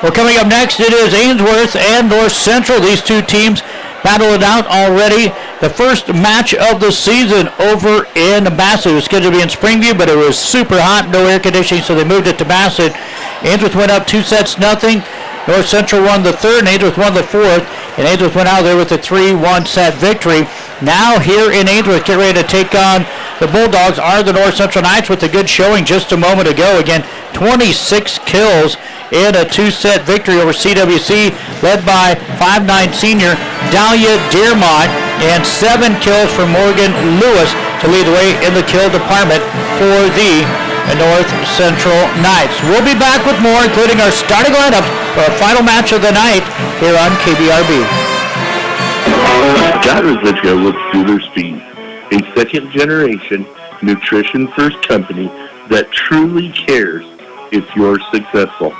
Well, coming up next, it is Ainsworth and North Central. These two teams battle it out already. The first match of the season over in Bassett. It was scheduled to be in Springview, but it was super hot, no air conditioning, so they moved it to Bassett. Ainsworth went up 2-0. North Central won the third, and Ainsworth won the fourth. And Ainsworth went out there with a 3-1 set victory. Now here in Ainsworth, get ready to take on the Bulldogs, are the North Central Knights, with a good showing just a moment ago. Again, 26 kills in a 2-set victory over CWC, led by 5'9" senior Dahlia Dearmont, and 7 kills for Morgan Lewis to lead the way in the kill department for the North Central Knights. We'll be back with more, including our starting lineups for our final match of the night here on KBRB. Scott Rosicka with Soother Speed, a second-generation nutrition-first company that truly cares if you're successful.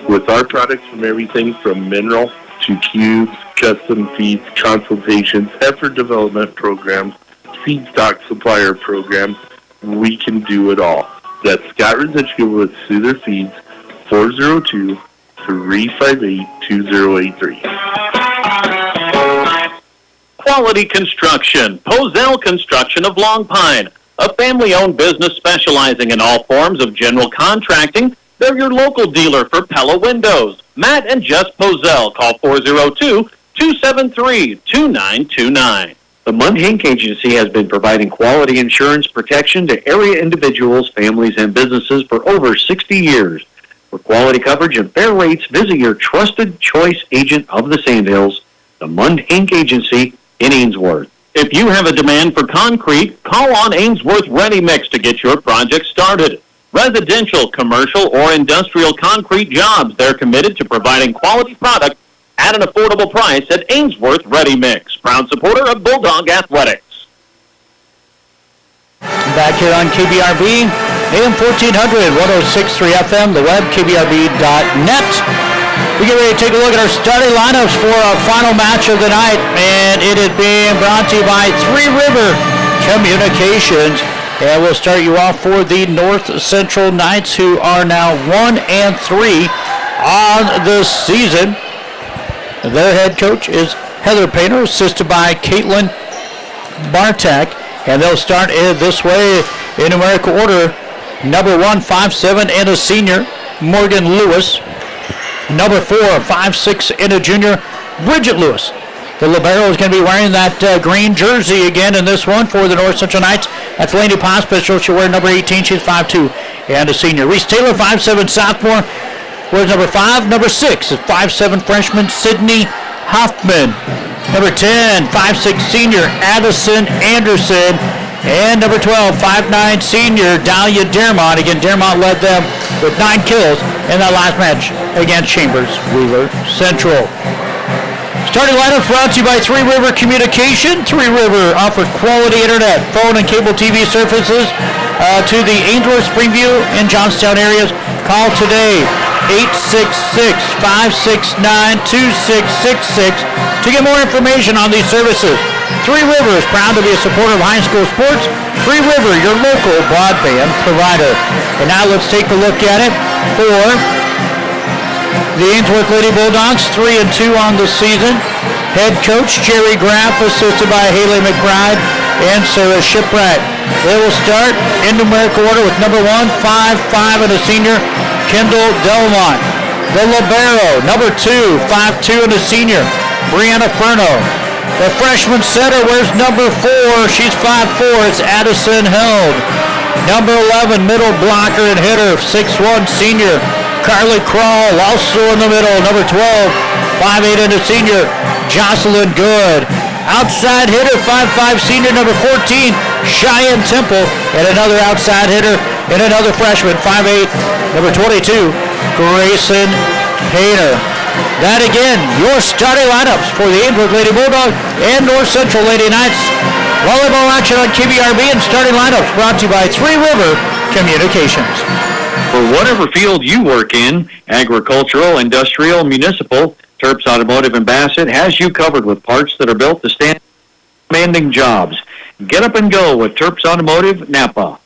With our products from everything from mineral to cubes, custom feeds, consultations, heifer development programs, feed stock supplier programs, we can do it all. That's Scott Rosicka with Soother Feeds, 402-358-2083. Quality Construction, Posel Construction of Long Pine, a family-owned business specializing in all forms of general contracting. They're your local dealer for Pella Windows. Matt and Jess Posel. Call 402-273-2929. The Mund Hank Agency has been providing quality insurance protection to area individuals, families, and businesses for over 60 years. For quality coverage and fair rates, visit your trusted choice agent of the Sandhills, the Mund Hank Agency in Ainsworth. If you have a demand for concrete, call on Ainsworth Ready Mix to get your project started. Residential, commercial, or industrial concrete jobs, they're committed to providing quality product at an affordable price at Ainsworth Ready Mix, proud supporter of Bulldog Athletics. Back here on KBRB, AM 1400, 106.3 FM, the web, kbrb.net. We get ready to take a look at our starting lineups for our final match of the night, and it is being brought to you by Three River Communications. And we'll start you off for the North Central Knights, who are now 1-3 on the season. Their head coach is Heather Painter, assisted by Caitlin Bartak. And they'll start this way in numerical order. Number 1, 5'7", and a senior, Morgan Lewis. Number 4, 5'6", and a junior, Bridget Lewis. The libero is going to be wearing that green jersey again in this one for the North Central Knights. That's Lainey Pospisil. She'll wear number 18. She's 5'2", and a senior. Reese Taylor, 5'7", sophomore. Where's number 5? Number 6 is 5'7", freshman, Sydney Hoffman. Number 10, 5'6", senior, Addison Anderson. And number 12, 5'9", senior, Dahlia Dermont. Again, Dermont led them with 9 kills in that last match against Chambers Wheeler Central. Starting lineup brought to you by Three River Communication. Three River offers quality internet, phone, and cable TV services to the Ainsworth, Springview, and Johnstown areas. Call today, 866-569-2666 to get more information on these services. Three River is proud to be a supporter of high school sports. Three River, your local broadband provider. And now let's take a look at it for the Ainsworth Lady Bulldogs, 3-2 on the season. Head coach Jerry Graff, assisted by Haley McBride and Sarah Shipwright. They will start in numerical order with number 1, 5'5", and a senior, Kendall Delmont. The libero, number 2, 5'2", and a senior, Brianna Furno. The freshman setter wears number 4. She's 5'4". It's Addison Held. Number 11, middle blocker and hitter, 6'1", senior, Carly Krall. Also in the middle, number 12, 5'8", and a senior, Jocelyn Good. Outside hitter, 5'5", senior, number 14, Cheyenne Temple. And another outside hitter and another freshman, 5'8", number 22, Grayson Painter. That again, your starting lineups for the Ainsworth Lady Bulldog and North Central Lady Knights. Volleyball action on KBRB and starting lineups brought to you by Three River Communications. For whatever field you work in, agricultural, industrial, municipal, Terps Automotive in Bassett has you covered with parts that are built to stand demanding jobs. Get up and go with Terps Automotive, Napa.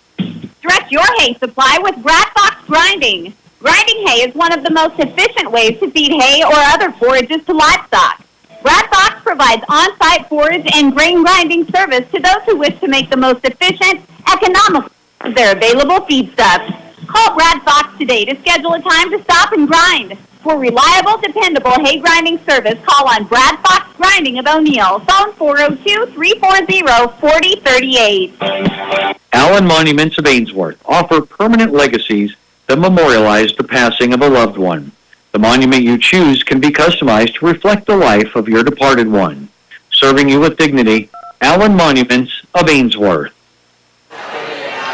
Stretch your hay supply with Brad Fox Grinding. Grinding hay is one of the most efficient ways to feed hay or other forages to livestock. Brad Fox provides on-site forage and grain grinding service to those who wish to make the most efficient, economical of their available feedstuffs. Call Brad Fox today to schedule a time to stop and grind. For reliable, dependable hay grinding service, call on Brad Fox Grinding of O'Neill. Phone 402-340-4038. Allen Monuments of Ainsworth offer permanent legacies that memorialize the passing of a loved one. The monument you choose can be customized to reflect the life of your departed one. Serving you with dignity, Allen Monuments of Ainsworth.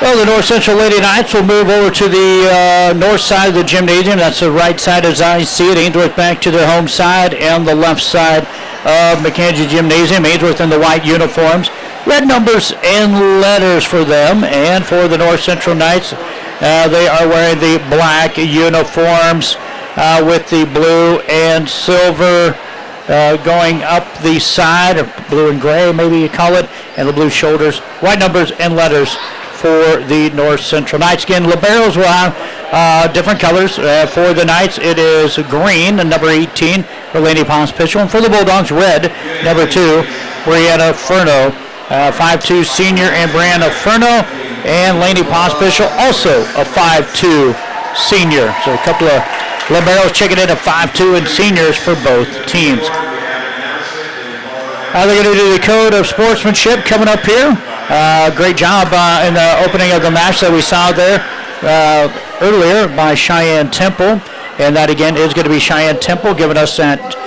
Well, the North Central Lady Knights will move over to the north side of the gymnasium. That's the right side as I see it. Ainsworth back to their home side and the left side of McKenzie Gymnasium. Ainsworth in the white uniforms. Red numbers and letters for them. And for the North Central Knights, they are wearing the black uniforms with the blue and silver going up the side, or blue and gray maybe you call it, and the blue shoulders. White numbers and letters for the North Central Knights. Again, liberos will have different colors. For the Knights, it is green, number 18, for Lainey Pospisil. And for the Bulldogs, red, number 2, Brianna Furno. 5'2", senior, and Brianna Furno. And Lainey Pospisil, also a 5'2", senior. So a couple of liberos checking in at 5'2", and seniors for both teams. They're going to do the code of sportsmanship coming up here. Great job in the opening of the match that we saw there earlier by Cheyenne Temple. And that, again, is going to be Cheyenne Temple giving us that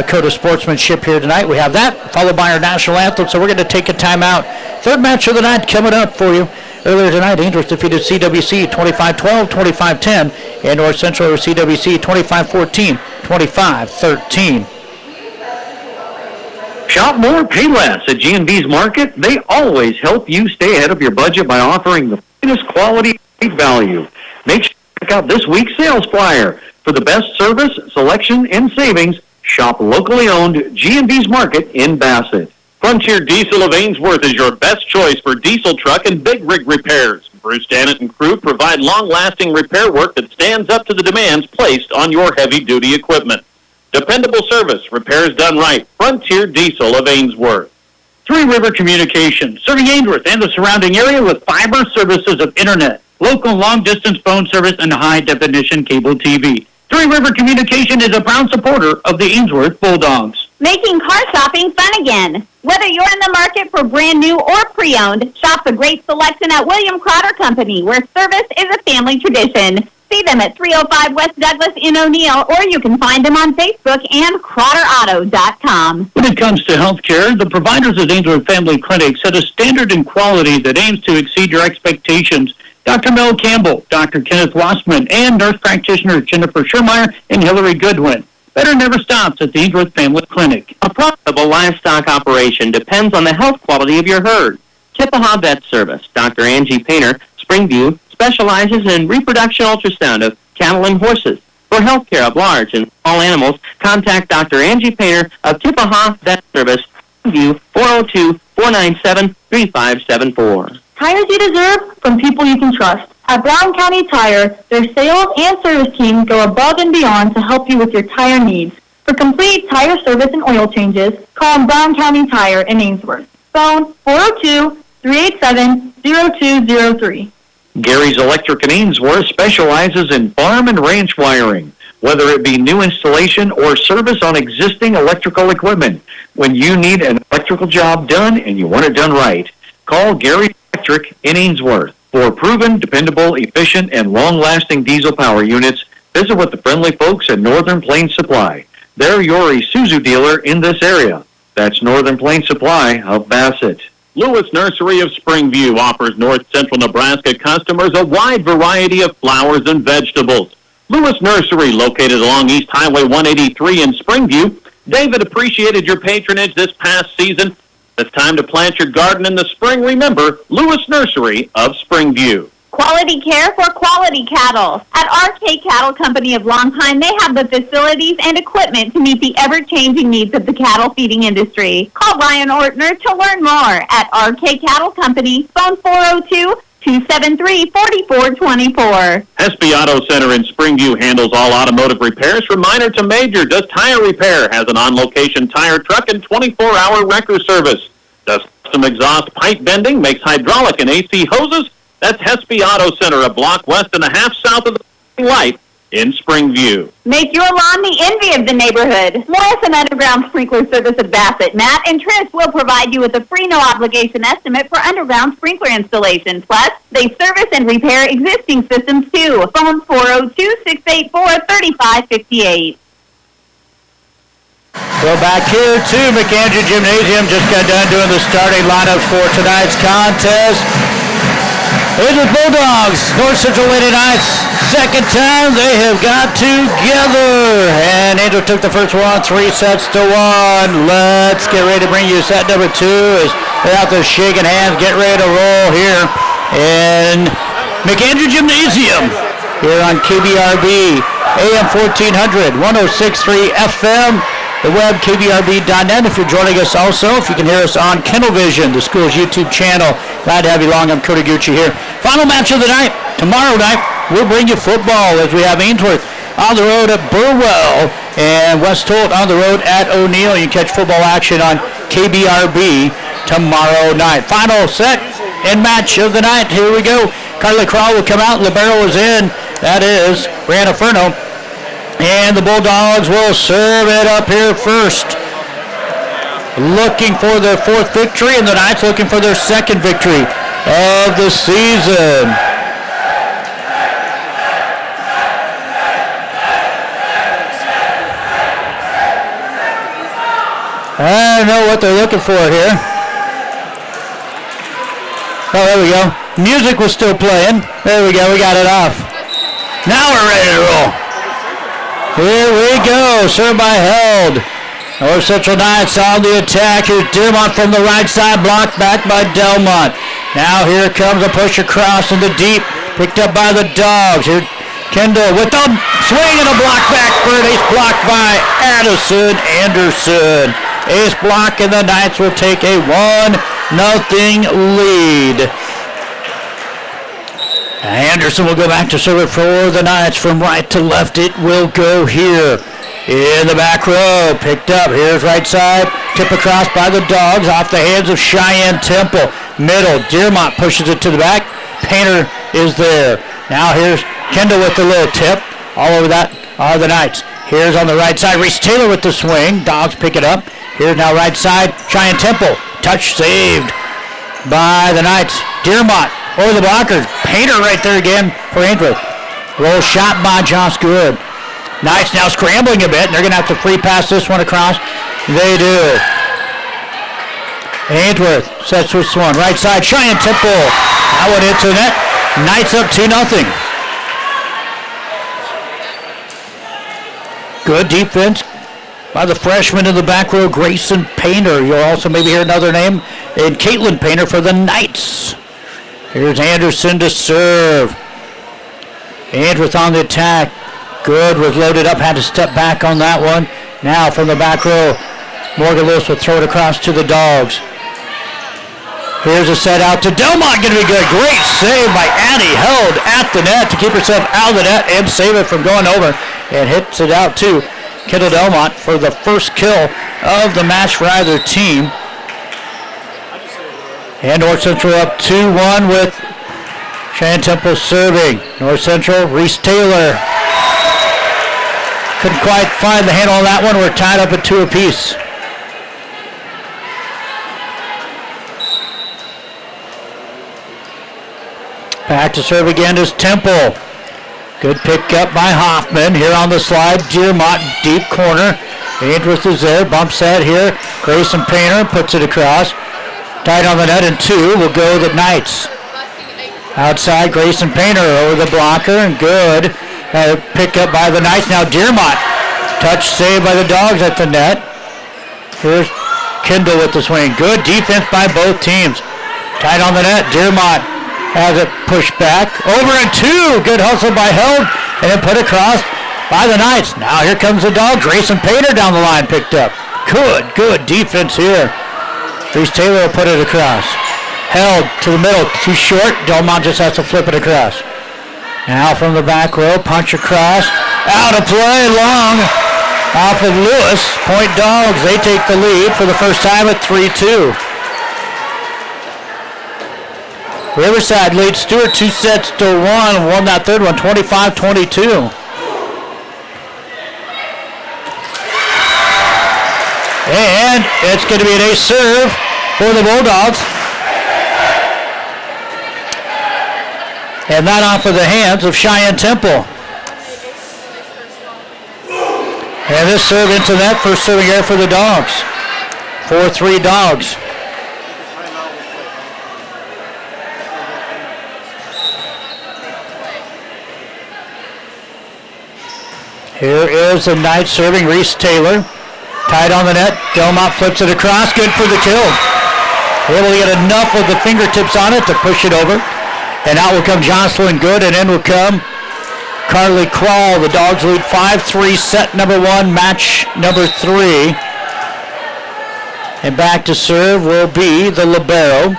code of sportsmanship here tonight. We have that, followed by our national anthem. So we're going to take a timeout. Third match of the night coming up for you. Earlier tonight, Ainsworth defeated CWC 25-12, 25-10. And North Central over CWC 25-14, 25-13. Shop more, pay less at G&B's Market. They always help you stay ahead of your budget by offering the finest quality and value. Make sure to check out this week's sales flyer. For the best service, selection, and savings, shop locally owned G&B's Market in Bassett. Frontier Diesel of Ainsworth is your best choice for diesel truck and big rig repairs. Bruce Dannett and crew provide long-lasting repair work that stands up to the demands placed on your heavy-duty equipment. Dependable service, repairs done right. Frontier Diesel of Ainsworth. Three River Communications, serving Ainsworth and the surrounding area with fiber services of internet, local long-distance phone service, and high-definition cable TV. Three River Communication is a proud supporter of the Ainsworth Bulldogs. Making car shopping fun again. Whether you're in the market for brand new or pre-owned, shop a great selection at William Crowder Company, where service is a family tradition. See them at 305 West Douglas in O'Neill, or you can find them on Facebook and CrowderAuto.com. When it comes to health care, the providers at Ainsworth Family Clinic set a standard in quality that aims to exceed your expectations. Dr. Mel Campbell, Dr. Kenneth Wassman, and nurse practitioners Jennifer Schermeyer and Hillary Goodwin. Better never stops at the Ainsworth Family Clinic. A profitable livestock operation depends on the health quality of your herd. Chippewa Vet Service, Dr. Angie Painter, Springview, specializes in reproduction ultrasound of cattle and horses. For health care of large and small animals, contact Dr. Angie Painter of Chippewa Vet Service, Springview, 402-497-3574. Tires you deserve from people you can trust. At Brown County Tire, their sales and service teams go above and beyond to help you with your tire needs. For complete tire service and oil changes, call Brown County Tire in Ainsworth. Phone 402-387-0203. Gary's Electric in Ainsworth specializes in farm and ranch wiring, whether it be new installation or service on existing electrical equipment. When you need an electrical job done and you want it done right, call Gary Electric in Ainsworth. For proven, dependable, efficient, and long-lasting diesel power units, visit with the friendly folks at Northern Plains Supply. They're your Isuzu dealer in this area. That's Northern Plains Supply of Bassett. Lewis Nursery of Springview offers north central Nebraska customers a wide variety of flowers and vegetables. Lewis Nursery, located along East Highway 183 in Springview. David appreciated your patronage this past season. It's time to plant your garden in the spring. Remember, Lewis Nursery of Springview. Quality care for quality cattle. At RK Cattle Company of Longpine, they have the facilities and equipment to meet the ever-changing needs of the cattle feeding industry. Call Ryan Ortner to learn more at RK Cattle Company. Phone 402-273-4424. Hespe Auto Center in Springview handles all automotive repairs from minor to major. Does tire repair, has an on-location tire truck, and 24-hour wrecker service. Does custom exhaust pipe bending, makes hydraulic and AC hoses. That's Hespe Auto Center, a block west and a half south of the light in Springview. Make your lawn the envy of the neighborhood. Morrison Underground Sprinkler Service at Bassett. Matt and Trish will provide you with a free no-obligation estimate for underground sprinkler installation. Plus, they service and repair existing systems, too. Phone 402-684-3558. Well, back here to McAndrew Gymnasium. Just got done doing the starting lineups for tonight's contest. Ainsworth Bulldogs, North Central Lady Knights, second time they have got together. And Ainsworth took the first one, 3-1. Let's get ready to bring you set number 2 as they're out there shaking hands, get ready to roll here in McAndrew Gymnasium here on KBRB, AM 1400, 106.3 FM. The web, kbrb.net. If you're joining us also, if you can hear us on Kennelvision, the school's YouTube channel. Glad to have you along. I'm Cody Gucci here. Final match of the night. Tomorrow night, we'll bring you football as we have Ainsworth on the road at Burwell and West Holt on the road at O'Neill. You can catch football action on KBRB tomorrow night. Final set and match of the night. Here we go. Carly Crawl will come out. Libero is in. That is Brianna Furno. And the Bulldogs will serve it up here first. Looking for their 4th victory, and the Knights looking for their 2nd victory of the season. I don't know what they're looking for here. Oh, there we go. Music was still playing. There we go. We got it off. Now we're ready to roll. Here we go. Served by Held. North Central Knights on the attack. Here's Dearmont from the right side, blocked back by Delmont. Now here comes a push across in the deep, picked up by the Dogs. Here Kendall with a swing and a block back for an ace block by Addison Anderson. Ace block, and the Knights will take a 1-0 lead. Anderson will go back to serve it for the Knights. From right to left it will go here. In the back row, picked up. Here's right side. Tip across by the Dogs off the hands of Cheyenne Temple. Middle, Dearmont pushes it to the back. Painter is there. Now here's Kendall with the little tip. All over that are the Knights. Here's on the right side, Reese Taylor with the swing. Dogs pick it up. Here's now right side, Cheyenne Temple. Touch saved by the Knights. Dearmont over the blockers. Painter right there again for Ainsworth. Roll shot by Josh Good. Knights now scrambling a bit, and they're going to have to free pass this one across. They do. Ainsworth sets this one. Right side, Cheyenne Temple. That one into the net. Knights up 2-0. Good defense by the freshman in the back row, Grayson Painter. You'll also maybe hear another name, and Caitlin Painter for the Knights. Here's Anderson to serve. Ainsworth on the attack. Good was loaded up, had to step back on that one. Now from the back row, Morgan Lewis will throw it across to the Dogs. Here's a set out to Delmont, going to be good. Great save by Addie, held at the net to keep herself out of the net and save it from going over, and hits it out to Kendall Delmont for the first kill of the match for either team. And North Central up 2-1 with Cheyenne Temple serving. North Central, Reese Taylor. Couldn't quite find the handle on that one. We're tied up at 2 apiece. Back to serve again is Temple. Good pick up by Hoffman. Here on the slide, Dearmont, deep corner. Ainsworth is there, bumps that here. Grayson Painter puts it across. Tied on the net, and 2 will go the Knights. Outside, Grayson Painter over the blocker, and good. Pick up by the Knights. Now Dearmont. Touch saved by the Dogs at the net. Here's Kendall with the swing. Good defense by both teams. Tied on the net, Dearmont has it pushed back. Over and 2. Good hustle by Held, and then put across by the Knights. Now here comes the Dog. Grayson Painter down the line picked up. Good defense here. Reese Taylor will put it across. Held to the middle, too short. Delmont just has to flip it across. Now from the back row, punch across. Out of play, long. Off of Lewis. Point Dogs, they take the lead for the first time at 3-2. Riverside leads Stewart 2-1. Won that third one, 25-22. And it's going to be an ace serve for the Bulldogs. And that off of the hands of Cheyenne Temple. And this serve into that, first serving error for the Dogs. 4-3 Dogs. Here is the Knights serving, Reese Taylor. Tied on the net, Delmont flips it across, good for the kill. Able to get enough with the fingertips on it to push it over. And out will come Jocelyn Good, and in will come Carly Krall. The Dogs lead 5-3, set number 1, match number 3. And back to serve will be the libero,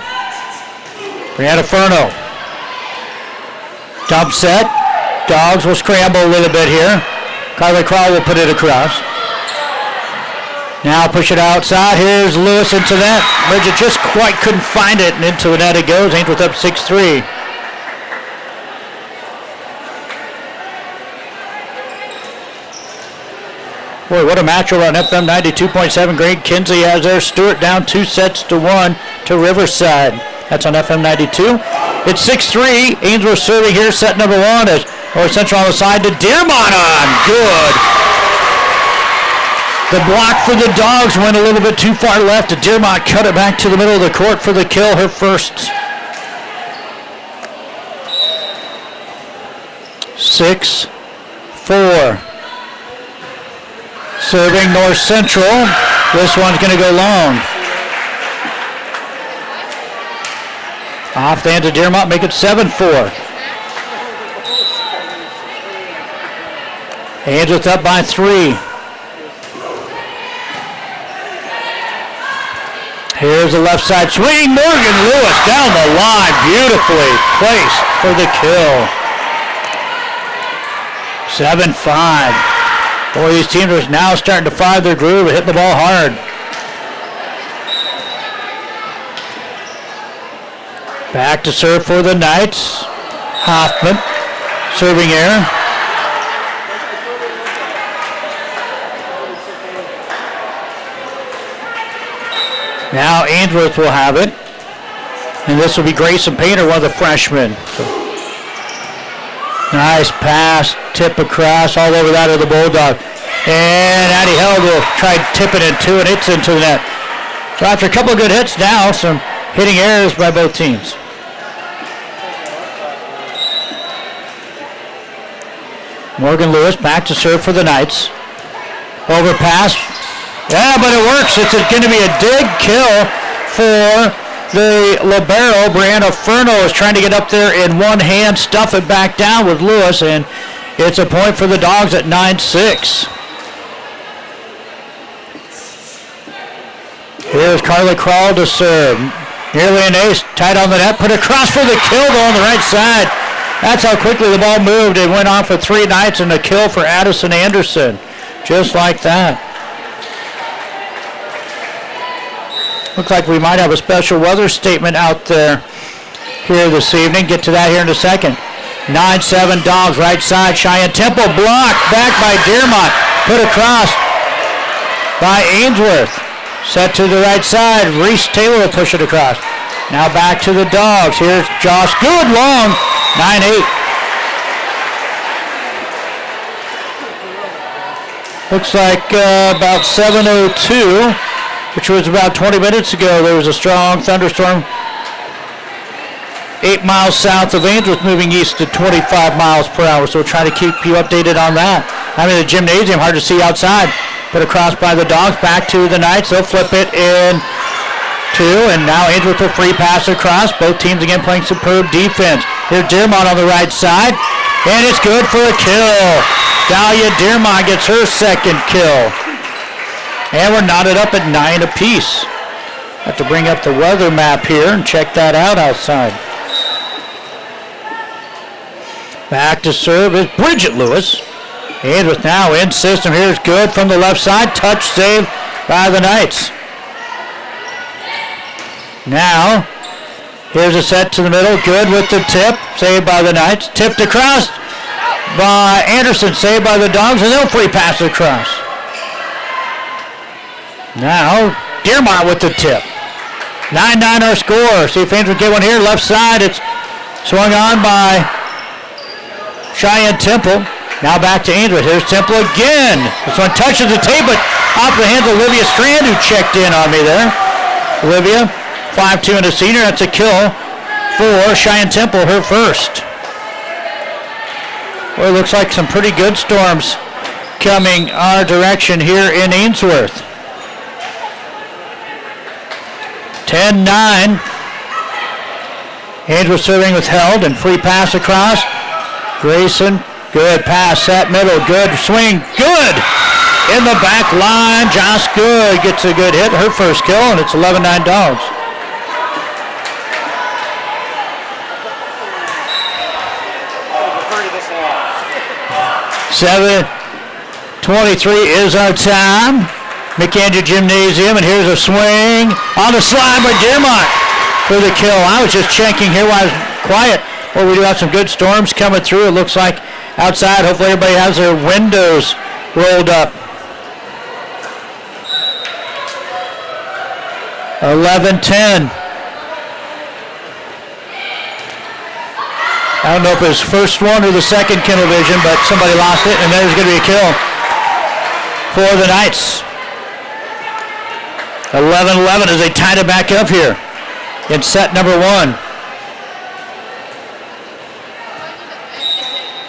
Brianna Furno. Dump set, Dogs will scramble a little bit here. Carly Krall will put it across. Now push it outside. Here's Lewis into that. Bridget just quite couldn't find it, and into the net it goes. Ainsworth up 6-3. Boy, what a match over on FM 92.7. Greg Kinsey has there. Stewart down 2-1 to Riverside. That's on FM 92. It's 6-3. Ainsworth serving here, set number 1 as North Central on the side to Dearmont on. Good. The block for the Dogs went a little bit too far left. Dearmont cut it back to the middle of the court for the kill, her first. 6-4. Serving North Central. This one's going to go long. Off the hands of Dearmont, make it 7-4. Ainsworth up by 3. Here's the left side swing. Morgan Lewis down the line. Beautifully placed for the kill. 7-5. Boy, these teams are now starting to find their groove and hitting the ball hard. Back to serve for the Knights. Hoffman serving error. Now Ainsworth will have it. And this will be Grayson Painter, one of the freshmen. So, nice pass, tip across, all over that of the Bulldog. And Addie Held will try tipping it to, and it's into the net. So after a couple of good hits now, some hitting errors by both teams. Morgan Lewis back to serve for the Knights. Overpass. Yeah, but it works. It's going to be a dig kill for the libero. Brianna Furno is trying to get up there in one hand, stuff it back down with Lewis, and it's a point for the Dogs at 9-6. Here's Carly Krall to serve. Nearly an ace, tight on the net, put across for the kill though on the right side. That's how quickly the ball moved. It went on for 3 Knights and a kill for Addison Anderson. Just like that. Looks like we might have a special weather statement out there here this evening. Get to that here in a second. 9-7 Dogs, right side. Cheyenne Temple blocked, back by Dearmont. Put across by Ainsworth. Set to the right side. Reese Taylor will push it across. Now back to the Dogs. Here's Josh. Good long. 9-8. Looks like about 7:02, which was about 20 minutes ago. There was a strong thunderstorm 8 miles south of Ainsworth, moving east at 25 miles per hour. So we'll try to keep you updated on that. I'm in the gymnasium, hard to see outside. Put across by the Dogs, back to the Knights. They'll flip it in 2, and now Ainsworth will free pass across. Both teams again playing superb defense. Here's Dearmont on the right side, and it's good for a kill. Dahlia Dearmont gets her second kill. And we're knotted up at 9 apiece. Have to bring up the weather map here and check that out outside. Back to serve is Bridget Lewis. Ainsworth now in system. Here's good from the left side. Touch save by the Knights. Now, here's a set to the middle. Good with the tip. Saved by the Knights. Tipped across by Anderson. Saved by the Dogs. And they'll free pass across. Now, Dearmont with the tip. 9-9 our score. See if Ainsworth get one here. Left side. It's swung on by Cheyenne Temple. Now back to Ainsworth. Here's Temple again. This one touches the tape, but off the hands of Olivia Strand, who checked in on me there. Olivia, 5'2" and a senior. That's a kill for Cheyenne Temple, her first. Well, it looks like some pretty good storms coming our direction here in Ainsworth. 10-9. Ainsworth serving with Held and free pass across. Grayson. Good pass, set middle, good swing, good! In the back line, Josh Good gets a good hit, her first kill, and it's 11-9 Dogs. $7:23 is our time. McAndrew Gymnasium, and here's a swing on the slide by Dearmont for the kill. I was just checking here while I was quiet. Well, we do have some good storms coming through. It looks like outside, hopefully everybody has their windows rolled up. 11-10. I don't know if it was first one or the second Kindle Vision, but somebody lost it, and there's going to be a kill for the Knights. 11-11 as they tied it back up here in set number 1.